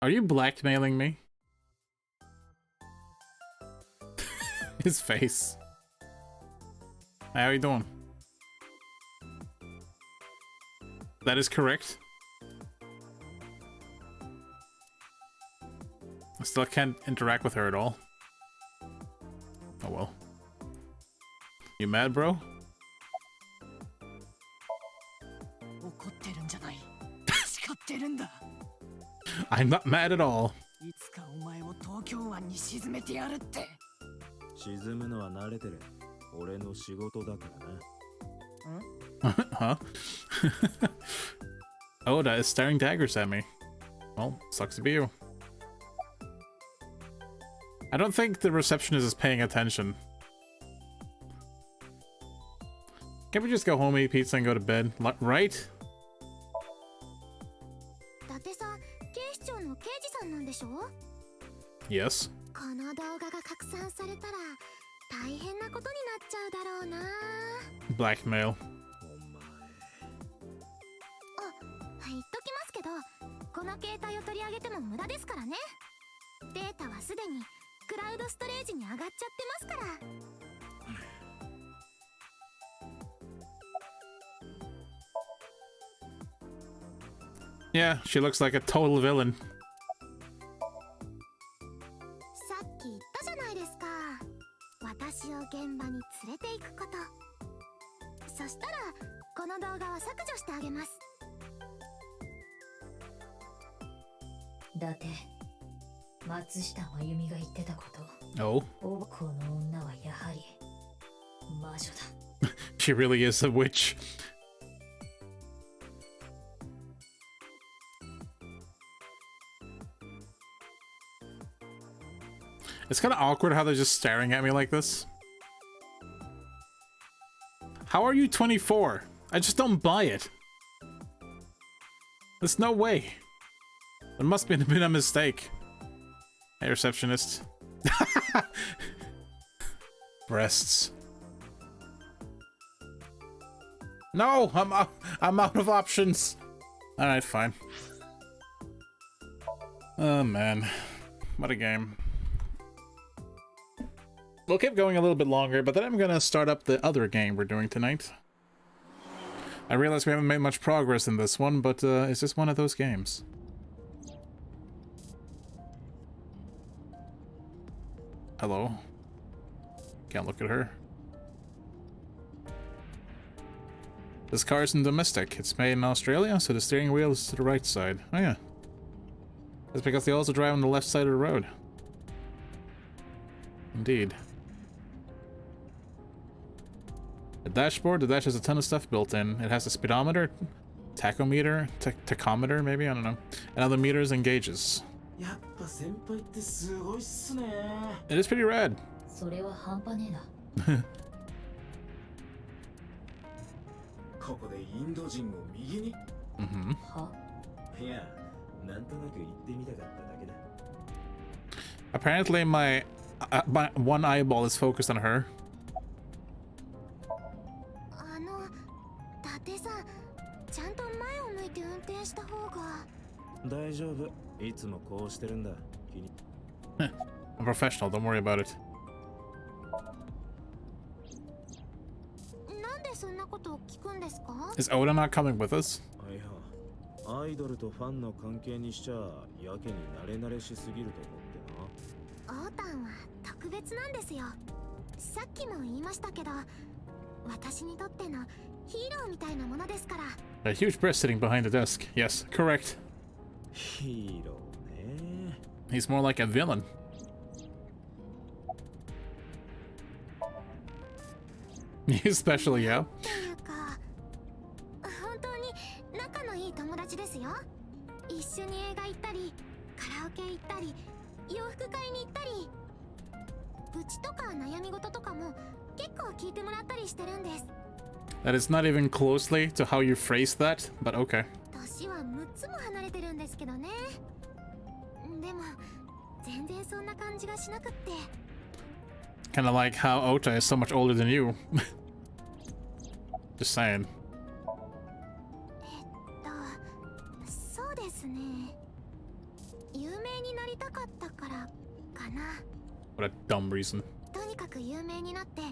Are you blackmailing me? His face. Hey, how you doing? That is correct. I still can't interact with her at all. Oh well. You mad, bro? 怒ってるんじゃない。叱ってるんだ。 I'm not mad at all. いつかお前を東京湾に沈めてやるって。沈むのは慣れてる。俺の仕事だからな。Huh? Oda is staring daggers at me. Well, sucks to be you. I don't think the receptionist is paying attention. Can't we just go home, eat pizza, and go to bed? Right? 伊達さん、警視庁の刑事さんなんでしょ？ Yes. この動画が拡散されたら大変なことになっちゃうだろうな。 Blackmail. お前。言っときますけど、この携帯を取り上げても無駄ですからね。データはすでにクラウドストレージに上がっちゃってますから。 Yeah, she looks like a total villain. さっき言ったじゃないですか。私を現場に連れて行くこと。そしたらこの動画は削除してあげます。だって松下真由美が言ってたこと。 Oh? この女はやはり魔女だ。 She really is a witch. It's kind of awkward how they're just staring at me like this. How are you 24? I just don't buy it. There's no way. There must have been a mistake. Hey, receptionist. Breasts. No, I'm out of options. All right, fine. Oh man, what a game. We'll keep going a little bit longer, but then I'm gonna start up the other game we're doing tonight. I realize we haven't made much progress in this one, but it's just one of those games. Hello. Can't look at her. This car isn't domestic. It's made in Australia, so the steering wheel is to the right side. Oh yeah. That's because they also drive on the left side of the road. Indeed. The dashboard, the dash has a ton of stuff built in. It has a speedometer, tachometer, tachometer maybe, I don't know, and other meters and gauges. It is pretty rad. それは半端ねえな。ここでインド人を右に Mm-hmm. いや、なんとなく言ってみたかっただけだ。 Apparently my one eyeball is focused on her. 伊達さん、ちゃんと前を向いて運転した方が。大丈夫、いつもこうしてるんだ。気に I'm professional, don't worry about it. なんでそんなことを聞くんですか？ Is Oda not coming with us? いや、アイドルとファンの関係にしちゃやけに慣れしすぎると思ってな。オータンは特別なんですよ。さっきも言いましたけど、私にとってのヒーローみたいなものですから。 A huge breast sitting behind the desk. Yes, correct. ヒーローね。 He's more like a villain. Especially, yeah. というか、本当に仲のいい友達ですよ。一緒に映画行ったり、カラオケ行ったり、洋服買いに行ったり、愚痴とか悩み事とかも結構聞いてもらったりしてるんです。 That is not even closely to how you phrased that, but okay. 年は6つも離れてるんですけどね。でも全然そんな感じがしなくって。 Kinda like how Ota is so much older than you. Just saying. そうですね。有名になりたかったからかな。 What a dumb reason. とにかく有名になって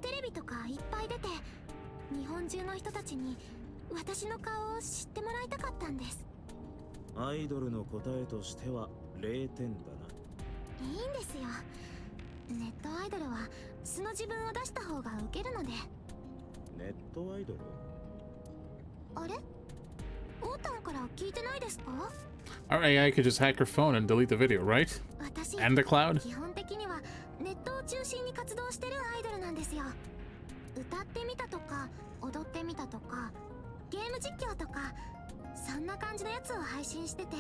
テレビとかいっぱい出て、日本中の人たちに私の顔を知ってもらいたかったんです。アイドルの答えとしては0点だな。いいんですよ。ネットアイドルは素の自分を出した方がウケるので。ネットアイドル？あれ？オータンから聞いてないですか？ Our AI could just hack her phone and delete the video, right? 私 And the cloud? 基本的にはネットを中心に活動してるアイドルなんですよ。歌ってみたとか踊ってみたとかゲーム実況とか、そんな感じのやつを配信してて。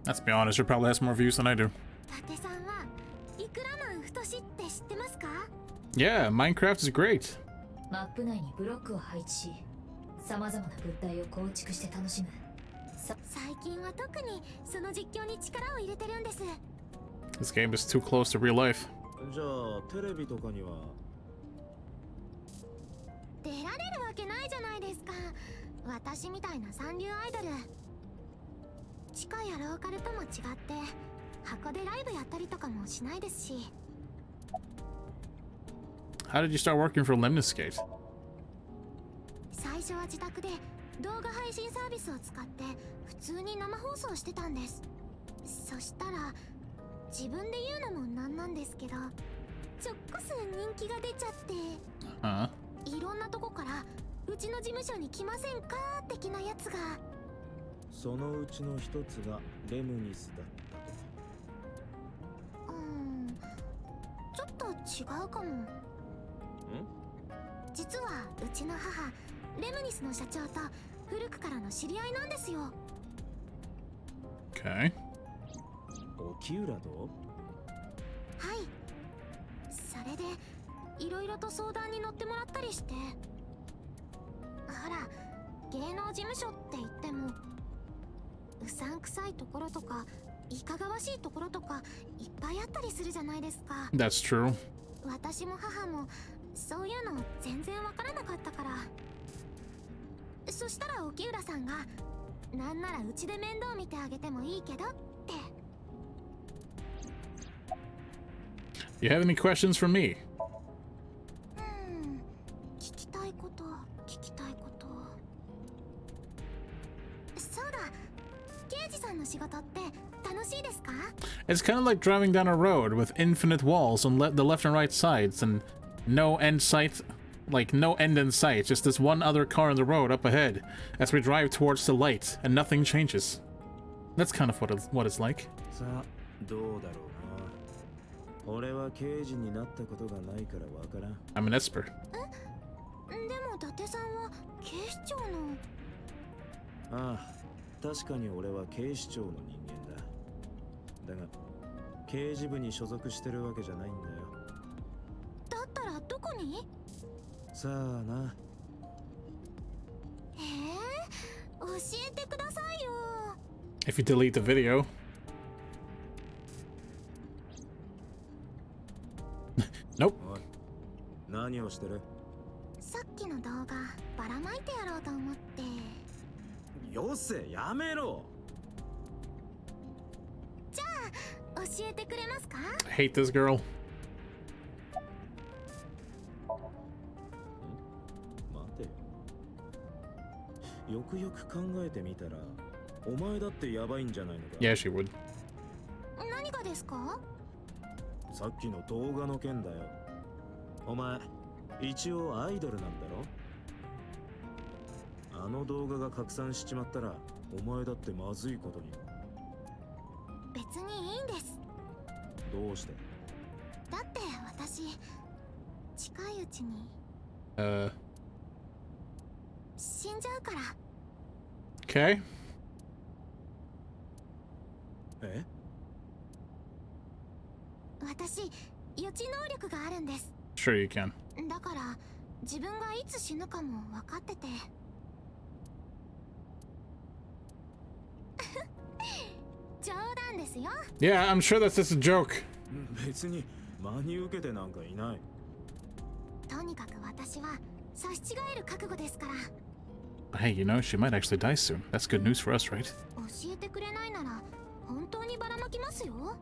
Let's be honest, she probably has more views than I do. 伊達さんはいくらマン太しって知ってますか？ Yeah, Minecraft is great. マップ内にブロックを配置し、様々な物体を構築して楽しむ。最近は特にその実況に力を入れてるんです。 This game is too close to real life. じゃあテレビとかには出られるわけないじゃないですか。私みたいな三流アイドル。地下やローカルとも違って箱でライブやったりとかもしないですし。 How did you start working for Lemniscate? 最初は自宅で動画配信サービスを使って普通に生放送してたんです。そしたら自分で言うのもなんなんですけど、ちょっこす人気が出ちゃって、 Huh? いろんなとこからうちの事務所に来ませんか的なやつが。そのうちの一つがレムニスだったちょっと違うかも。ん？実はうちの母レムニスの社長と古くからの知り合いなんですよ。 Okay. 沖浦と？はい。それでいろいろと相談に乗ってもらったりして。ほら、芸能事務所って言ってもうさんくさいところとかいかがわしいところとかいっぱいあったりするじゃないですか。 That's true. 私も母もそういうの全然わからなかったから。そしたら沖浦さんがなんならうちで面倒見てあげてもいいけどって。 You have any questions for me? 聞きたいこと聞きたいこと。そうだ、刑事さんの仕事って楽しいですか？ It's kind of like driving down a road with infinite walls on the left and right sides and no end sight, like no end in sight, just this one other car on the road up ahead as we drive towards the light and nothing changes. That's kind of what it's like. さあどうだろうな。俺は刑事になったことがないからわからん。 I'm an esper. でも伊達さんは警視庁の。ああ、確かに俺は警視庁の人間だ。だが刑事部に所属してるわけじゃないんだよ。だったらどこに？さあな。教えてくださいよ。 If you delete the video. Nope. おい、何をしてる？さっきの動画ばらまいてやろうと思って。よせ、やめろ。じゃあ教えてくれますか？ I hate this girl. 待てよ。よくよく考えてみたら、お前だってやばいんじゃないのか。 Yeah, she would. 何がですか？さっきの動画の件だよ。お前、一応アイドルなんだろ？あの動画が拡散しちまったら、お前だってまずいことに。別にいいんです。どうして？だって私近いうちに死んじゃうから。 Okay. え？私予知能力があるんです。 Sure you can. だから自分がいつ死ぬかも分かってて。冗談ですよ。 Yeah, I'm sure that's just a joke. 別に真に受けてなんかいない。とにかく私は差し違える覚悟ですから。 Hey, you know, she might actually die soon. That's good news for us, right? 教えてくれないなら本当にばらまきますよ。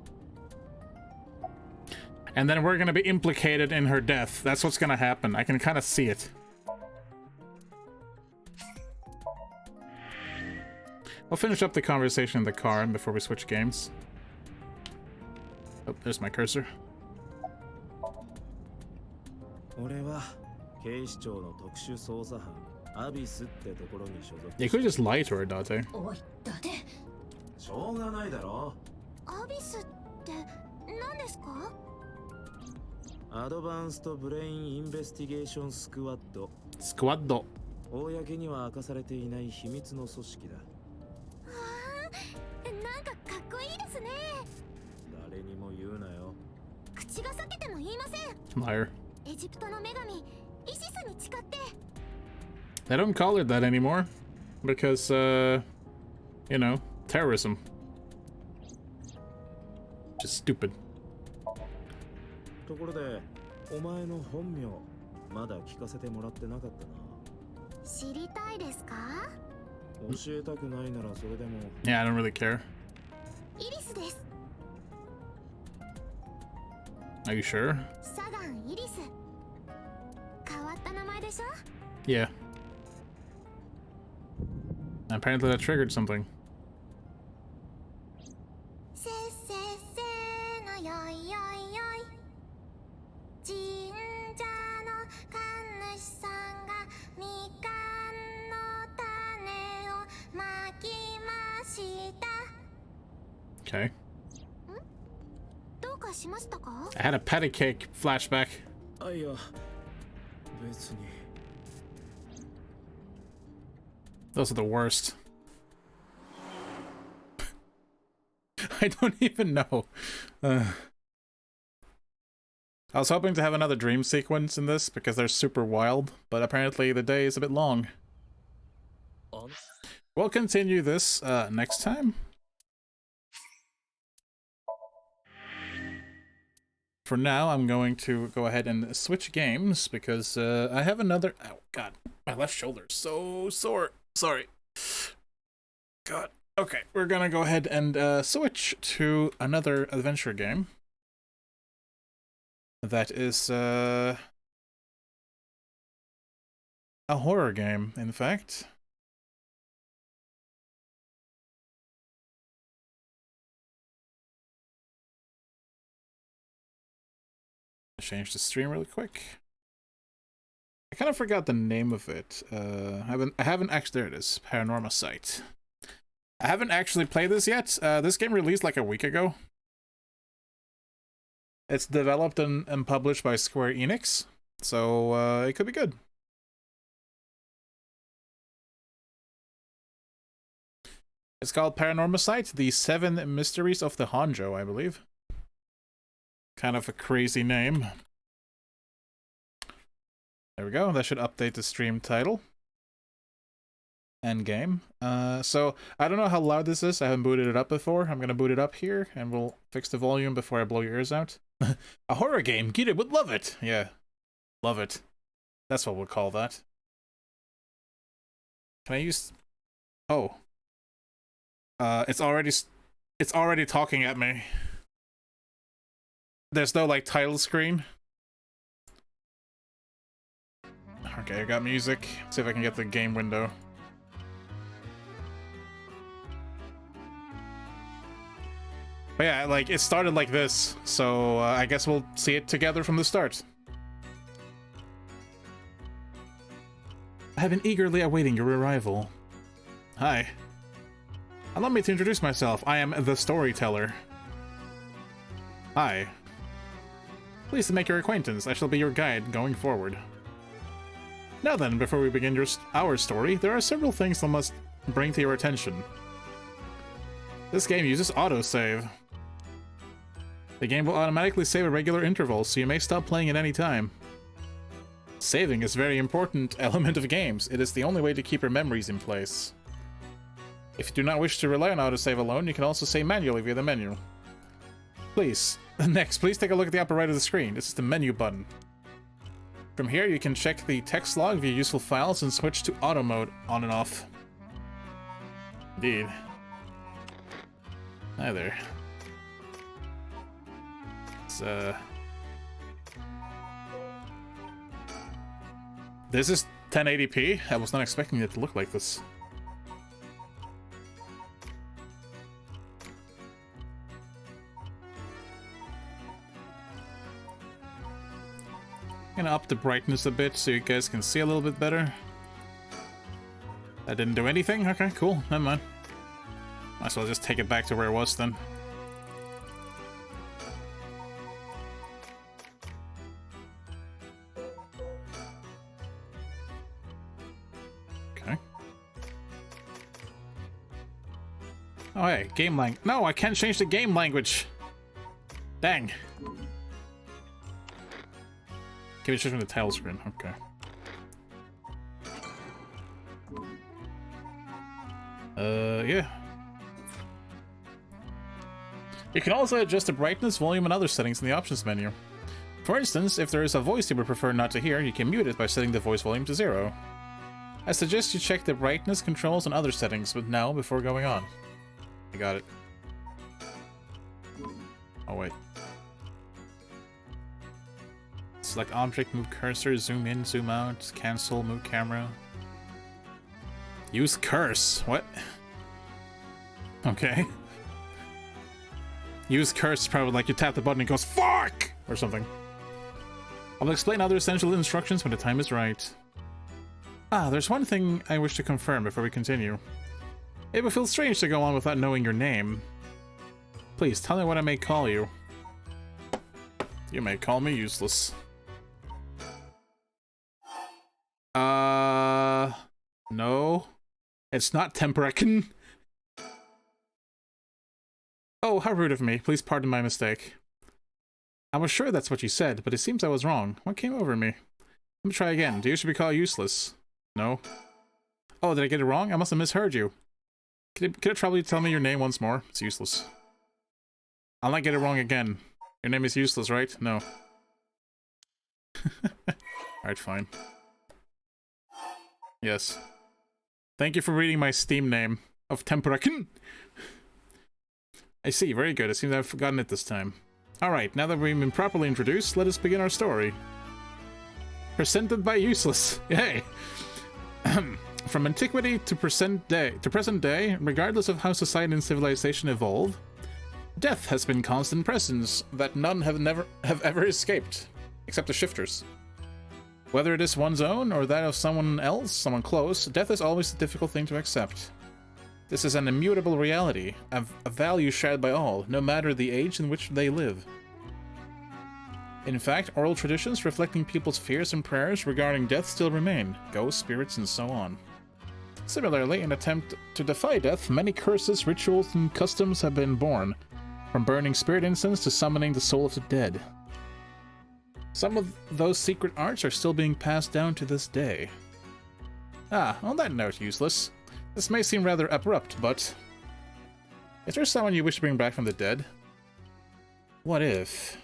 And then we're gonna be implicated in her death. That's what's gonna happen. I can kind of see it. We'll finish up the conversation in the car before we switch games. Oh, there's my cursor. 俺は警視庁の特殊捜査班アビスってところに所属。 You could just lie to her, Date. おい、だて。しょうがないだろ。アビスって何ですか？アドバンストブレインインベスティゲーションスクワッド。 Squad. 公には明かされていない秘密の組織だ。なんかかっこいいですね。誰にも言うなよ。口が裂けても言いません。 Liar. エジプトの女神イシスに誓って。 They don't call it that anymore. Because, you know, terrorism. Just stupid. ところで、お前の本名、まだ聞かせてもらってなかったな。知りたいですか？教えたくないならそれでも。 Yeah, I don't really care. イリスです。 Are you sure? サガンイリス。変わった名前でしょ？ Yeah. Apparently that triggered something. せっせっせのよいよいよい。神社の神主さんがみかんの種をまきました。 Okay. どうかしましたか？ I had a patty cake flashback. あ、いや、別に。 Those are the worst. I don't even know. I was hoping to have another dream sequence in this because they're super wild, but apparently the day is a bit long. We'll continue this next time. For now, I'm going to go ahead and switch games because I have another... Oh, God. My left shoulder is so sore. Sorry. God. Okay, we're gonna go ahead and switch to another adventure game. That is a horror game, in fact. Change the stream really quick. I kind of forgot the name of it. I haven't actually. There it is. PARANORMASIGHT. I haven't actually played this yet. This game released like a week ago. It's developed and published by Square Enix, so it could be good. It's called PARANORMASIGHT: The Seven Mysteries of the Honjo, I believe. Kind of a crazy name. There we go. That should update the stream title. end game. So I don't know how loud this is. I haven't booted it up before. I'm gonna boot it up here, and we'll fix the volume before I blow your ears out. A horror game. Gita would love it. Yeah, love it. That's what we'll call that. Can I use? Oh. It's already talking at me. There's no like title screen. Okay, I got music. See if I can get the game window. But yeah, like, it started like this, so I guess we'll see it together from the start. I have been eagerly awaiting your arrival. Hi. Allow me to introduce myself. I am the storyteller. Hi. Pleased to make your acquaintance. I shall be your guide going forward. Now then, before we begin our story, there are several things I must bring to your attention. This game uses autosave. The game will automatically save at regular intervals, so you may stop playing at any time. Saving is a very important element of games. It is the only way to keep your memories in place. If you do not wish to rely on autosave alone, you can also save manually via the menu. Please take a look at the upper right of the screen. This is the menu button. From here, you can check the text log via useful files and switch to auto mode on and off. Indeed. Hi there. This is 1080p? I was not expecting it to look like this. I'm gonna up the brightness a bit so you guys can see a little bit better. That didn't do anything? Okay, cool. Never mind. Might as well just take it back to where it was then. Okay. Oh hey, game language. No, I can't change the game language. Dang. Can we switch from the title screen? Okay. Yeah. You can also adjust the brightness, volume, and other settings in the options menu. For instance, if there is a voice you would prefer not to hear, you can mute it by setting the voice volume to 0. I suggest you check the brightness, controls, and other settings now before going on. I got it. Oh, wait. Select object, move cursor, zoom in, zoom out, cancel, move camera. Use curse. What? Okay. Use curse is probably like you tap the button and it goes FUCK! Or something. I'll explain other essential instructions when the time is right. Ah, there's one thing I wish to confirm before we continue. It would feel strange to go on without knowing your name. Please, tell me what I may call you. You may call me useless. No. It's not Temperakin. Oh, how rude of me. Please pardon my mistake. I was sure that's what you said, but it seems I was wrong. What came over me? Let me try again. Do you should be called useless? No. Oh, did I get it wrong? I must have misheard you. Could it probably tell me your name once more? It's useless. I'll not get it wrong again. Your name is useless, right? No. Alright, fine. Yes. Thank you for reading my Steam name of Temperakin. I see, very good. It seems I've forgotten it this time. Alright, now that we've been properly introduced, let us begin our story. Presented by Useless. Yay! From antiquity to present day, regardless of how society and civilization evolve, death has been constant presence that none have ever escaped, except the shifters. Whether it is one's own or that of someone else, someone close, death is always a difficult thing to accept. This is an immutable reality, a value shared by all, no matter the age in which they live. In fact, oral traditions reflecting people's fears and prayers regarding death still remain, ghosts, spirits, and so on. Similarly, in an attempt to defy death, many curses, rituals, and customs have been born, from burning spirit incense to summoning the soul of the dead. Some of those secret arts are still being passed down to this day. Ah, on that note, Useless, This may seem rather abrupt, but... Is there someone you wish to bring back from the dead? What if...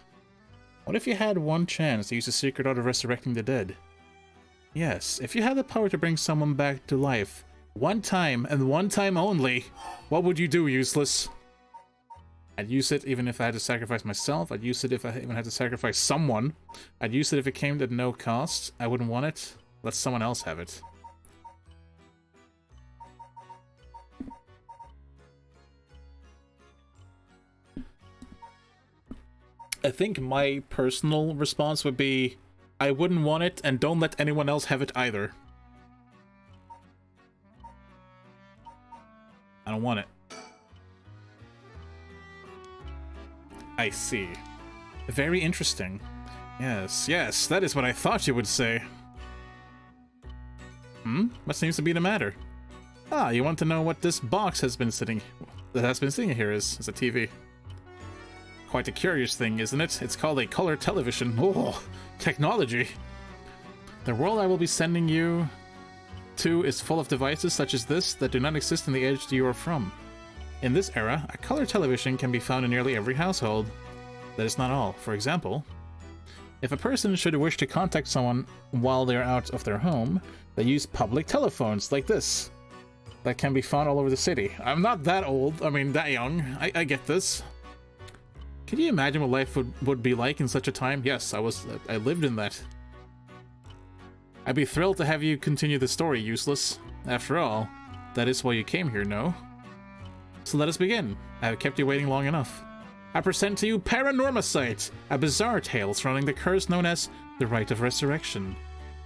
What if you had one chance to use the secret art of resurrecting the dead? Yes, if you had the power to bring someone back to life, one time and one time only, what would you do, Useless? I'd use it even if I had to sacrifice myself. I'd use it if I even had to sacrifice someone. I'd use it if it came at no cost. I wouldn't want it. Let someone else have it. I think my personal response would be, I wouldn't want it, and don't let anyone else have it either. I don't want it. I see. Very interesting. Yes, yes, that is what I thought you would say. What seems to be the matter? Ah, you want to know what this box has been sitting here is? It's a TV. Quite a curious thing, isn't it? It's called a color television. Oh, technology! The world I will be sending you to is full of devices such as this that do not exist in the age you are from. In this era, a color television can be found in nearly every household. That is not all. For example, if a person should wish to contact someone while they are out of their home, they use public telephones like this that can be found all over the city. I'm not that old, that young. I get this. Can you imagine what life would be like in such a time? Yes, I lived in that. I'd be thrilled to have you continue the story, Useless. After all, that is why you came here, no? So let us begin. I have kept you waiting long enough. I present to you PARANORMASIGHT, a bizarre tale surrounding the curse known as the Rite of Resurrection.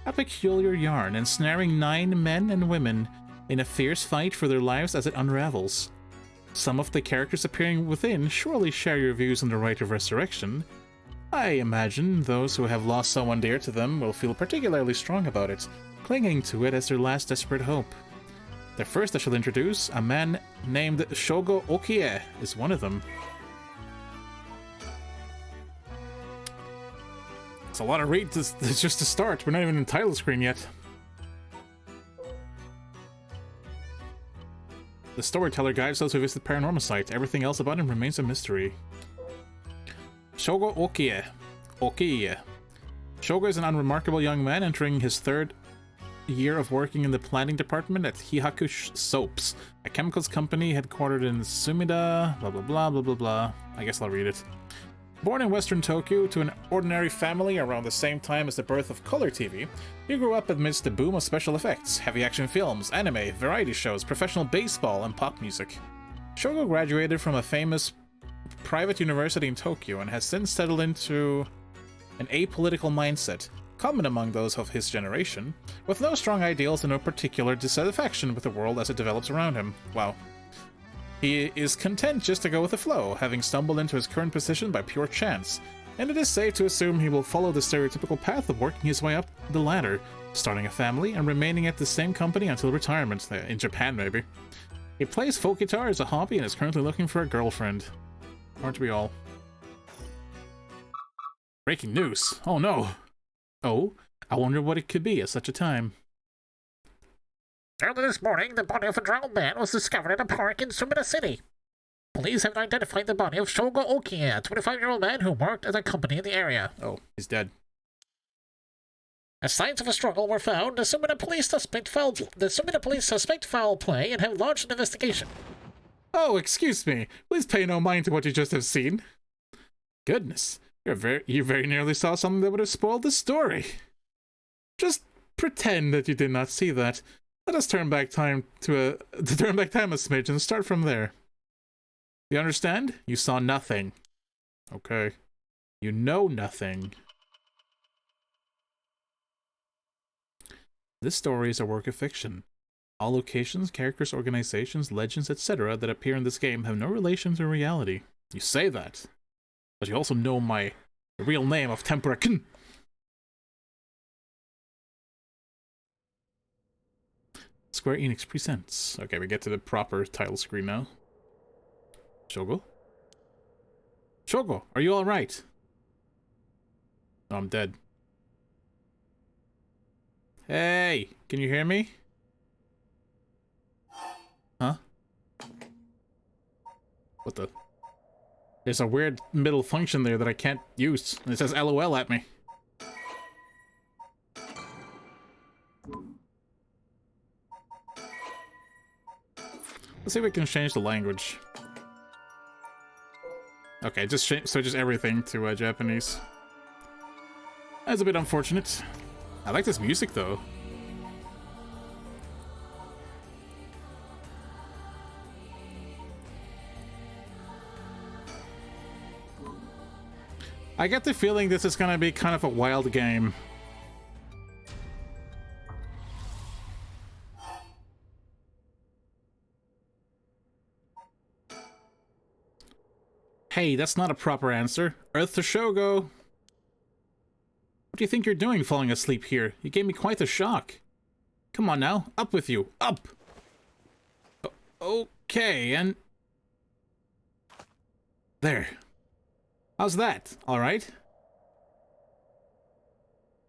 A peculiar yarn ensnaring 9 men and women in a fierce fight for their lives as it unravels. Some of the characters appearing within surely share your views on the Rite of Resurrection. I imagine those who have lost someone dear to them will feel particularly strong about it, clinging to it as their last desperate hope. The first I shall introduce, a man named Shogo Okie, is one of them. It's a lot of read just to start. We're not even in the title screen yet. The storyteller guides those who visit PARANORMASIGHT. Everything else about him remains a mystery. Shogo Okie. Shogo is an unremarkable young man entering his 3rd year of working in the planning department at Hihaku Soaps, a chemicals company headquartered in Sumida, blah blah blah blah blah blah. I guess I'll read it. Born in Western Tokyo to an ordinary family around the same time as the birth of color TV, he grew up amidst the boom of special effects, heavy action films, anime, variety shows, professional baseball, and pop music. Shogo graduated from a famous private university in Tokyo and has since settled into an apolitical mindset, common among those of his generation, with no strong ideals and no particular dissatisfaction with the world as it develops around him. Wow. He is content just to go with the flow, having stumbled into his current position by pure chance, and it is safe to assume he will follow the stereotypical path of working his way up the ladder, starting a family and remaining at the same company until retirement, in Japan maybe. He plays folk guitar as a hobby and is currently looking for a girlfriend. Aren't we all? Breaking news! Oh no! Oh, I wonder what it could be at such a time. Early this morning, the body of a drowned man was discovered in a park in Sumida City. Police have identified the body of Shogo Okie, a 25-year-old man who worked at a company in the area. Oh, he's dead. As signs of a struggle were found, the Sumida police suspect foul play and have launched an investigation. Oh, excuse me. Please pay no mind to what you just have seen. Goodness, you very nearly saw something that would have spoiled the story. Just pretend that you did not see that. Let us turn back time a smidge and start from there. You understand? You saw nothing. Okay. You know nothing. This story is a work of fiction. All locations, characters, organizations, legends, etc. that appear in this game have no relation to reality. You say that, but you also know my real name of Tempura-kun. Square Enix presents. Okay, we get to the proper title screen now. Shogo? Shogo, are you alright? No, I'm dead. Hey, can you hear me? Huh? What the? There's a weird middle function there that I can't use. It says LOL at me. Let's see if we can change the language. Okay, just switches everything to Japanese. That's a bit unfortunate. I like this music though. I get the feeling this is gonna be kind of a wild game. Hey, that's not a proper answer. Earth to Shogo. What do you think you're doing falling asleep here? You gave me quite a shock. Come on now, up with you, up! Okay, and... There. How's that? Alright?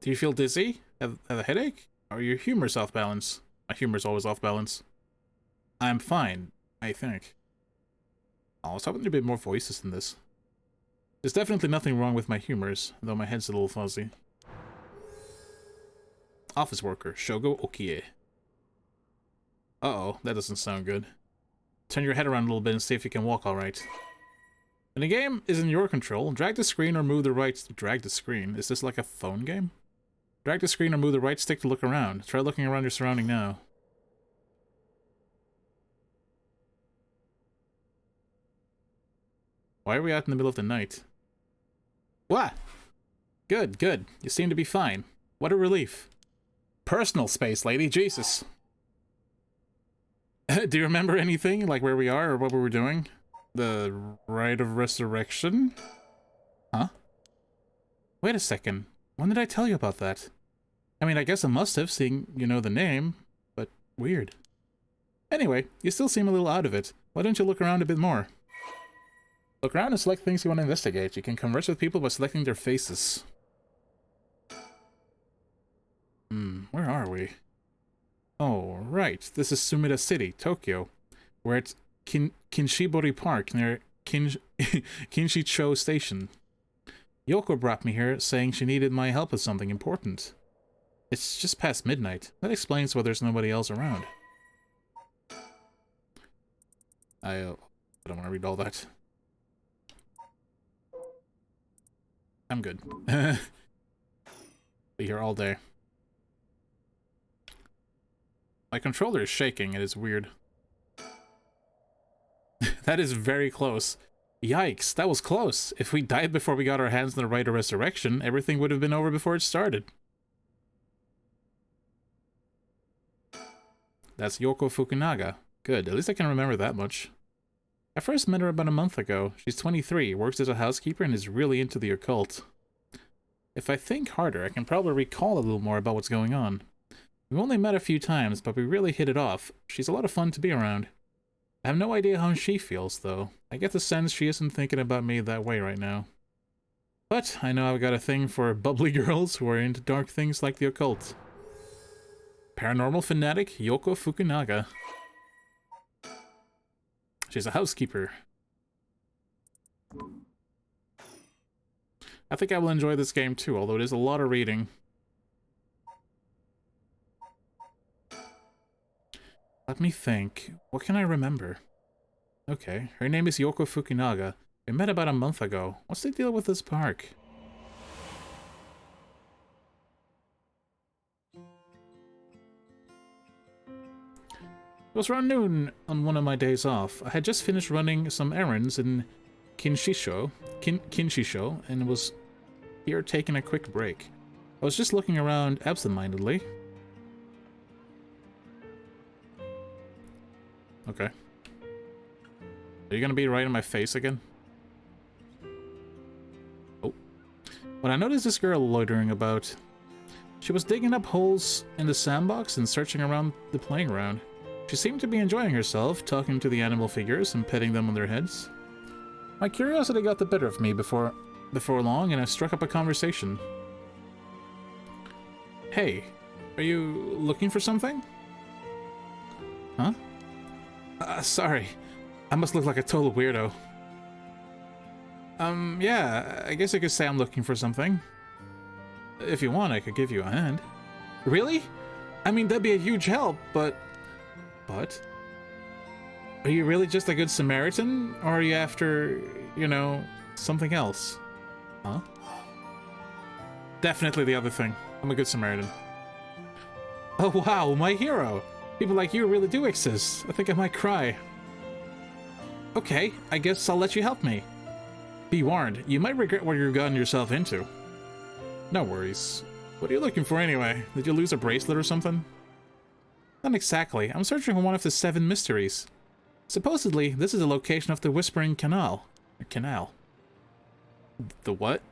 Do you feel dizzy? Have a headache? Or your humor's off balance? My humor's always off balance. I'm fine, I think. I was hoping there'd be more voices than this. There's definitely nothing wrong with my humors, though my head's a little fuzzy. Office worker, Shogo Okie. Uh-oh, that doesn't sound good. Turn your head around a little bit and see if you can walk alright. When the game is in your control, drag the screen or move the right... Drag the screen? Is this like a phone game? Drag the screen or move the right stick to look around. Try looking around your surrounding now. Why are we out in the middle of the night? What? Good, good. You seem to be fine. What a relief. Personal space, lady. Jesus. Do you remember anything? Like where we are or what we were doing? The Rite of Resurrection? Huh? Wait a second. When did I tell you about that? I mean, I guess I must have, seeing you know the name, but weird. Anyway, you still seem a little out of it. Why don't you look around a bit more? Look around and select things you want to investigate. You can converse with people by selecting their faces. Where are we? Oh, right. This is Sumida City, Tokyo. We're at Kinshibori Park near Kinshicho Station. Yoko brought me here saying she needed my help with something important. It's just past midnight. That explains why there's nobody else around. I don't want to read all that. I'm good. Be here all day. My controller is shaking. It is weird. That is very close. Yikes, that was close. If we died before we got our hands on the Rite of Resurrection, everything would have been over before it started. That's Yoko Fukunaga. Good, at least I can remember that much. I first met her about a month ago. She's 23, works as a housekeeper, and is really into the occult. If I think harder, I can probably recall a little more about what's going on. We've only met a few times, but we really hit it off. She's a lot of fun to be around. I have no idea how she feels, though. I get the sense she isn't thinking about me that way right now. But I know I've got a thing for bubbly girls who are into dark things like the occult. Paranormal fanatic Yoko Fukunaga. She's a housekeeper. I think I will enjoy this game too, although it is a lot of reading. Let me think. What can I remember? Okay, her name is Yoko Fukunaga. We met about a month ago. What's the deal with this park? It was around noon on one of my days off. I had just finished running some errands in Kinshicho, and was here taking a quick break. I was just looking around absentmindedly. Okay. Are you gonna be right in my face again? Oh. When I noticed this girl loitering about, she was digging up holes in the sandbox and searching around the playing ground. She seemed to be enjoying herself, talking to the animal figures and petting them on their heads. My curiosity got the better of me before long, and I struck up a conversation. Hey, are you looking for something? Huh? Sorry. I must look like a total weirdo. Yeah, I guess I could say I'm looking for something. If you want, I could give you a hand. Really? I mean, that'd be a huge help, but... But? Are you really just a good Samaritan? Or are you after, you know, something else? Huh? Definitely the other thing. I'm a good Samaritan. Oh wow, my hero! People like you really do exist. I think I might cry. Okay, I guess I'll let you help me. Be warned, you might regret what you've gotten yourself into. No worries. What are you looking for anyway? Did you lose a bracelet or something? Not exactly. I'm searching for one of the 7 mysteries. Supposedly, this is the location of the Whispering Canal. Canal. The what?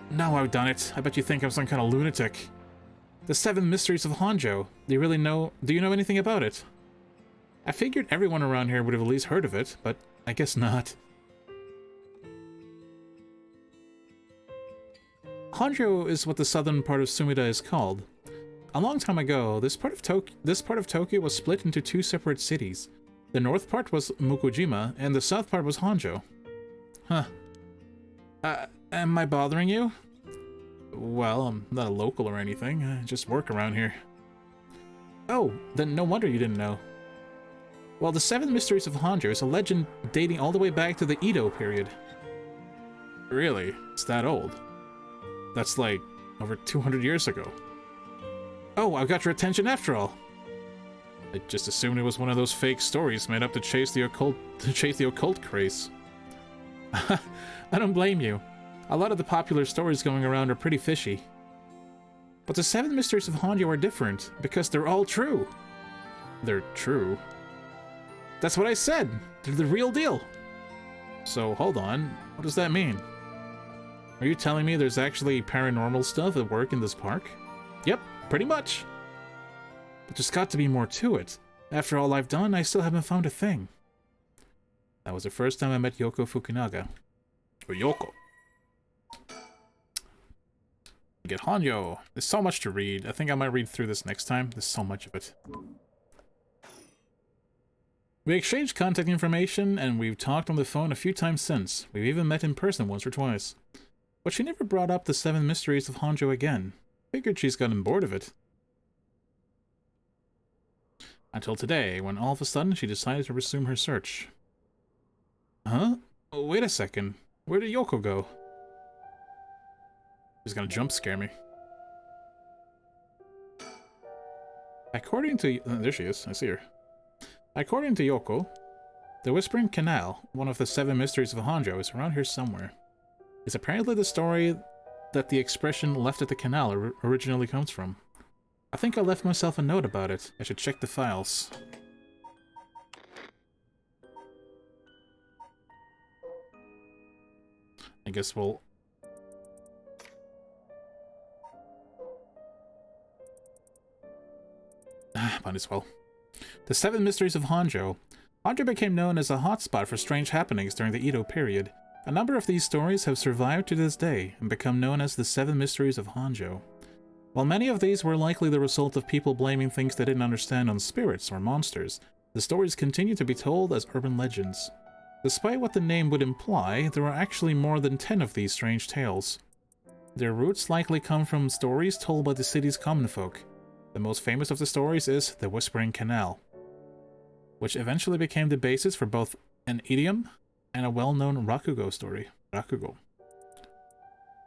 Now I've done it. I bet you think I'm some kind of lunatic. The 7 Mysteries of Honjo. Do you know anything about it? I figured everyone around here would have at least heard of it, but I guess not. Honjo is what the southern part of Sumida is called. A long time ago, this part of Tokyo was split into 2 separate cities. The north part was Mukujima, and the south part was Honjo. Huh. Am I bothering you? Well, I'm not a local or anything. I just work around here. Oh, then no wonder you didn't know. Well, the 7 Mysteries of Honjo is a legend dating all the way back to the Edo period. Really? It's that old? That's like over 200 years ago. Oh, I've got your attention after all. I just assumed it was one of those fake stories made up to chase the occult craze. I don't blame you. A lot of the popular stories going around are pretty fishy. But the 7 Mysteries of Honjo are different, because they're all true. They're true? That's what I said! They're the real deal! So, hold on. What does that mean? Are you telling me there's actually paranormal stuff at work in this park? Yep, pretty much. But there's got to be more to it. After all I've done, I still haven't found a thing. That was the first time I met Yoko Fukunaga. Or Yoko. Get Honjo. There's so much to read. I think I might read through this next time. There's so much of it. We exchanged contact information, and we've talked on the phone a few times since. We've even met in person once or twice. But she never brought up the 7 Mysteries of Honjo again. Figured she's gotten bored of it. Until today, when all of a sudden she decided to resume her search. Huh? Oh, wait a second. Where did Yoko go? She's gonna jump scare me. According to... there she is. I see her. According to Yoko, the Whispering Canal, one of the 7 Mysteries of Honjo, is around here somewhere. It's apparently the story that the expression left at the canal originally comes from. I think I left myself a note about it. I should check the files. I guess we'll... might as well. The 7 Mysteries of Honjo. Honjo became known as a hotspot for strange happenings during the Edo period. A number of these stories have survived to this day and become known as the 7 Mysteries of Honjo. While many of these were likely the result of people blaming things they didn't understand on spirits or monsters, the stories continue to be told as urban legends. Despite what the name would imply, there are actually more than 10 of these strange tales. Their roots likely come from stories told by the city's common folk. The most famous of the stories is the Whispering Canal, which eventually became the basis for both an idiom and a well-known Rakugo story. Rakugo.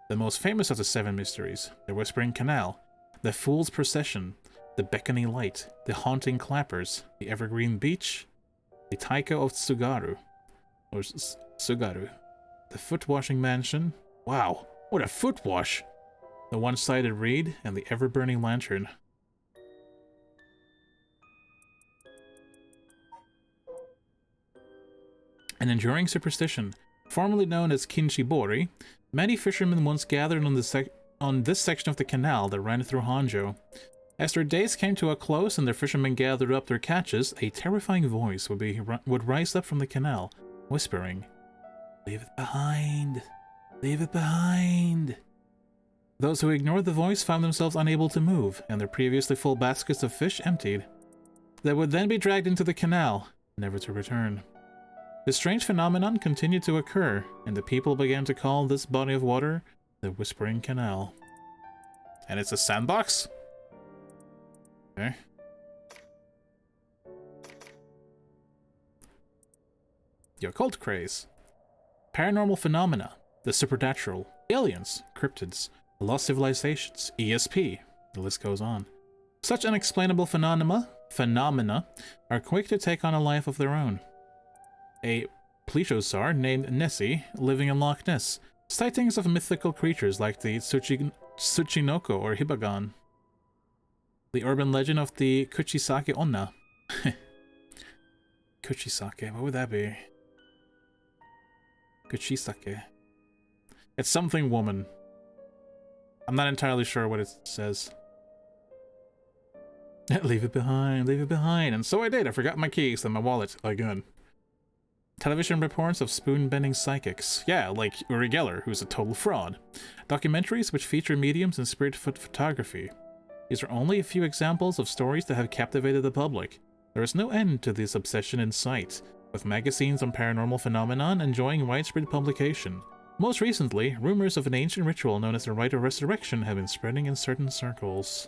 The most famous of the 7 mysteries, the Whispering Canal, the Fool's Procession, the Beckoning Light, the Haunting Clappers, the Evergreen Beach, the Taiko of Tsugaru, or Tsugaru, the Foot-Washing Mansion, wow, what a foot wash! The One-Sided Reed, and the Ever-Burning Lantern. An enduring superstition, formerly known as Kinshibori, many fishermen once gathered on this section of the canal that ran through Honjo. As their days came to a close and the fishermen gathered up their catches, a terrifying voice would rise up from the canal, whispering, "Leave it behind! Leave it behind!" Those who ignored the voice found themselves unable to move, and their previously full baskets of fish emptied. They would then be dragged into the canal, never to return. This strange phenomenon continued to occur, and the people began to call this body of water the Whispering Canal. And it's a sandbox? Okay. The occult craze. Paranormal phenomena, the supernatural, aliens, cryptids, lost civilizations, ESP, the list goes on. Such unexplainable phenomena are quick to take on a life of their own. A plesiosaur named Nessie living in Loch Ness. Sightings of mythical creatures like the Tsuchinoko or Hibagon. The urban legend of the Kuchisake Onna. Kuchisake, what would that be? Kuchisake. It's something woman. I'm not entirely sure what it says. Leave it behind, leave it behind. And so I did. I forgot my keys and my wallet again. Television reports of spoon-bending psychics. Yeah, like Uri Geller, who's a total fraud. Documentaries which feature mediums and spirit photography. These are only a few examples of stories that have captivated the public. There is no end to this obsession in sight, with magazines on paranormal phenomenon enjoying widespread publication. Most recently, rumors of an ancient ritual known as the Rite of Resurrection have been spreading in certain circles.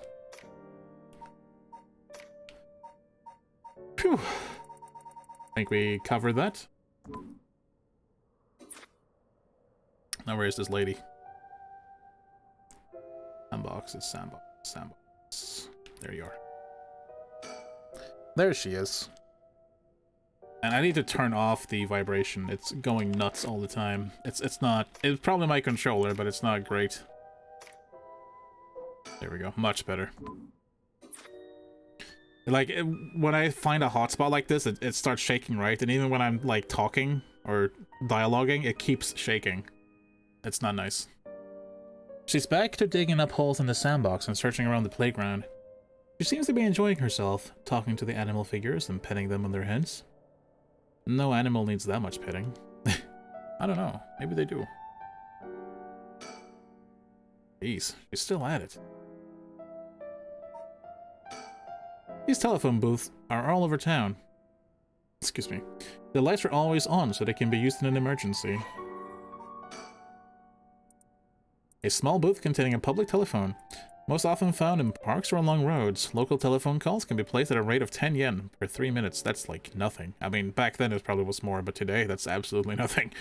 Phew. I think we covered that. Now where is this lady? Sandboxes, sandbox, sandbox. There you are. There she is. And I need to turn off the vibration. It's going nuts all the time. It's probably my controller, but it's not great. There we go. Much better. Like, when I find a hotspot like this, it starts shaking, right? And even when I'm, like, talking or dialoguing, it keeps shaking. It's not nice. She's back to digging up holes in the sandbox and searching around the playground. She seems to be enjoying herself, talking to the animal figures and petting them on their heads. No animal needs that much petting. I don't know. Maybe they do. Jeez, she's still at it. These telephone booths are all over town. Excuse me. The lights are always on so they can be used in an emergency. A small booth containing a public telephone. Most often found in parks or along roads, local telephone calls can be placed at a rate of 10 yen per 3 minutes. That's like nothing. I mean, back then it probably was more, but today that's absolutely nothing.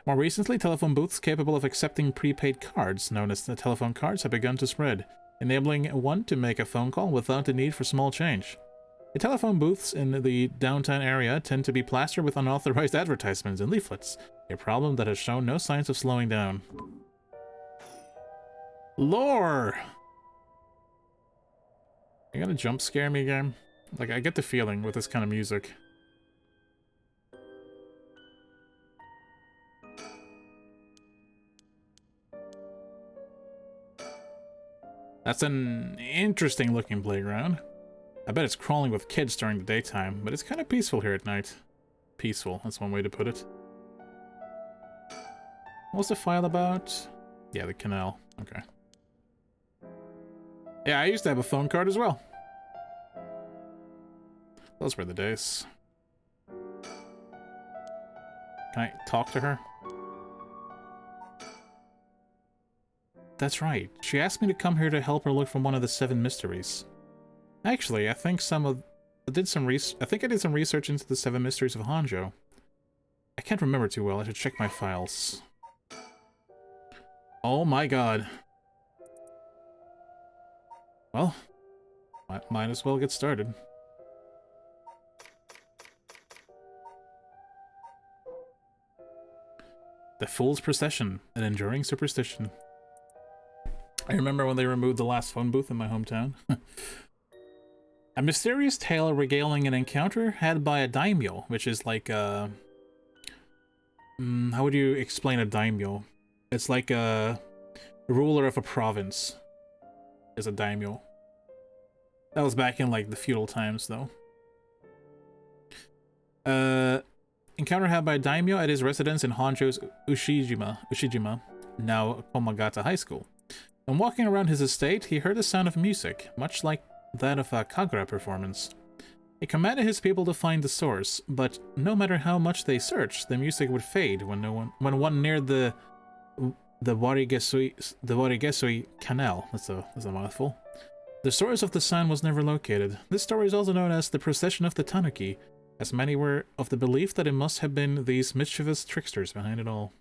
More recently, telephone booths capable of accepting prepaid cards, known as the telephone cards, have begun to spread, enabling one to make a phone call without the need for small change. The telephone booths in the downtown area tend to be plastered with unauthorized advertisements and leaflets, a problem that has shown no signs of slowing down. Lore! You gonna jump scare me again? Like, I get the feeling with this kind of music. That's an interesting looking playground. I bet it's crawling with kids during the daytime, but it's kind of peaceful here at night. Peaceful, that's one way to put it. What's the file about? Yeah, the canal. Okay. Yeah, I used to have a phone card as well. Those were the days. Can I talk to her? That's right. She asked me to come here to help her look for one of the 7 mysteries. Actually, I think I did some research into the 7 mysteries of Hanjo. I can't remember too well. I should check my files. Oh my god. Well, might as well get started. The Fool's Procession, an enduring superstition. I remember when they removed the last phone booth in my hometown. A mysterious tale regaling an encounter had by a daimyo, which is like a... how would you explain a daimyo? It's like a ruler of a province. Is a daimyo. That was back in like the feudal times, though. Encounter had by a daimyo at his residence in Honjo's Ushijima, now Komagata High School. When walking around his estate, he heard the sound of music, much like that of a kagura performance. He commanded his people to find the source, but no matter how much they searched, the music would fade when one neared the Warigesui Canal. That's a mouthful. The source of the sound was never located. This story is also known as the Procession of the Tanuki, as many were of the belief that it must have been these mischievous tricksters behind it all.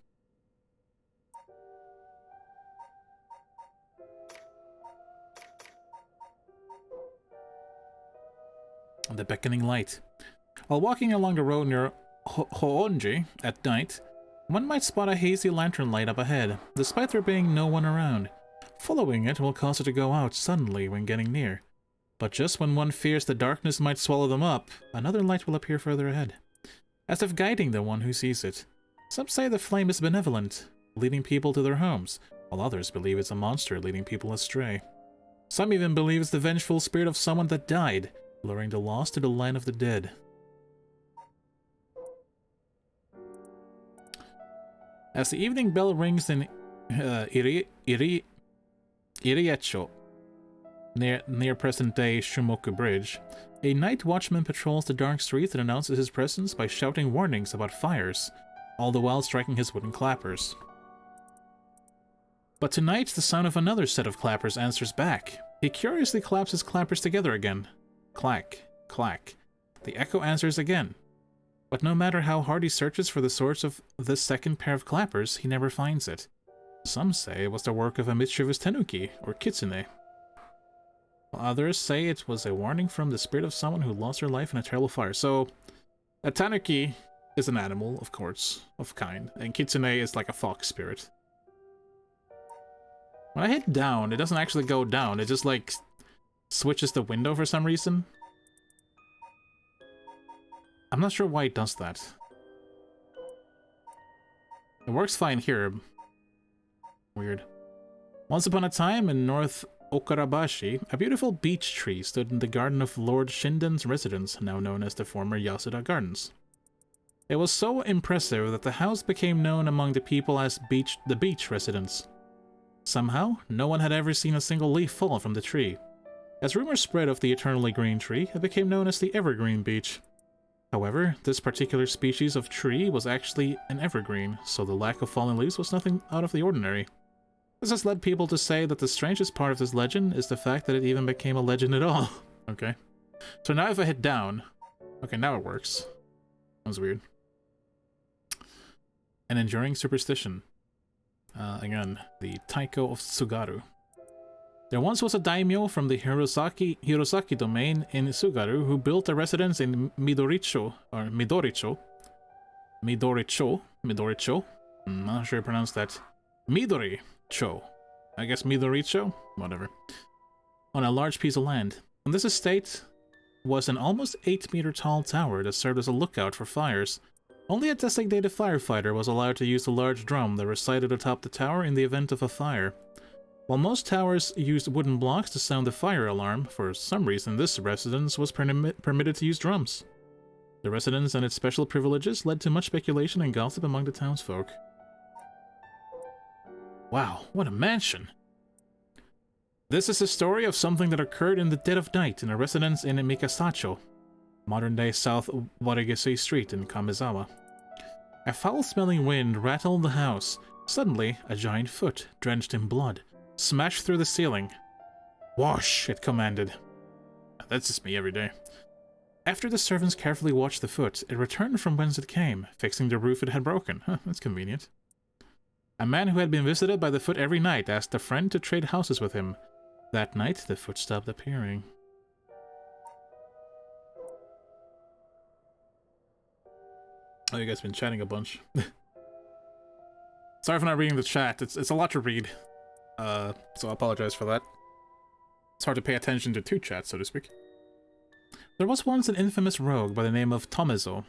The Beckoning Light. While walking along the road near Hoonji at night, one might spot a hazy lantern light up ahead, despite there being no one around. Following it will cause it to go out suddenly when getting near. But just when one fears the darkness might swallow them up, another light will appear further ahead, as if guiding the one who sees it. Some say the flame is benevolent, leading people to their homes, while others believe it's a monster leading people astray. Some even believe it's the vengeful spirit of someone that died, luring the lost to the land of the dead. As the evening bell rings in Iriacho, near present-day Shumoku Bridge, a night watchman patrols the dark streets and announces his presence by shouting warnings about fires, all the while striking his wooden clappers. But tonight, the sound of another set of clappers answers back. He curiously claps his clappers together again. Clack, clack. The echo answers again. But no matter how hard he searches for the source of this second pair of clappers, he never finds it. Some say it was the work of a mischievous tanuki, or kitsune. While others say it was a warning from the spirit of someone who lost their life in a terrible fire. So, a tanuki is an animal, of course, of kind, and kitsune is like a fox spirit. When I hit down, it doesn't actually go down, it just like switches the window for some reason. I'm not sure why it does that. It works fine here. Weird. Once upon a time in North Okarabashi, a beautiful beech tree stood in the garden of Lord Shinden's residence, now known as the former Yasuda Gardens. It was so impressive that the house became known among the people as the beech residence. Somehow, no one had ever seen a single leaf fall from the tree. As rumors spread of the eternally green tree, it became known as the evergreen beech. However, this particular species of tree was actually an evergreen, so the lack of fallen leaves was nothing out of the ordinary. This has led people to say that the strangest part of this legend is the fact that it even became a legend at all. Okay. So now if I hit down... Okay, now it works. That was weird. An enduring superstition. Again, the Taiko of Tsugaru. There once was a daimyo from the Hirosaki domain in Tsugaru who built a residence in Midoricho. I'm not sure how to pronounce that. Midoricho. I guess Midoricho? Whatever. On a large piece of land. On this estate was an almost 8-meter tall tower that served as a lookout for fires. Only a designated firefighter was allowed to use the large drum that resided atop the tower in the event of a fire. While most towers used wooden blocks to sound the fire alarm, for some reason this residence was permitted to use drums. The residence and its special privileges led to much speculation and gossip among the townsfolk. Wow, what a mansion! This is a story of something that occurred in the dead of night in a residence in Mikasacho, modern-day South Warigesui Street in Kamezawa. A foul-smelling wind rattled the house. Suddenly, a giant foot, drenched in blood, smashed through the ceiling. "Wash!" it commanded. That's just me every day. After the servants carefully watched the foot, it returned from whence it came, fixing the roof it had broken. Huh, that's convenient. A man who had been visited by the foot every night asked a friend to trade houses with him. That night, the foot stopped appearing. Oh, you guys been chatting a bunch. Sorry for not reading the chat. It's a lot to read. So I apologize for that. It's hard to pay attention to two chats, so to speak. There was once an infamous rogue by the name of Tomezo,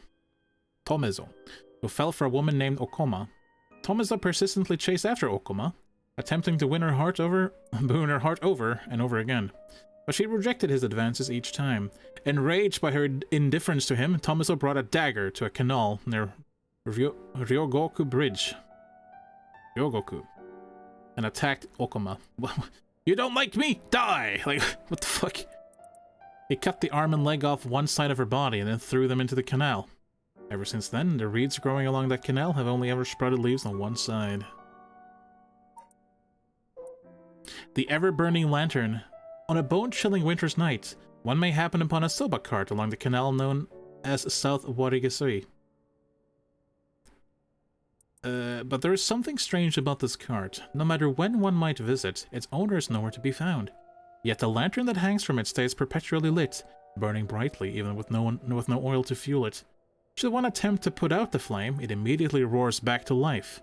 who fell for a woman named Okoma. Tomezo persistently chased after Okoma, attempting to win her heart over and over again. But she rejected his advances each time. Enraged by her indifference to him, Tomezo brought a dagger to a canal near Ryogoku Bridge. And attacked Okoma. You don't like me? Die! Like, what the fuck? He cut the arm and leg off one side of her body and then threw them into the canal. Ever since then, the reeds growing along that canal have only ever sprouted leaves on one side. The ever-burning lantern. On a bone-chilling winter's night, one may happen upon a soba cart along the canal known as South Warigasui. But there is something strange about this cart. No matter when one might visit, its owner is nowhere to be found. Yet the lantern that hangs from it stays perpetually lit, burning brightly even with no oil to fuel it. Should one attempt to put out the flame, it immediately roars back to life.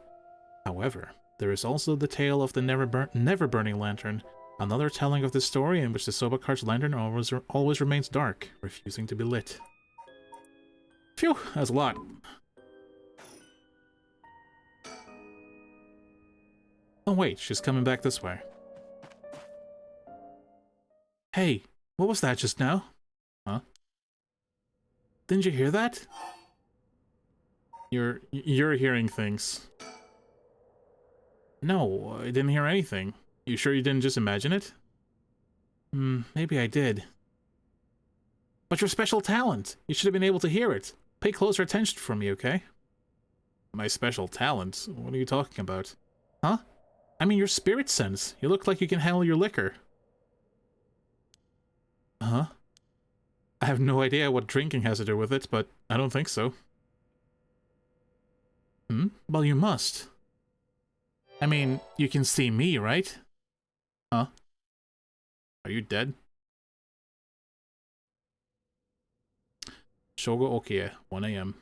However, there is also the tale of the never-burning lantern, another telling of the story in which the soba cart's lantern always remains dark, refusing to be lit. Phew, that's a lot. Oh wait, she's coming back this way. Hey, what was that just now? Huh? Didn't you hear that? You're hearing things. No, I didn't hear anything. You sure you didn't just imagine it? Maybe I did. But your special talent! You should have been able to hear it. Pay closer attention for me, okay? My special talent? What are you talking about? Huh? I mean your spirit sense. You look like you can handle your liquor. Huh? I have no idea what drinking has to do with it, but I don't think so. Well, you must. I mean, you can see me, right? Huh? Are you dead? Shogo Okie, 1 AM.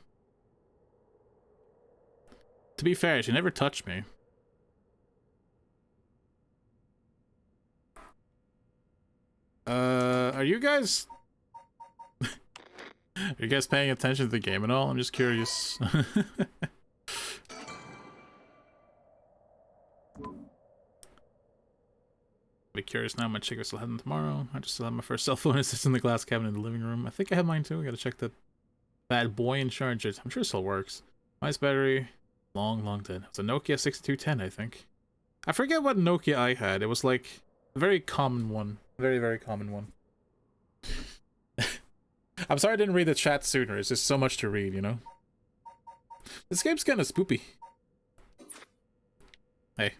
To be fair, she never touched me. Are you guys... Are you guys paying attention to the game at all? I'm just curious. Be curious now. My chick will still have them tomorrow. I just still have my first cell phone. It's just in the glass cabinet in the living room. I think I have mine too. I gotta check the bad boy and charge it. I'm sure it still works. Nice battery. Long dead. It's a Nokia 6210, I think. I forget what Nokia I had. It was like a very common one. Very common one. I'm sorry I didn't read the chat sooner. It's just so much to read, you know? This game's kind of spoopy. Hey.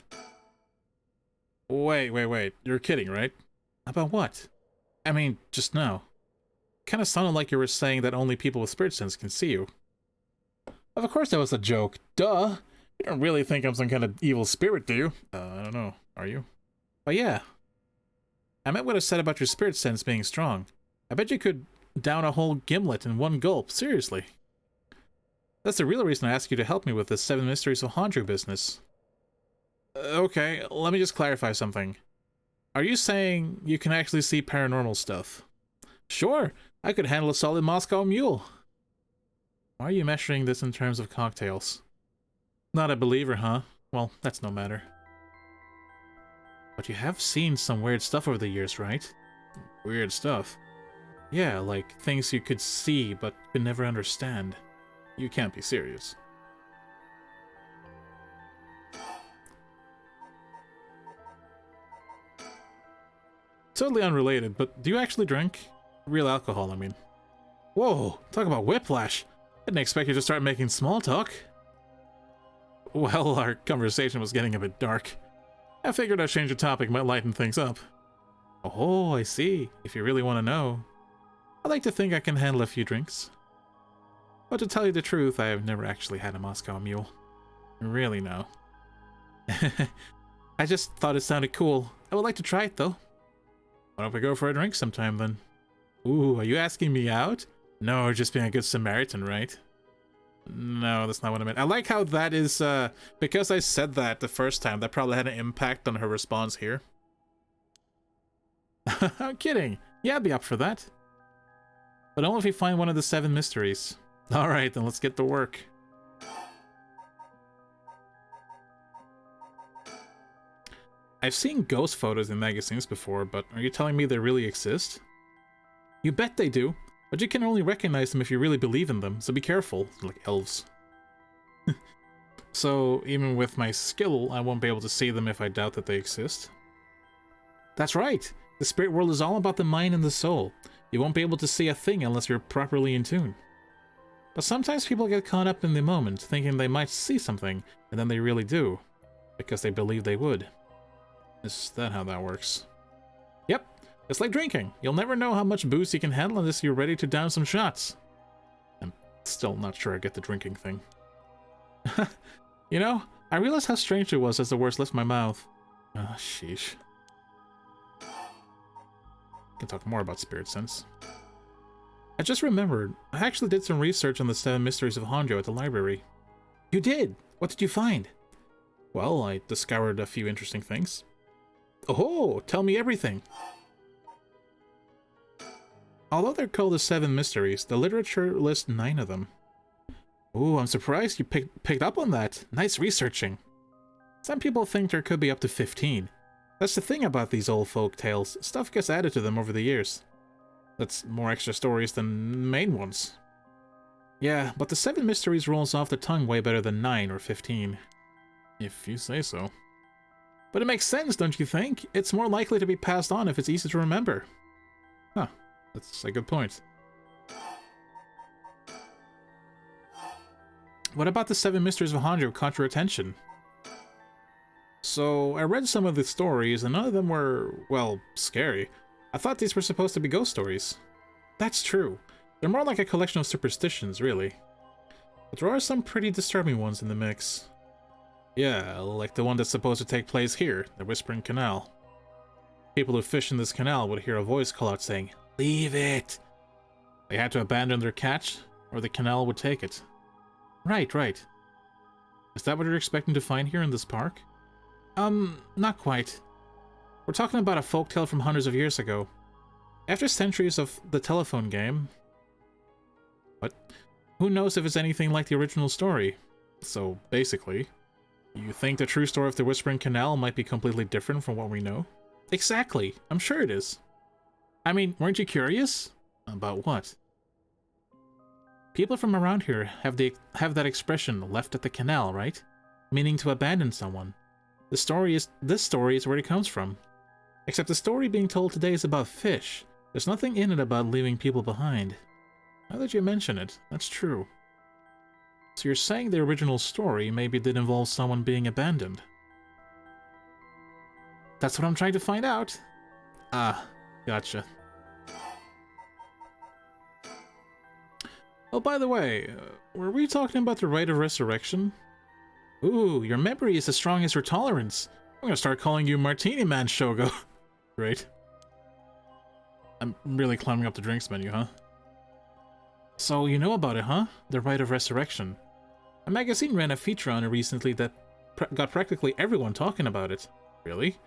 Wait. You're kidding, right? About what? I mean, just now. Kind of sounded like you were saying that only people with spirit sense can see you. Of course that was a joke. Duh! You don't really think I'm some kind of evil spirit, do you? I don't know. Are you? But yeah. I meant what I said about your spirit sense being strong. I bet you could down a whole gimlet in one gulp, seriously. That's the real reason I asked you to help me with this 7 Mysteries of Hondru business. Okay, let me just clarify something. Are you saying you can actually see paranormal stuff? Sure, I could handle a solid Moscow mule. Why are you measuring this in terms of cocktails? Not a believer, huh? Well, that's no matter. But you have seen some weird stuff over the years, right? Weird stuff? Yeah, like things you could see but could never understand. You can't be serious. Totally unrelated, but do you actually drink? Real alcohol, I mean. Whoa, talk about whiplash. I didn't expect you to start making small talk. Well, our conversation was getting a bit dark. I figured a change of topic might lighten things up. Oh, I see. If you really want to know. I like to think I can handle a few drinks. But to tell you the truth, I have never actually had a Moscow mule. Really, no. I just thought it sounded cool. I would like to try it, though. Why don't we go for a drink sometime, then? Ooh, are you asking me out? No, just being a good Samaritan, right? No, that's not what I meant. I like how that is, because I said that the first time, that probably had an impact on her response here. I'm kidding. Yeah, I'd be up for that. But only if we find one of the 7 mysteries. Alright, then let's get to work. I've seen ghost photos in magazines before, but are you telling me they really exist? You bet they do, but you can only recognize them if you really believe in them, so be careful, like elves. So, even with my skill, I won't be able to see them if I doubt that they exist. That's right! The spirit world is all about the mind and the soul. You won't be able to see a thing unless you're properly in tune. But sometimes people get caught up in the moment, thinking they might see something, and then they really do, because they believe they would. Is that how that works? Yep, it's like drinking. You'll never know how much booze you can handle unless you're ready to down some shots. I'm still not sure I get the drinking thing. You know, I realized how strange it was as the words left my mouth. Ah, sheesh. Can talk more about spirit sense. I just remembered, I actually did some research on the 7 mysteries of Honjo at the library. You did? What did you find? Well, I discovered a few interesting things. Oh, tell me everything. Although they're called the 7 mysteries, the literature lists 9 of them. Ooh, I'm surprised you picked up on that. Nice researching. Some people think there could be up to 15. That's the thing about these old folk tales. Stuff gets added to them over the years. That's more extra stories than main ones. Yeah, but the 7 mysteries rolls off the tongue way better than 9 or 15. If you say so. But it makes sense, don't you think? It's more likely to be passed on if it's easy to remember. Huh, that's a good point. What about the 7 mysteries of Honjo caught your attention? So, I read some of the stories, and none of them were, well, scary. I thought these were supposed to be ghost stories. That's true. They're more like a collection of superstitions, really. But there are some pretty disturbing ones in the mix. Yeah, like the one that's supposed to take place here, the Whispering Canal. People who fish in this canal would hear a voice call out saying, "Leave it!" They had to abandon their catch, or the canal would take it. Right, right. Is that what you're expecting to find here in this park? Not quite. We're talking about a folktale from hundreds of years ago. After centuries of the telephone game... But who knows if it's anything like the original story? So, basically, you think the true story of the Whispering Canal might be completely different from what we know? Exactly! I'm sure it is. I mean, weren't you curious? About what? People from around here have that expression, left at the canal, right? Meaning to abandon someone. This story is where it comes from. Except the story being told today is about fish. There's nothing in it about leaving people behind. Now that you mention it, that's true. So you're saying the original story maybe did involve someone being abandoned? That's what I'm trying to find out. Ah, gotcha. Oh, by the way, were we talking about the rite of resurrection? Ooh, your memory is as strong as your tolerance. I'm gonna start calling you Martini Man Shogo. Great. I'm really climbing up the drinks menu, huh? So you know about it, huh? The rite of resurrection. A magazine ran a feature on it recently that got practically everyone talking about it. Really?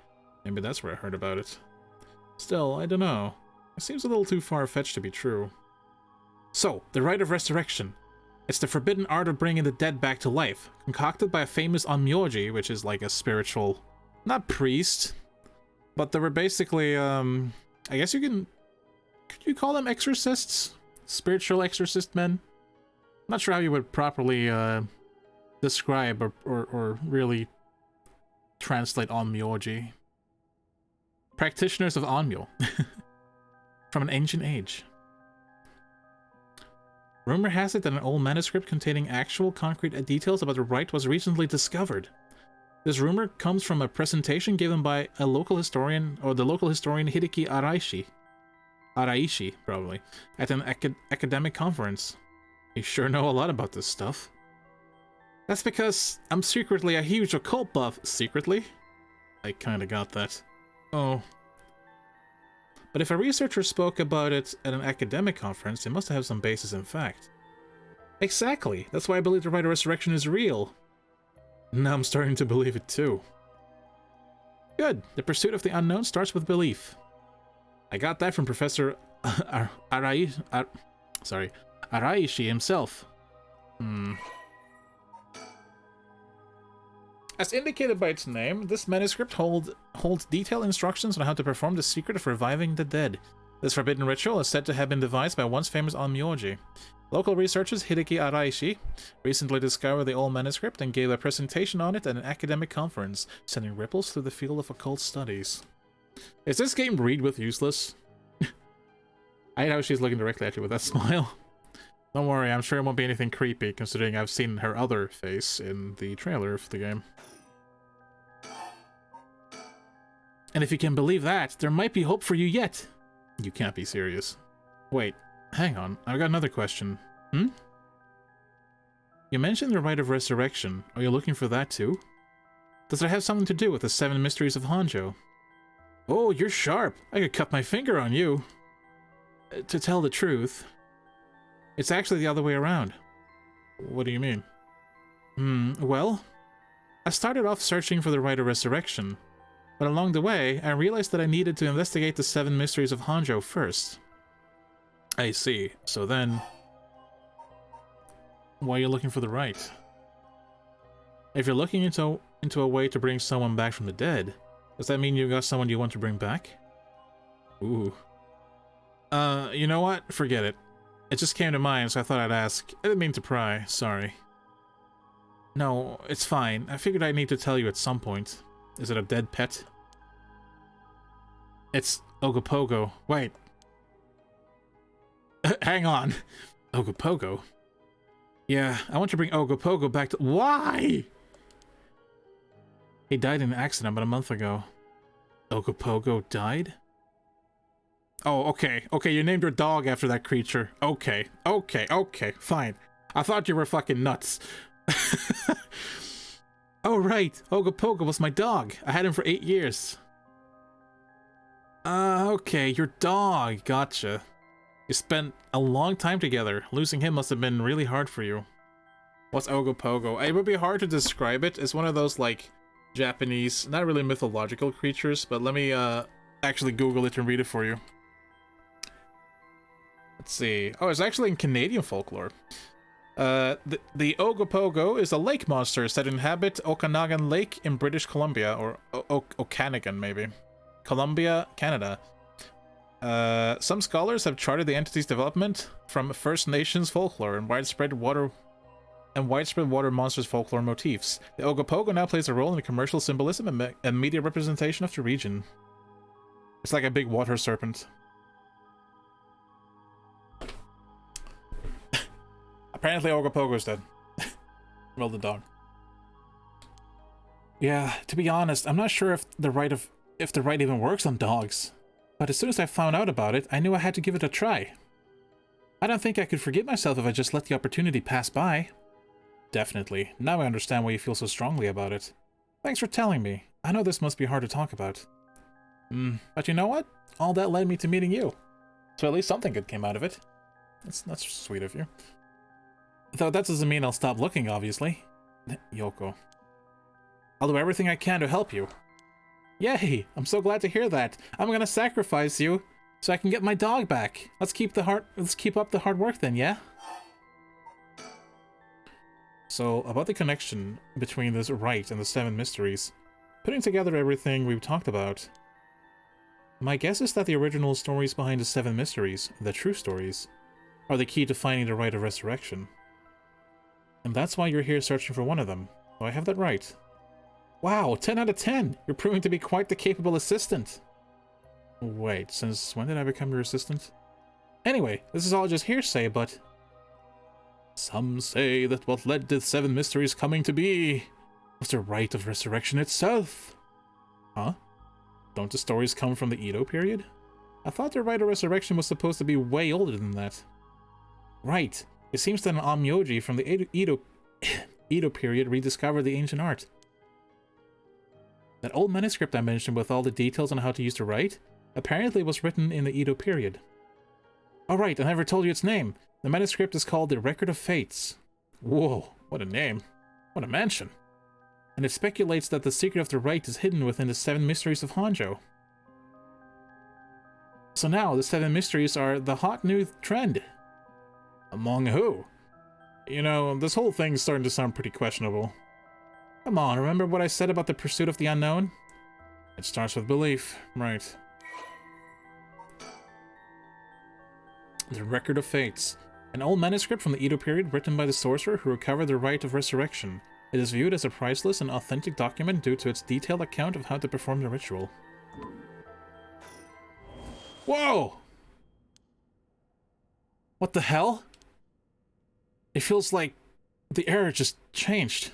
Maybe that's where I heard about it. Still, I don't know. It seems a little too far-fetched to be true. So, the rite of resurrection. It's the forbidden art of bringing the dead back to life, concocted by a famous onmyoji, which is like a spiritual... not priest, but they were basically, I guess could you call them exorcists? Spiritual exorcist men? Not sure how you would properly, describe or really translate onmyoji. Practitioners of onmyo. From an ancient age. Rumor has it that an old manuscript containing actual concrete details about the rite was recently discovered. This rumor comes from a presentation given by a local historian, or the local historian Hideki Araishi, probably, at an academic conference. You sure know a lot about this stuff. That's because I'm secretly a huge occult buff. Secretly? I kinda got that. Oh. But if a researcher spoke about it at an academic conference, it must have some basis in fact. Exactly! That's why I believe the rite of resurrection is real. Now I'm starting to believe it too. Good. The pursuit of the unknown starts with belief. I got that from Professor Araishi himself. As indicated by its name, this manuscript holds detailed instructions on how to perform the secret of reviving the dead. This forbidden ritual is said to have been devised by once famous onmyoji. Local researchers Hideki Araishi recently discovered the old manuscript and gave a presentation on it at an academic conference, sending ripples through the field of occult studies. Is this game read with useless? I hate how she's looking directly at you with that smile. Don't worry, I'm sure it won't be anything creepy, considering I've seen her other face in the trailer of the game. And if you can believe that, there might be hope for you yet. You can't be serious. Wait, hang on, I've got another question. Hmm? You mentioned the Rite of Resurrection. Are you looking for that too? Does it have something to do with the 7 Mysteries of Hanzhou? Oh, you're sharp. I could cut my finger on you. To tell the truth, it's actually the other way around. What do you mean? Well, I started off searching for the Rite of Resurrection, but along the way, I realized that I needed to investigate the 7 Mysteries of Hanzhou first. I see. So then, why are you looking for the Rite? If you're looking into a way to bring someone back from the dead, does that mean you got someone you want to bring back? Ooh. You know what? Forget it. It just came to mind, so I thought I'd ask. I didn't mean to pry, sorry. No, it's fine. I figured I'd need to tell you at some point. Is it a dead pet? It's Ogopogo. Wait. Hang on. Ogopogo? Yeah, I want to bring Ogopogo back to— Why? He died in an accident about a month ago. Ogopogo died? Oh, okay. Okay, you named your dog after that creature. Okay. Okay. Okay. Fine. I thought you were fucking nuts. Oh, right. Ogopogo was my dog. I had him for 8 years. Okay. Your dog. Gotcha. You spent a long time together. Losing him must have been really hard for you. What's Ogopogo? It would be hard to describe it. It's one of those, like, Japanese, not really mythological creatures, but let me, actually Google it and read it for you. Let's see. Oh, it's actually in Canadian folklore. The Ogopogo is a lake monster that inhabit Okanagan Lake in British Columbia, or Okanagan, maybe. Columbia, Canada. Some scholars have charted the entity's development from First Nations folklore and widespread water monsters folklore motifs. The Ogopogo now plays a role in the commercial symbolism and media representation of the region. It's like a big water serpent. Apparently Ogopogo's dead. Well, the dog. Yeah, to be honest, I'm not sure if the rite even works on dogs. But as soon as I found out about it, I knew I had to give it a try. I don't think I could forgive myself if I just let the opportunity pass by. Definitely. Now I understand why you feel so strongly about it. Thanks for telling me. I know this must be hard to talk about. But you know what? All that led me to meeting you. So at least something good came out of it. That's sweet of you. Though that doesn't mean I'll stop looking, obviously. Yoko. I'll do everything I can to help you. Yay! I'm so glad to hear that. I'm gonna sacrifice you so I can get my dog back. Let's keep up the hard work then, yeah? So, about the connection between this rite and the 7 mysteries, putting together everything we've talked about, my guess is that the original stories behind the 7 mysteries, the true stories, are the key to finding the Rite of Resurrection. And that's why you're here searching for one of them. Do I have that right? Wow, 10 out of 10! You're proving to be quite the capable assistant! Wait, since when did I become your assistant? Anyway, this is all just hearsay, but... Some say that what led to the 7 mysteries coming to be was the Rite of Resurrection itself. Huh? Don't the stories come from the Edo period? I thought the Rite of Resurrection was supposed to be way older than that. Right. It seems that an Onmyoji from the Edo period rediscovered the ancient art. That old manuscript I mentioned with all the details on how to use the rite apparently was written in the Edo period. Oh right, I never told you its name. The manuscript is called the Record of Fates. Whoa, what a name. What a mansion. And it speculates that the secret of the rite is hidden within the 7 mysteries of Hanzhou. So now, the 7 mysteries are the hot new trend. Among who? You know, this whole thing's starting to sound pretty questionable. Come on, remember what I said about the pursuit of the unknown? It starts with belief, right. The Record of Fates. An old manuscript from the Edo period written by the sorcerer who recovered the Rite of Resurrection. It is viewed as a priceless and authentic document due to its detailed account of how to perform the ritual. Whoa! What the hell? It feels like the air just changed.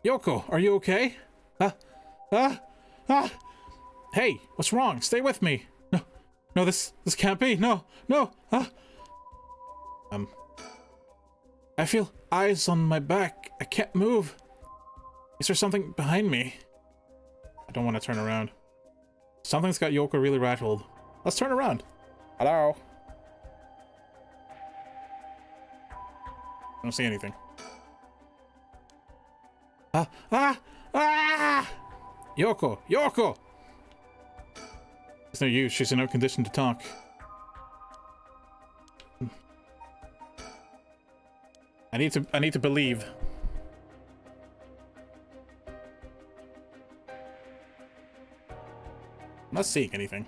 Yoko, are you okay? Hey, what's wrong? Stay with me. No, this can't be. No. I feel eyes on my back. I can't move. Is there something behind me? I don't want to turn around. Something's got Yoko really rattled. Let's turn around. Hello? I don't see anything. Yoko! It's no use, she's in no condition to talk. I need to believe. I'm not seeing anything.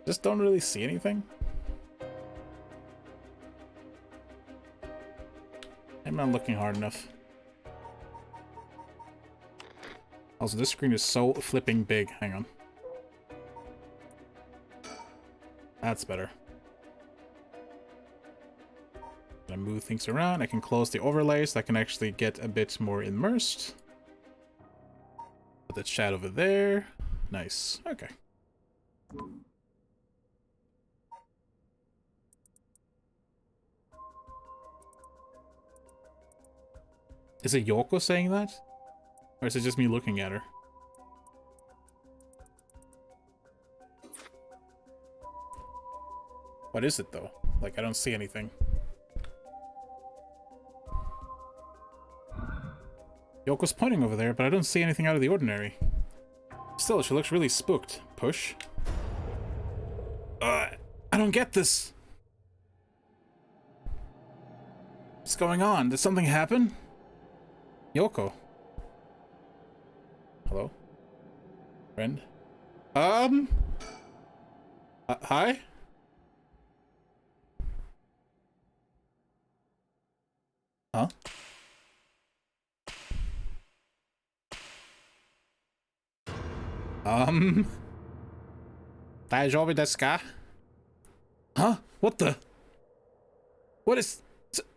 Just don't really see anything. I'm not looking hard enough. Also, this screen is so flipping big. Hang on. That's better. I move things around. I can close the overlays. I can actually get a bit more immersed. Put that chat over there. Nice. Okay. Is it Yoko saying that? Or is it just me looking at her? What is it though? Like, I don't see anything. Yoko's pointing over there, but I don't see anything out of the ordinary. Still, she looks really spooked. Push. I don't get this. What's going on? Did something happen? Yoko. Hello? Friend? Hi? Huh? 大丈夫ですか? Huh? What the? What is...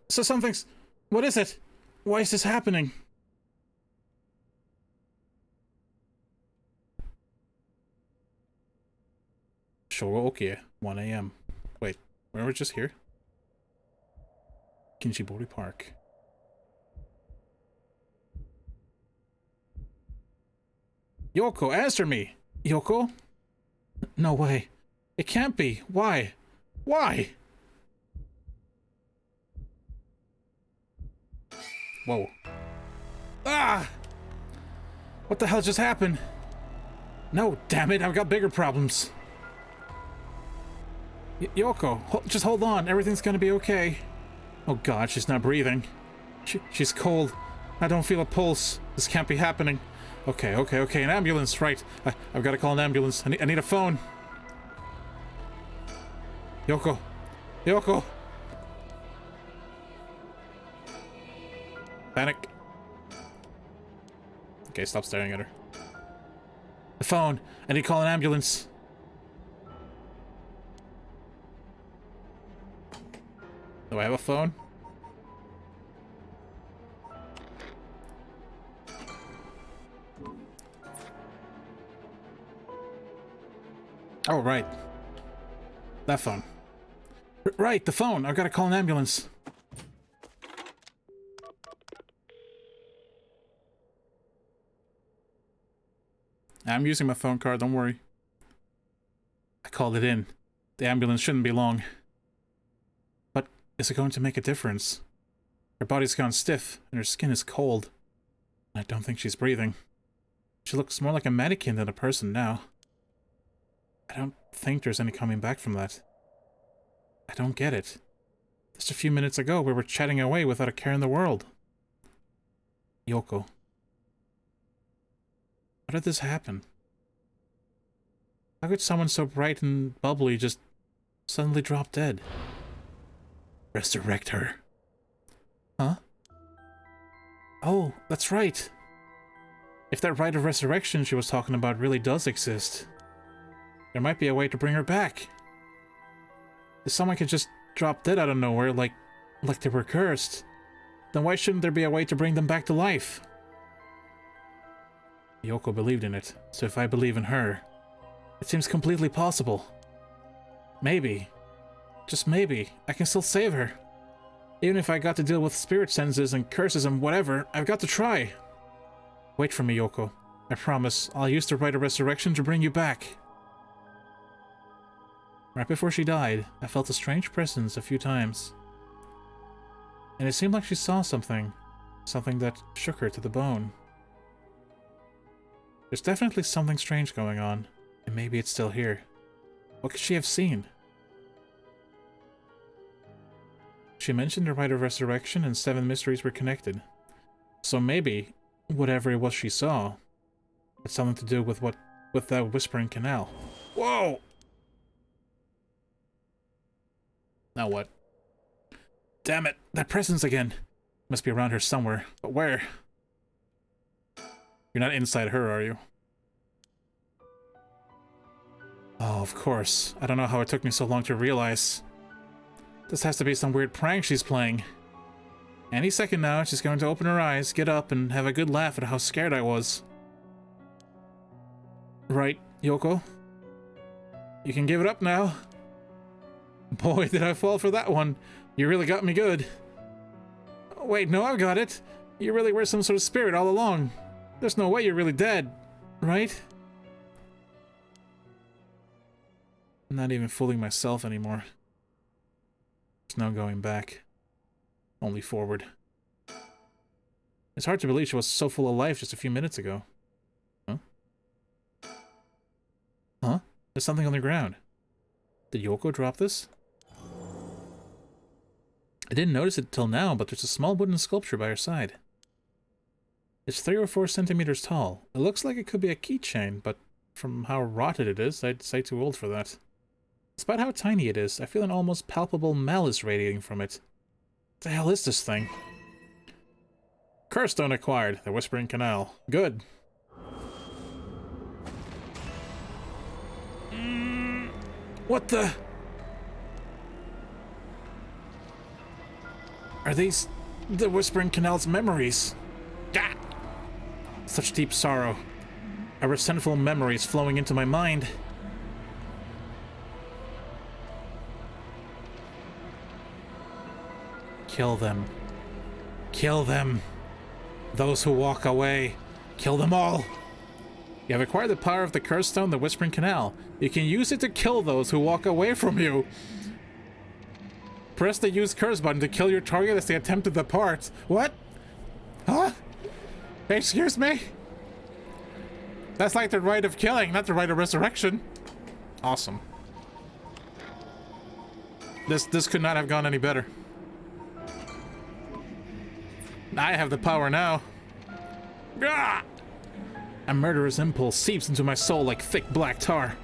So something's... What is it? Why is this happening? Sure, okay. 1 a.m. Wait, we were just here? Kinshibori Park. Yoko, answer me! Yoko? No way. It can't be. Why? Why? Whoa. Ah! What the hell just happened? No, damn it, I've got bigger problems. Yoko, just hold on. Everything's gonna be okay. Oh god, she's not breathing. She's cold. I don't feel a pulse. This can't be happening. Okay, an ambulance, right. I've got to call an ambulance. I need a phone. Yoko. Panic. Okay, stop staring at her. The phone. I need to call an ambulance. Do I have a phone? Oh, right. That phone. Right, the phone. I've got to call an ambulance. I'm using my phone card, don't worry. I called it in. The ambulance shouldn't be long. But is it going to make a difference? Her body's gone stiff, and her skin is cold. I don't think she's breathing. She looks more like a mannequin than a person now. I don't think there's any coming back from that. I don't get it. Just a few minutes ago, we were chatting away without a care in the world. Yoko. How did this happen? How could someone so bright and bubbly just suddenly drop dead. Resurrect her. Huh? Oh, that's right. If that rite of resurrection she was talking about really does exist, there might be a way to bring her back. If someone could just drop dead out of nowhere like they were cursed, then why shouldn't there be a way to bring them back to life? Yoko believed in it, so if I believe in her, it seems completely possible. Maybe, just maybe, I can still save her. Even if I got to deal with spirit senses and curses and whatever, I've got to try. Wait for me, Yoko. I promise, I'll use the rite of resurrection to bring you back. Right before she died, I felt a strange presence a few times. And it seemed like she saw something. Something that shook her to the bone. There's definitely something strange going on, and maybe it's still here. What could she have seen? She mentioned the rite of resurrection and 7 mysteries were connected. So maybe, whatever it was she saw, had something to do with that Whispering Canal. Whoa! Now what? Damn it, that presence again. Must be around here somewhere, but where? You're not inside her, are you? Oh, of course. I don't know how it took me so long to realize. This has to be some weird prank she's playing. Any second now, she's going to open her eyes, get up, and have a good laugh at how scared I was. Right, Yoko? You can give it up now. Boy, did I fall for that one. You really got me good. Wait, no, I've got it. You really were some sort of spirit all along. There's no way you're really dead, right? I'm not even fooling myself anymore. There's no going back. Only forward. It's hard to believe she was so full of life just a few minutes ago. Huh? Huh? There's something on the ground. Did Yoko drop this? I didn't notice it till now, but there's a small wooden sculpture by her side. It's 3 or 4 centimeters tall. It looks like it could be a keychain, but from how rotted it is, I'd say too old for that. Despite how tiny it is, I feel an almost palpable malice radiating from it. What the hell is this thing? Curse stone acquired. The Whispering Canal. Good. What the? Are these the Whispering Canal's memories? Gah! Such deep sorrow. A resentful memories flowing into my mind. Kill them. Kill them. Those who walk away. Kill them all. You have acquired the power of the Curse Stone, the Whispering Canal. You can use it to kill those who walk away from you. Press the Use Curse button to kill your target as they attempt to depart. What? Huh? Excuse me? That's like the rite of killing, not the rite of resurrection. Awesome. This could not have gone any better. I have the power now. Gah! A murderous impulse seeps into my soul like thick black tar.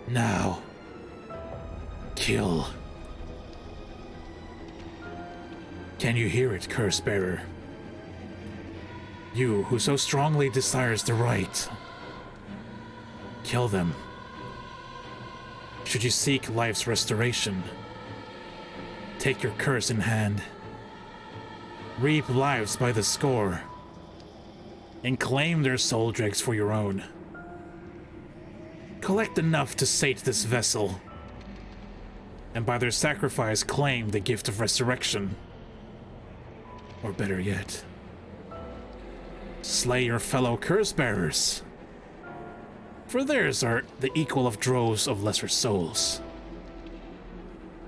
Now. Kill. Can you hear it, Curse Bearer? You who so strongly desires the right. Kill them. Should you seek life's restoration, take your curse in hand. Reap lives by the score. And claim their soul dregs for your own. Collect enough to sate this vessel. And by their sacrifice claim the gift of resurrection. Or better yet, slay your fellow curse bearers. For theirs are the equal of droves of lesser souls.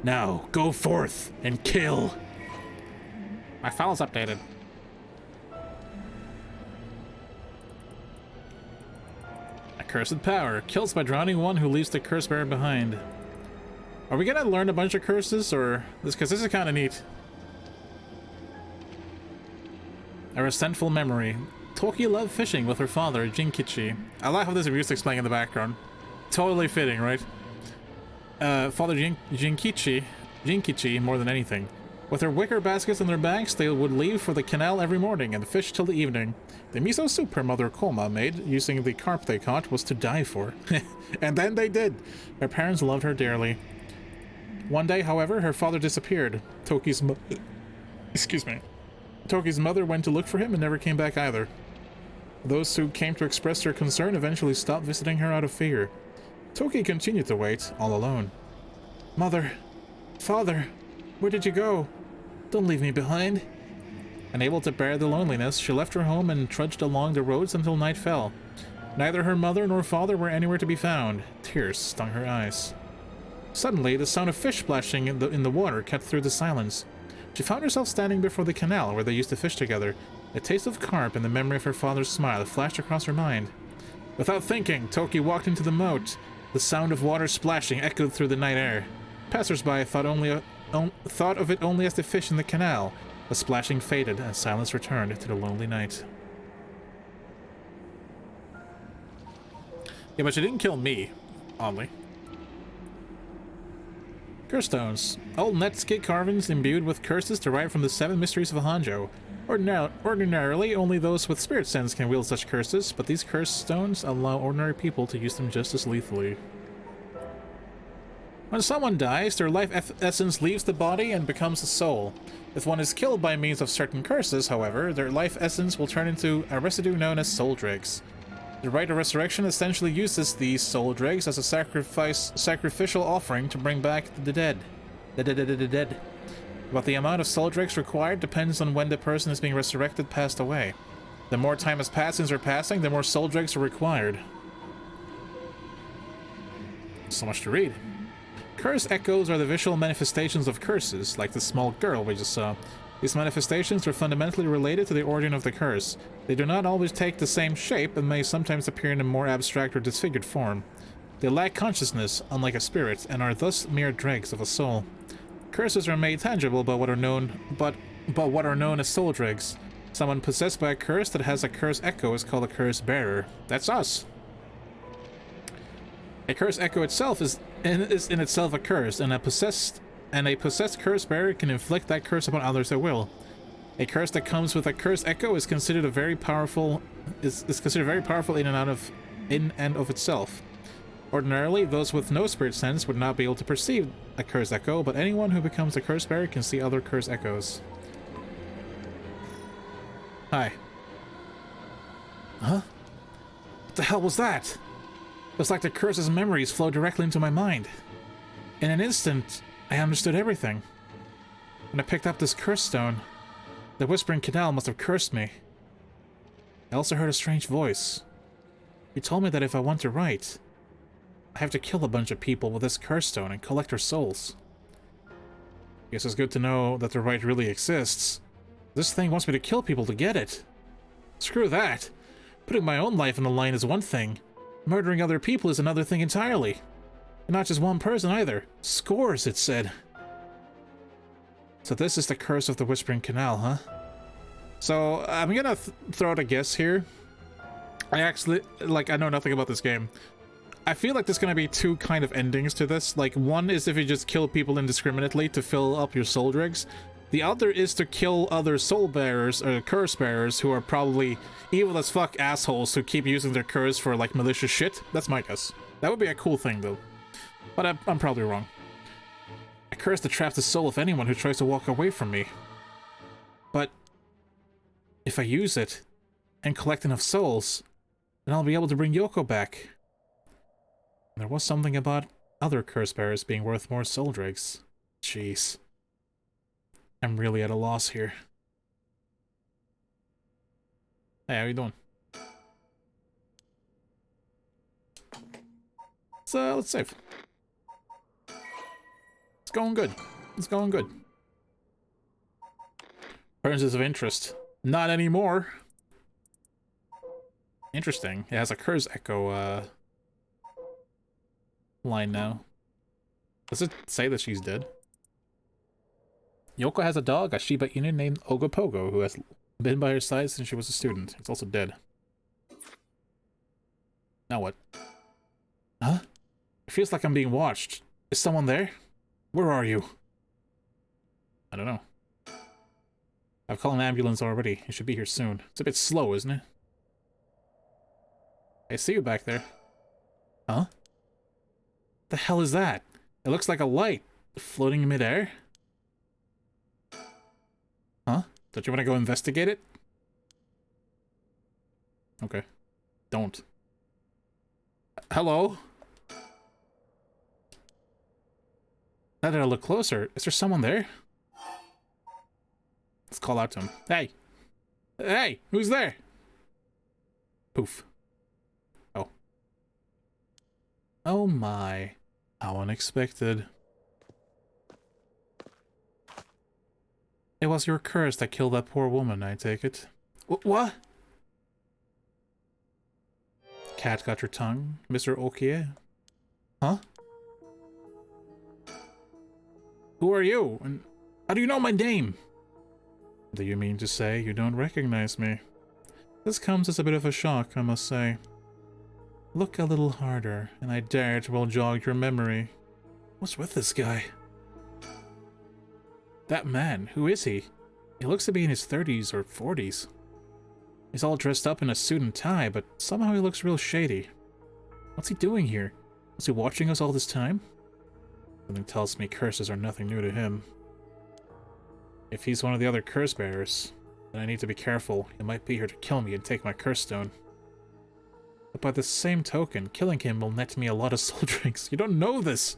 Now, go forth and kill. My file's updated. Accursed power. Kills by drowning one who leaves the curse bearer behind. Are we gonna learn a bunch of curses, or this? Because this is kind of neat. A resentful memory. Toki loved fishing with her father, Jinkichi. I like how there's a music's playing in the background. Totally fitting, right? Father Jinkichi more than anything. With their wicker baskets in their backs, they would leave for the canal every morning and fish till the evening. The miso soup her mother Koma made, using the carp they caught, was to die for. And then they did. Her parents loved her dearly. One day, however, her father disappeared. Toki's mother went to look for him and never came back either. Those who came to express their concern eventually stopped visiting her out of fear. Toki continued to wait, all alone. Mother, father, where did you go? Don't leave me behind. Unable to bear the loneliness, she left her home and trudged along the roads until night fell. Neither her mother nor father were anywhere to be found. Tears stung her eyes. Suddenly, the sound of fish splashing in the water cut through the silence. She found herself standing before the canal where they used to fish together. A taste of carp and the memory of her father's smile flashed across her mind. Without thinking, Toki walked into the moat. The sound of water splashing echoed through the night air. Passers-by thought of it only as the fish in the canal. The splashing faded, and silence returned to the lonely night. Yeah, but she didn't kill me, oddly. Curse stones. Old Netsuke carvings imbued with curses derived from the 7 mysteries of Hanjo. Ordinarily, only those with spirit sense can wield such curses, but these curse stones allow ordinary people to use them just as lethally. When someone dies, their life essence leaves the body and becomes a soul. If one is killed by means of certain curses, however, their life essence will turn into a residue known as soul dregs. The rite of resurrection essentially uses these soul dregs as a sacrificial offering to bring back the dead. But the amount of soul dregs required depends on when the person is being resurrected passed away. The more time has passed since their passing, the more soul dregs are required. So much to read. Curse echoes are the visual manifestations of curses, like the small girl we just saw. These manifestations are fundamentally related to the origin of the curse. They do not always take the same shape and may sometimes appear in a more abstract or disfigured form. They lack consciousness, unlike a spirit, and are thus mere dregs of a soul. Curses are made tangible by what are known as soul dregs. Someone possessed by a curse that has a curse echo is called a curse bearer. That's us. A curse echo itself is in itself a curse, and a possessed curse bearer can inflict that curse upon others at will. A curse that comes with a curse echo is considered very powerful in and of itself. Ordinarily, those with no spirit sense would not be able to perceive a curse echo, but anyone who becomes a curse bearer can see other curse echoes. Hi. Huh? What the hell was that? It was like the curse's memories flowed directly into my mind. In an instant, I understood everything. When I picked up this curse stone, the Whispering Canal must have cursed me. I also heard a strange voice. He told me that if I want to write, I have to kill a bunch of people with this curse stone and collect their souls. Guess it's good to know that the right really exists. This thing wants me to kill people to get it. Screw that. Putting my own life on the line is one thing. Murdering other people is another thing entirely. And not just one person either. Scores, it said. So this is the curse of the Whispering Canal, huh? So, I'm gonna throw out a guess here. I know nothing about this game. I feel like there's gonna be two kind of endings to this. Like, one is if you just kill people indiscriminately to fill up your soul dregs. The other is to kill other soul bearers, or curse bearers, who are probably evil as fuck assholes who keep using their curse for, like, malicious shit. That's my guess. That would be a cool thing, though. But I'm probably wrong. A curse that traps the soul of anyone who tries to walk away from me. But if I use it and collect enough souls, then I'll be able to bring Yoko back. There was something about other curse bearers being worth more soul dregs. Jeez. I'm really at a loss here. Hey, how you doing? Let's save. It's going good. It's going good. Occurrences of interest. Not anymore. Interesting. It has a curse echo, line now. Does it say that she's dead? Yoko has a dog, a Shiba Inu named Ogopogo, who has Been by her side since she was a student. It's also dead. Now what? Huh? It feels like I'm being watched. Is someone there? Where are you? I don't know. I've called an ambulance already. It should be here soon. It's a bit slow, isn't it? I see you back there. Huh? The hell is that? It looks like a light floating in midair. Huh? Don't you want to go investigate it? Okay. Don't. Hello? Now that I look closer, is there someone there? Let's call out to him. Hey! Hey! Who's there? Poof. Oh. Oh my. How unexpected. It was your curse that killed that poor woman, I take it. What? Cat got your tongue, Mr. Okie? Huh? Who are you? And how do you know my name? Do you mean to say you don't recognize me? This comes as a bit of a shock, I must say. Look a little harder, and I dare it will jog your memory. What's with this guy? That man, who is he? He looks to be in his 30s or 40s. He's all dressed up in a suit and tie, but somehow he looks real shady. What's he doing here? Was he watching us all this time? Something tells me curses are nothing new to him. If he's one of the other curse bearers, then I need to be careful. He might be here to kill me and take my curse stone. But by the same token, killing him will net me a lot of soul drinks. You don't know this!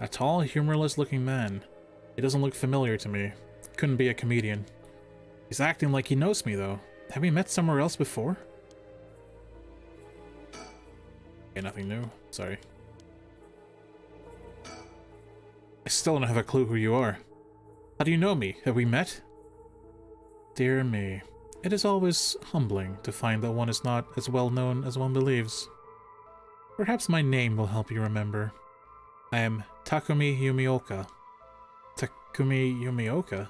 A tall, humorless-looking man. He doesn't look familiar to me. Couldn't be a comedian. He's acting like he knows me, though. Have we met somewhere else before? Okay, nothing new. Sorry. I still don't have a clue who you are. How do you know me? Have we met? Dear me. It is always humbling to find that one is not as well known as one believes. Perhaps my name will help you remember. I am Takumi Yumioka. Takumi Yumioka?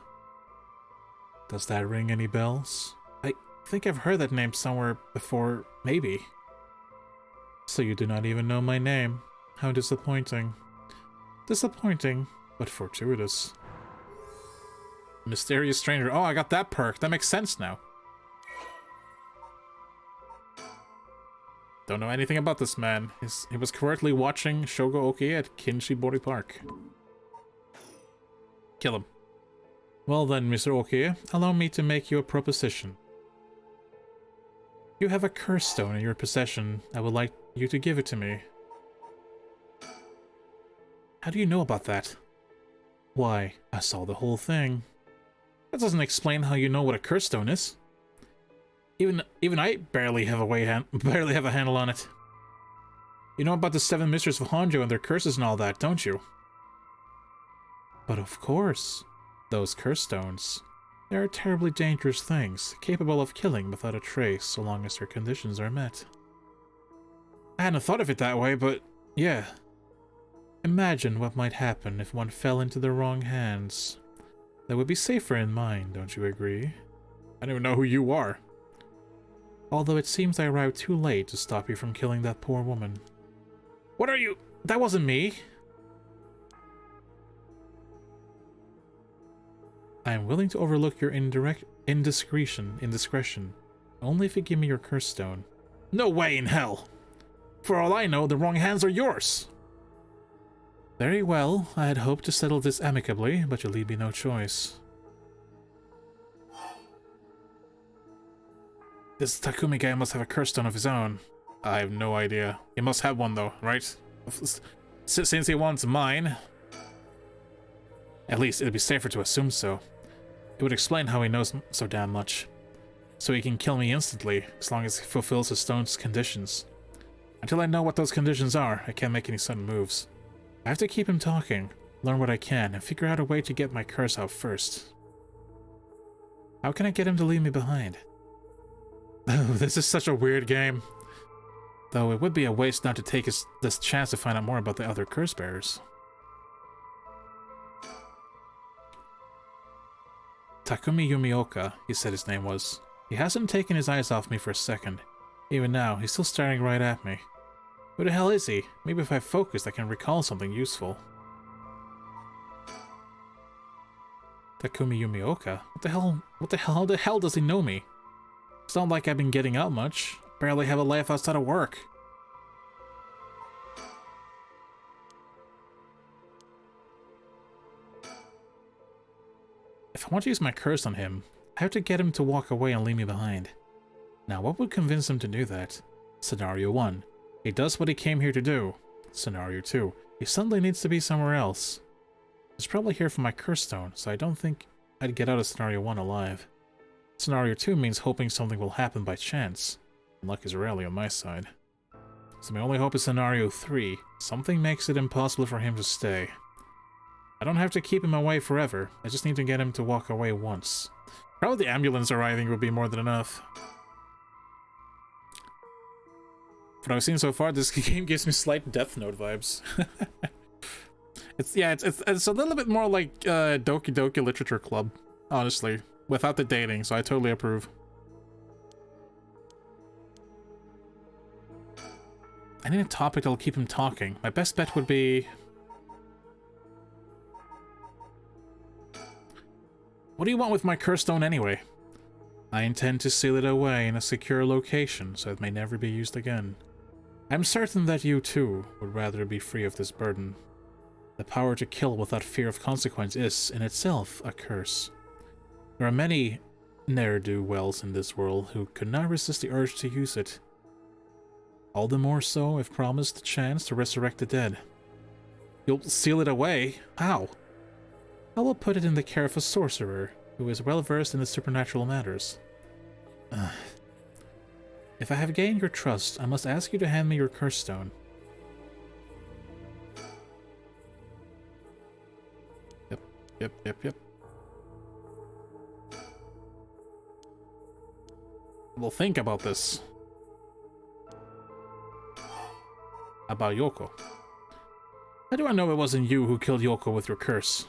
Does that ring any bells? I think I've heard that name somewhere before, maybe. So you do not even know my name. How disappointing. Disappointing, but fortuitous. Mysterious stranger. Oh, I got that perk. That makes sense now. Don't know anything about this man. He was currently watching Shogo Okie at Kinshibori Park. Kill him. Well then, Mr. Okie, allow me to make you a proposition. You have a curse stone in your possession. I would like you to give it to me. How do you know about that? Why, I saw the whole thing. That doesn't explain how you know what a curse stone is. Even I barely have a handle on it. You know about the 7 Misters of Honjo and their curses and all that, don't you? But of course. Those curse stones. They are terribly dangerous things, capable of killing without a trace so long as their conditions are met. I hadn't thought of it that way, but yeah. Imagine what might happen if one fell into the wrong hands. That would be safer in mine, don't you agree? I don't even know who you are. Although it seems I arrived too late to stop you from killing that poor woman. What are you? That wasn't me! I am willing to overlook your indiscretion, only if you give me your curse stone. No way in hell! For all I know, the wrong hands are yours! Very well, I had hoped to settle this amicably, but you leave me no choice. This Takumi guy must have a curse stone of his own. I have no idea. He must have one though, right? Since he wants mine. At least it'd be safer to assume so. It would explain how he knows so damn much. So he can kill me instantly, as long as he fulfills his stone's conditions. Until I know what those conditions are, I can't make any sudden moves. I have to keep him talking, learn what I can, and figure out a way to get my curse out first. How can I get him to leave me behind? Oh, this is such a weird game. Though it would be a waste not to take this chance to find out more about the other curse bearers. Takumi Yumioka, he said his name was. He hasn't taken his eyes off me for a second. Even now, he's still staring right at me. Who the hell is he? Maybe if I focus, I can recall something useful. Takumi Yumioka? What the hell does he know me? It's not like I've been getting out much. Barely have a life outside of work. If I want to use my curse on him, I have to get him to walk away and leave me behind. Now, what would convince him to do that? Scenario 1. He does what he came here to do. Scenario 2. He suddenly needs to be somewhere else. He's probably here for my curse stone, so I don't think I'd get out of Scenario 1 alive. Scenario 2 means hoping something will happen by chance. Luck is rarely on my side. So my only hope is Scenario 3. Something makes it impossible for him to stay. I don't have to keep him away forever. I just need to get him to walk away once. Probably the ambulance arriving would be more than enough. From what I've seen so far, this game gives me slight Death Note vibes. It's a little bit more like Doki Doki Literature Club, honestly, without the dating, so I totally approve. I need a topic that'll keep him talking. My best bet would be... What do you want with my curse stone anyway? I intend to seal it away in a secure location so it may never be used again. I'm certain that you too would rather be free of this burden. The power to kill without fear of consequence is, in itself, a curse. There are many ne'er-do-wells in this world who could not resist the urge to use it. All the more so if promised the chance to resurrect the dead. You'll seal it away? How? I will put it in the care of a sorcerer who is well versed in the supernatural matters. If I have gained your trust, I must ask you to hand me your curse stone. Yep. We'll think about this. About Yoko. How do I know it wasn't you who killed Yoko with your curse?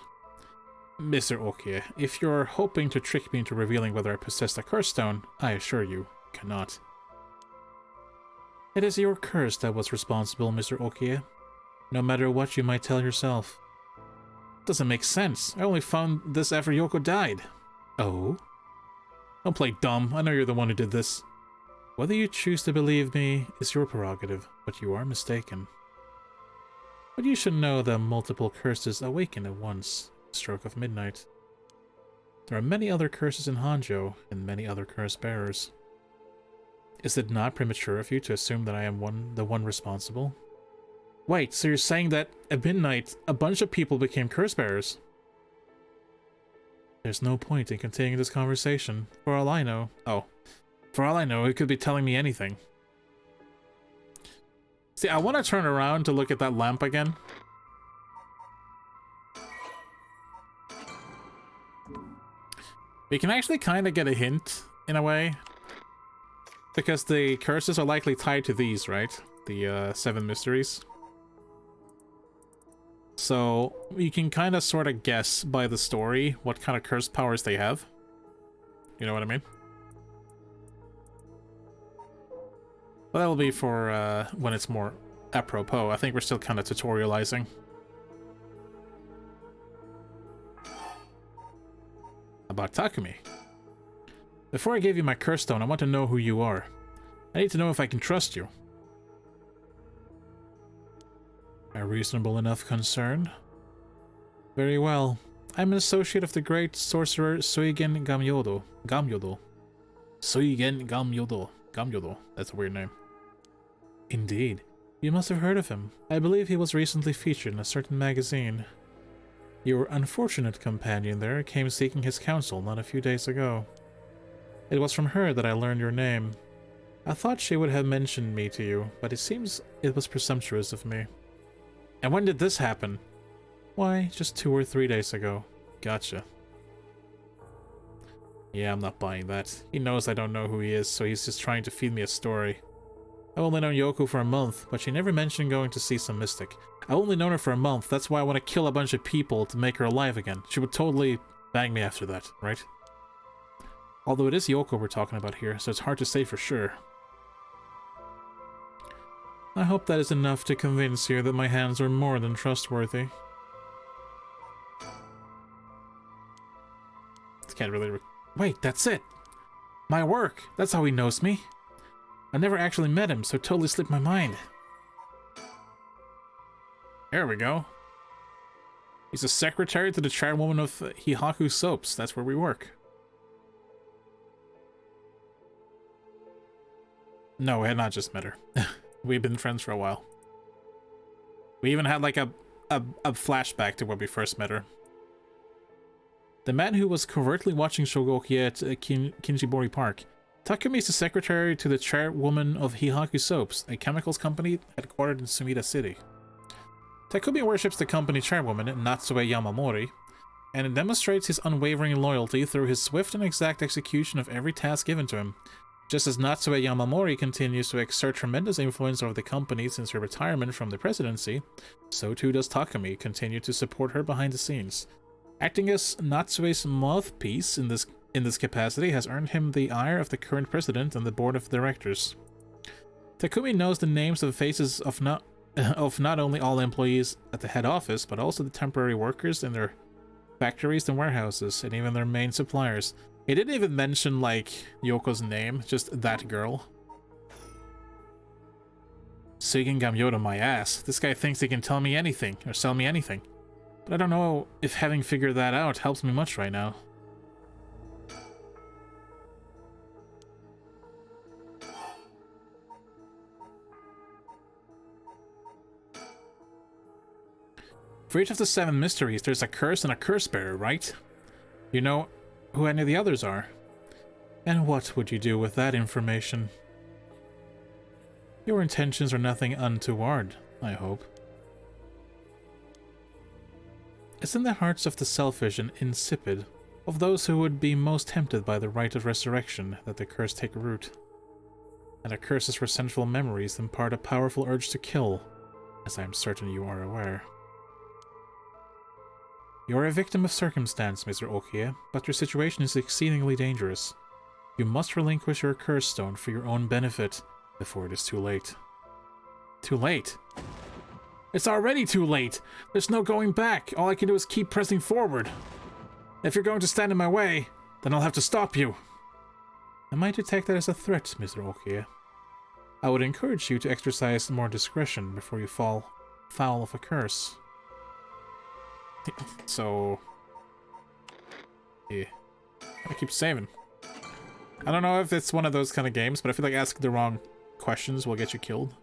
Mr. Okie, if you're hoping to trick me into revealing whether I possess the curse stone, I assure you, cannot. It is your curse that was responsible, Mr. Okie. No matter what you might tell yourself. Doesn't make sense. I only found this after Yoko died. Oh? Don't play dumb. I know you're the one who did this. Whether you choose to believe me is your prerogative, but you are mistaken. But you should know that multiple curses awaken at once. Stroke of midnight. There are many other curses in Hanjo, and many other curse bearers. Is it not premature of you to assume that I am the one responsible? Wait, so you're saying that at midnight, a bunch of people became curse bearers? There's no point in continuing this conversation. For all I know... For all I know, it could be telling me anything. See, I want to turn around to look at that lamp again. We can actually kind of get a hint, in a way. Because the curses are likely tied to these, right? The 7 mysteries. So, you can kind of sort of guess by the story what kind of curse powers they have. You know what I mean? Well, that'll be for when it's more apropos. I think we're still kind of tutorializing. About Takumi. Before I gave you my curse stone, I want to know who you are. I need to know if I can trust you. Am I reasonable enough concerned? Very well. I'm an associate of the great sorcerer Suigen Gamyodo. Suigen Gamyodo. That's a weird name. Indeed. You must have heard of him. I believe he was recently featured in a certain magazine. Your unfortunate companion there came seeking his counsel not a few days ago. It was from her that I learned your name. I thought she would have mentioned me to you, but it seems it was presumptuous of me. And when did this happen? Why, just 2 or 3 days ago. Gotcha. Yeah, I'm not buying that. He knows I don't know who he is, so he's just trying to feed me a story. I've only known Yoko for a month, but she never mentioned going to see some mystic. I've only known her for a month, that's why I want to kill a bunch of people to make her alive again. She would totally bang me after that, right? Although it is Yoko we're talking about here, so it's hard to say for sure. I hope that is enough to convince you that my hands are more than trustworthy. This can't really wait, that's it! My work! That's how he knows me! I never actually met him, so it totally slipped my mind. There we go. He's a secretary to the chairwoman of Hihaku Soaps. That's where we work. No, we had not just met her. We've been friends for a while. We even had like a flashback to when we first met her. The man who was covertly watching Shogoki at Kinjibori Park. Takumi is the secretary to the chairwoman of Hihaku Soaps, a chemicals company headquartered in Sumida City. Takumi worships the company chairwoman, Natsue Yamamori, and it demonstrates his unwavering loyalty through his swift and exact execution of every task given to him. Just as Natsue Yamamori continues to exert tremendous influence over the company since her retirement from the presidency, so too does Takumi continue to support her behind the scenes. Acting as Natsue's mouthpiece in this capacity has earned him the ire of the current president and the board of directors. Takumi knows the names and faces of not only all employees at the head office, but also the temporary workers in their factories and warehouses, and even their main suppliers. He didn't even mention, like, Yoko's name, just that girl. Suigengam Yoda my ass. This guy thinks he can tell me anything, or sell me anything. But I don't know if having figured that out helps me much right now. For each of the 7 mysteries, there's a curse and a curse bearer, right? You know who any of the others are? And what would you do with that information? Your intentions are nothing untoward, I hope. It's in the hearts of the selfish and insipid, of those who would be most tempted by the rite of resurrection, that the curse take root. And a curse's resentful memories impart a powerful urge to kill, as I am certain you are aware. You are a victim of circumstance, Mr. Okie, but your situation is exceedingly dangerous. You must relinquish your curse stone for your own benefit before it is too late. Too late? It's already too late! There's no going back! All I can do is keep pressing forward! If you're going to stand in my way, then I'll have to stop you! I might detect that as a threat, Mr. Okie. I would encourage you to exercise more discretion before you fall foul of a curse. So... yeah. I keep saving. I don't know if it's one of those kind of games, but I feel like asking the wrong questions will get you killed.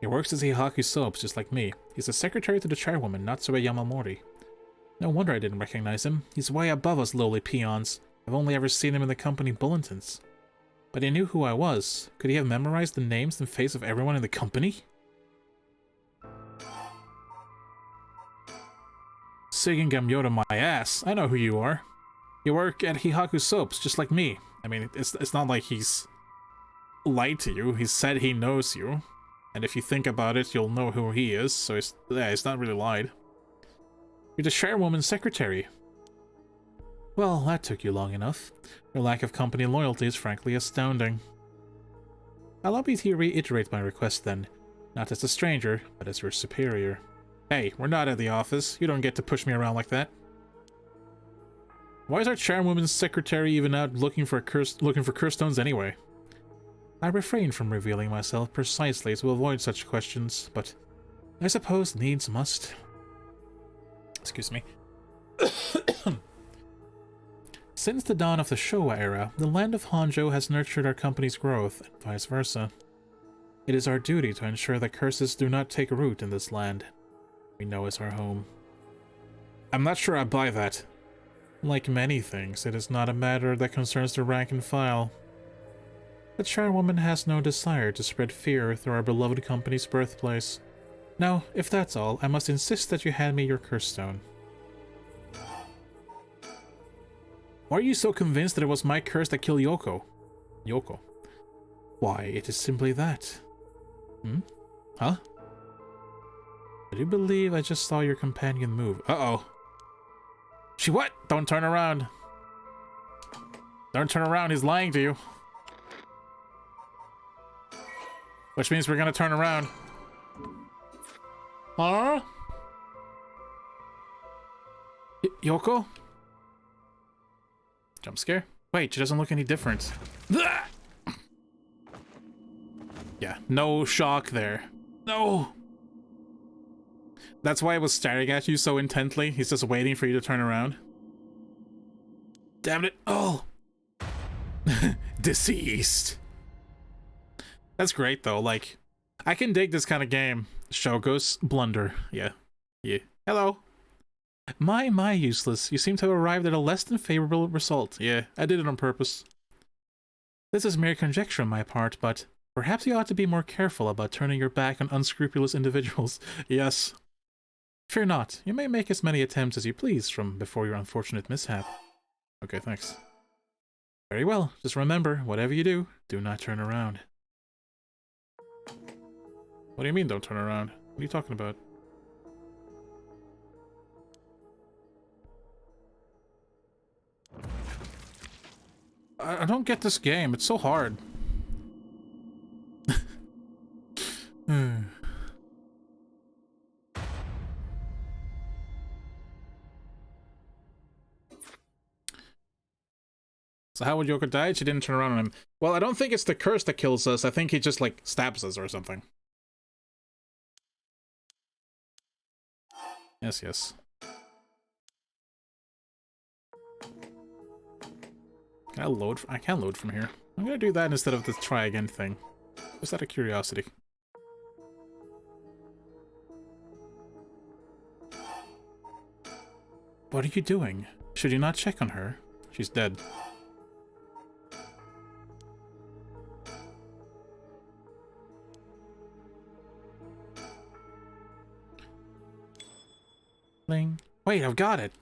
He works as Hihaku Soaps, just like me. He's the secretary to the chairwoman, Natsue Yamamori. No wonder I didn't recognize him. He's way above us lowly peons. I've only ever seen him in the company bulletins. But he knew who I was. Could he have memorized the names and face of everyone in the company? Suigengam Yoda my ass. I know who you are. You work at Hihaku Soaps, just like me. I mean, it's not like he's lied to you. He said he knows you. And if you think about it, you'll know who he is, so it's not really lied. You're the chairwoman's secretary. Well, that took you long enough. Your lack of company loyalty is frankly astounding. Allow me to reiterate my request then. Not as a stranger, but as your superior. Hey, we're not at the office. You don't get to push me around like that. Why is our chairwoman's secretary even out looking for curse stones anyway? I refrain from revealing myself precisely to avoid such questions, but I suppose needs must. Excuse me. Since the dawn of the Showa era, the land of Honjo has nurtured our company's growth, and vice versa. It is our duty to ensure that curses do not take root in this land we know as our home. I'm not sure I buy that. Like many things, it is not a matter that concerns the rank and file. The chairwoman has no desire to spread fear through our beloved company's birthplace. Now, if that's all, I must insist that you hand me your curse stone. Why are you so convinced that it was my curse that killed Yoko? Yoko? Why, it is simply that. Huh? I do believe I just saw your companion move. Uh-oh. She what? Don't turn around. Don't turn around, he's lying to you. Which means we're gonna turn around. Huh? Yoko? Jump scare? Wait, she doesn't look any different. Yeah, no shock there. No! That's why I was staring at you so intently. He's just waiting for you to turn around. Damn it. Oh! Deceased. That's great, though. Like, I can dig this kind of game. Shogo's blunder. Yeah. Yeah. Hello. My, useless. You seem to have arrived at a less than favorable result. Yeah, I did it on purpose. This is mere conjecture on my part, but perhaps you ought to be more careful about turning your back on unscrupulous individuals. Yes. Fear not. You may make as many attempts as you please from before your unfortunate mishap. Okay, thanks. Very well. Just remember, whatever you do, do not turn around. What do you mean, don't turn around? What are you talking about? I don't get this game. It's so hard. So how would Yoko die? She didn't turn around on him. Well, I don't think it's the curse that kills us. I think he just, like, stabs us or something. Yes, yes. Can I load? I can load from here. I'm gonna do that instead of the try again thing. Just out of curiosity. What are you doing? Should you not check on her? She's dead. Bling. Wait, I've got it.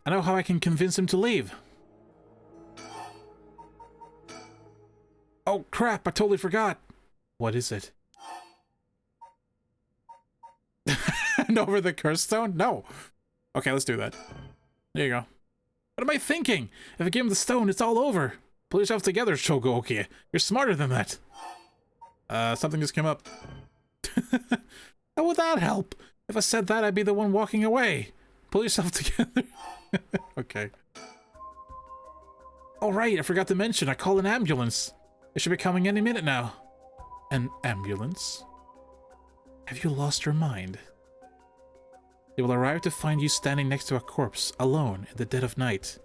I know how I can convince him to leave. Oh crap, I totally forgot. What is it? And over the curse stone? No. Okay, let's do that. There you go. What am I thinking? If I give him the stone, it's all over. Pull yourself together, Shogooki. You're smarter than that. Something just came up. How would that help? If I said that, I'd be the one walking away. Pull yourself together. Okay. Oh right, I forgot to mention, I called an ambulance. It should be coming any minute now. An ambulance? Have you lost your mind? They will arrive to find you standing next to a corpse, alone, in the dead of night.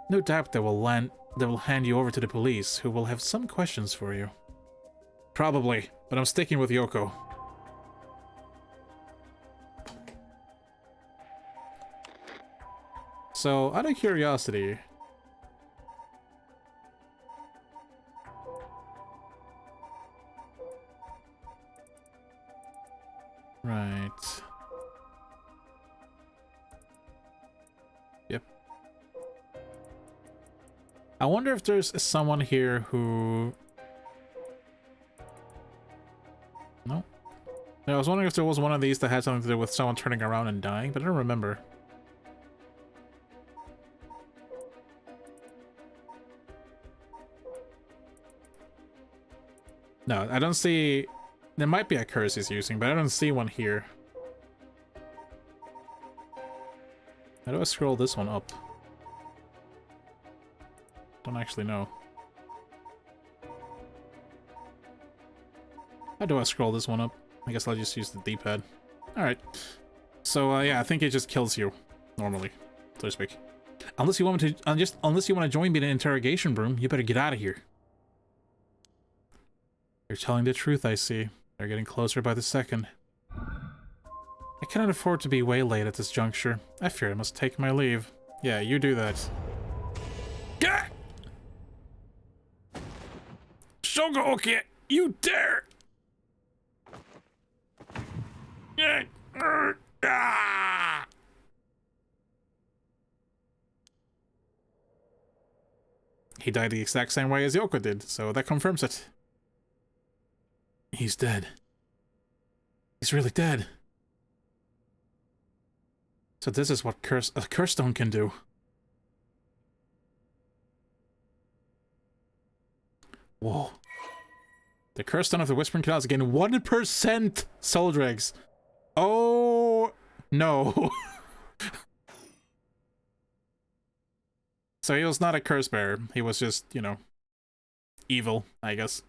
No doubt they will hand you over to the police, who will have some questions for you. Probably, but I'm sticking with Yoko. So, out of curiosity... Right. Yep. I wonder if there's someone here who... No. I was wondering if there was one of these that had something to do with someone turning around and dying, but I don't remember. No, I don't see... There might be a curse he's using, but I don't see one here. How do I scroll this one up? Don't actually know. How do I scroll this one up? I guess I'll just use the D-pad. Alright. So, yeah, I think it just kills you. Normally, so to speak. Unless you want me to... unless you want to join me in an interrogation room, you better get out of here. You're telling the truth, I see. They're getting closer by the second. I cannot afford to be waylaid at this juncture. I fear I must take my leave. Yeah, you do that. Gah! Shogooki, you dare! He died the exact same way as Yoko did, so that confirms it. He's dead. He's really dead. So this is what a curse stone can do. Whoa. The Curse Stone of the Whispering Canals again. 1% soul dregs. Oh, no. So he was not a curse bearer. He was just, you know, evil, I guess.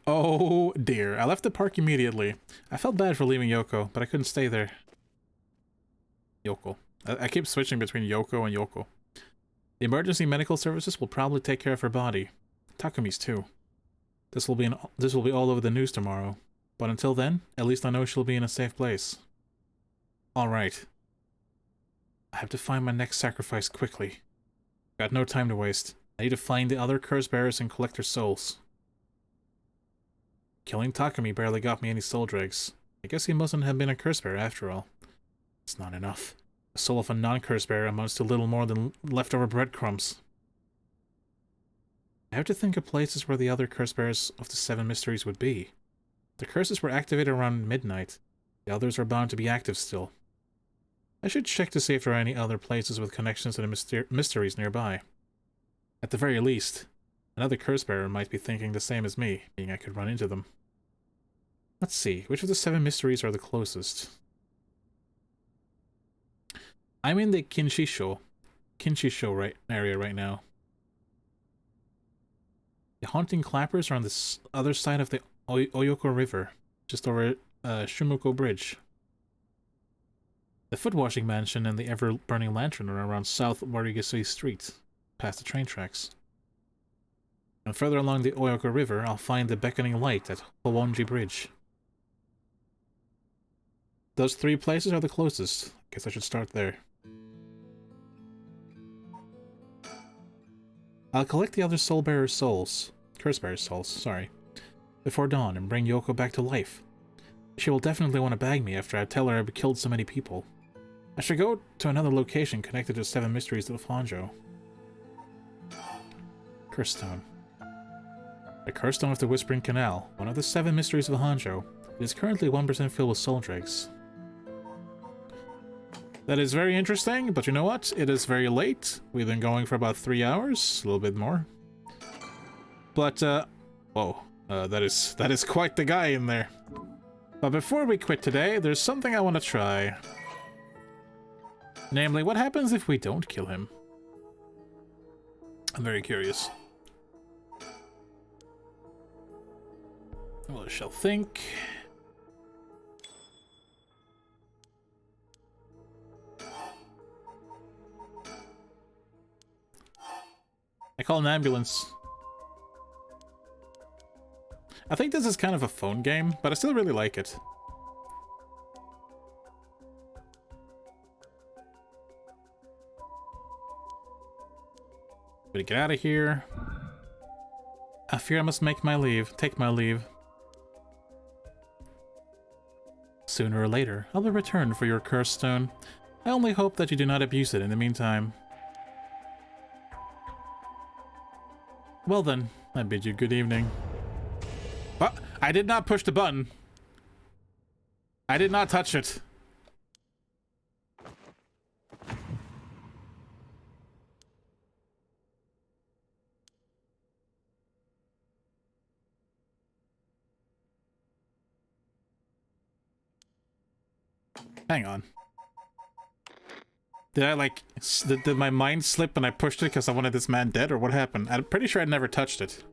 Oh dear. I left the park immediately. I felt bad for leaving Yoko, but I couldn't stay there. Yoko. I keep switching between Yoko and Yoko. The emergency medical services will probably take care of her body. Takumi's too. This will be all over the news tomorrow. But until then, at least I know she'll be in a safe place. Alright. I have to find my next sacrifice quickly. Got no time to waste. I need to find the other curse bearers and collect their souls. Killing Takumi barely got me any soul dregs. I guess he mustn't have been a curse bearer after all. It's not enough. The soul of a non-curse bearer amounts to little more than leftover breadcrumbs. I have to think of places where the other curse bearers of the 7 mysteries would be. The curses were activated around midnight. The others are bound to be active still. I should check to see if there are any other places with connections to the mysteries nearby. At the very least, another curse bearer might be thinking the same as me, being I could run into them. Let's see, which of the 7 mysteries are the closest? I'm in the Kinshisho area right now. The haunting clappers are on the other side of the Oyoko River, just over Shumoko Bridge. The foot-washing mansion and the ever-burning lantern are around South Warigasui Street, past the train tracks. And further along the Oyoko River, I'll find the beckoning light at Howonji Bridge. Those 3 places are the closest. Guess I should start there. I'll collect the other curse bearer's souls, sorry, before dawn and bring Yoko back to life. She will definitely want to bag me after I tell her I've killed so many people. I should go to another location connected to 7 mysteries of Honjo. Curse Stone. The Curse Stone of the Whispering Canal, one of the 7 mysteries of Honjo. It is currently 1% filled with soul dregs. That is very interesting, but you know what? It is very late. We've been going for about 3 hours, a little bit more. But, whoa, that is quite the guy in there. But before we quit today, there's something I want to try. Namely, what happens if we don't kill him? I'm very curious. Well, I shall think. I call an ambulance. I think this is kind of a phone game, but I still really like it. Better get out of here. I fear I must take my leave. Sooner or later, I'll be returned for your curse stone. I only hope that you do not abuse it in the meantime. Well then, I bid you good evening. What? I did not push the button. I did not touch it. Hang on. Did I like... Did my mind slip and I pushed it because I wanted this man dead, or what happened? I'm pretty sure I never touched it.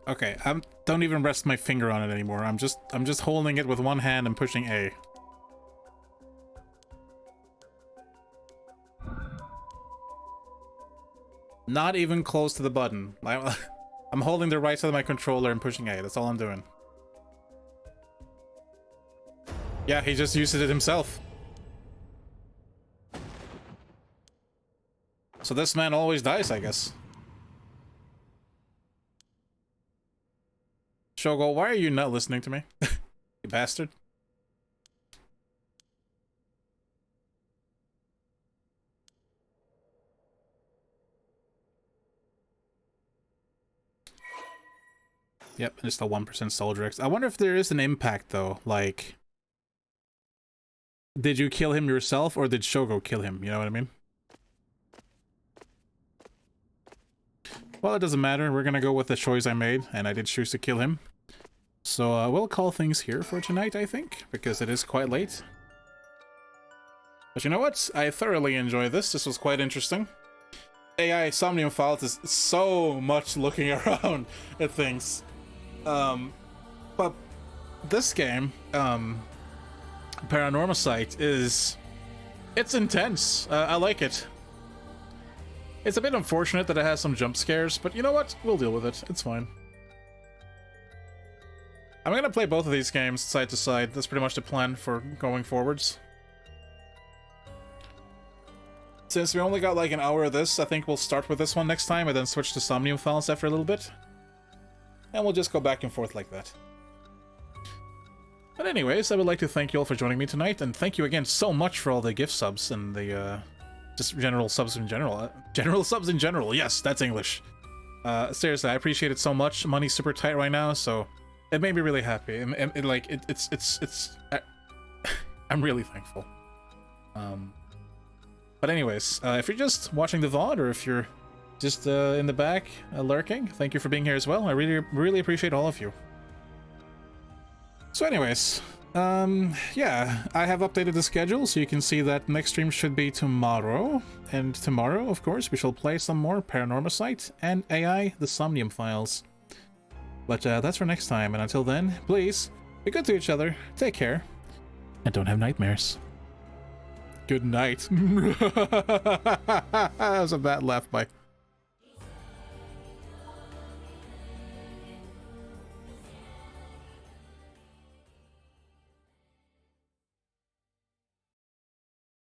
Okay, don't even rest my finger on it anymore. I'm just holding it with one hand and pushing A. Not even close to the button. I'm holding the right side of my controller and pushing A. That's all I'm doing. Yeah, he just uses it himself. So this man always dies, I guess. Shogo, why are you not listening to me? You bastard. Yep, just a 1% soldier X. I wonder if there is an impact, though. Like, did you kill him yourself, or did Shogo kill him? You know what I mean? Well, it doesn't matter. We're gonna go with the choice I made, and I did choose to kill him. So we'll call things here for tonight, I think, because it is quite late. But you know what? I thoroughly enjoyed this. This was quite interesting. AI Somnium Files is so much looking around at things. But this game, Paranormasight, it's intense. I like it. It's a bit unfortunate that it has some jump scares, but you know what? We'll deal with it. It's fine. I'm gonna play both of these games side to side. That's pretty much the plan for going forwards. Since we only got like an hour of this, I think we'll start with this one next time and then switch to Somnium Files after a little bit. And we'll just go back and forth like that. But anyways, I would like to thank you all for joining me tonight, and thank you again so much for all the gift subs and the, just general subs in general. General subs in general, yes, that's English. Seriously, I appreciate it so much. Money's super tight right now, so it made me really happy. I'm really thankful. But anyways, if you're just watching the VOD, or if you're just in the back lurking, thank you for being here as well. I really appreciate all of you. So anyways, yeah, I have updated the schedule, so you can see that next stream should be tomorrow. And tomorrow, of course, we shall play some more Paranormasight and AI, the Somnium Files. But that's for next time, and until then, please, be good to each other, take care, and don't have nightmares. Good night. That was a bad laugh by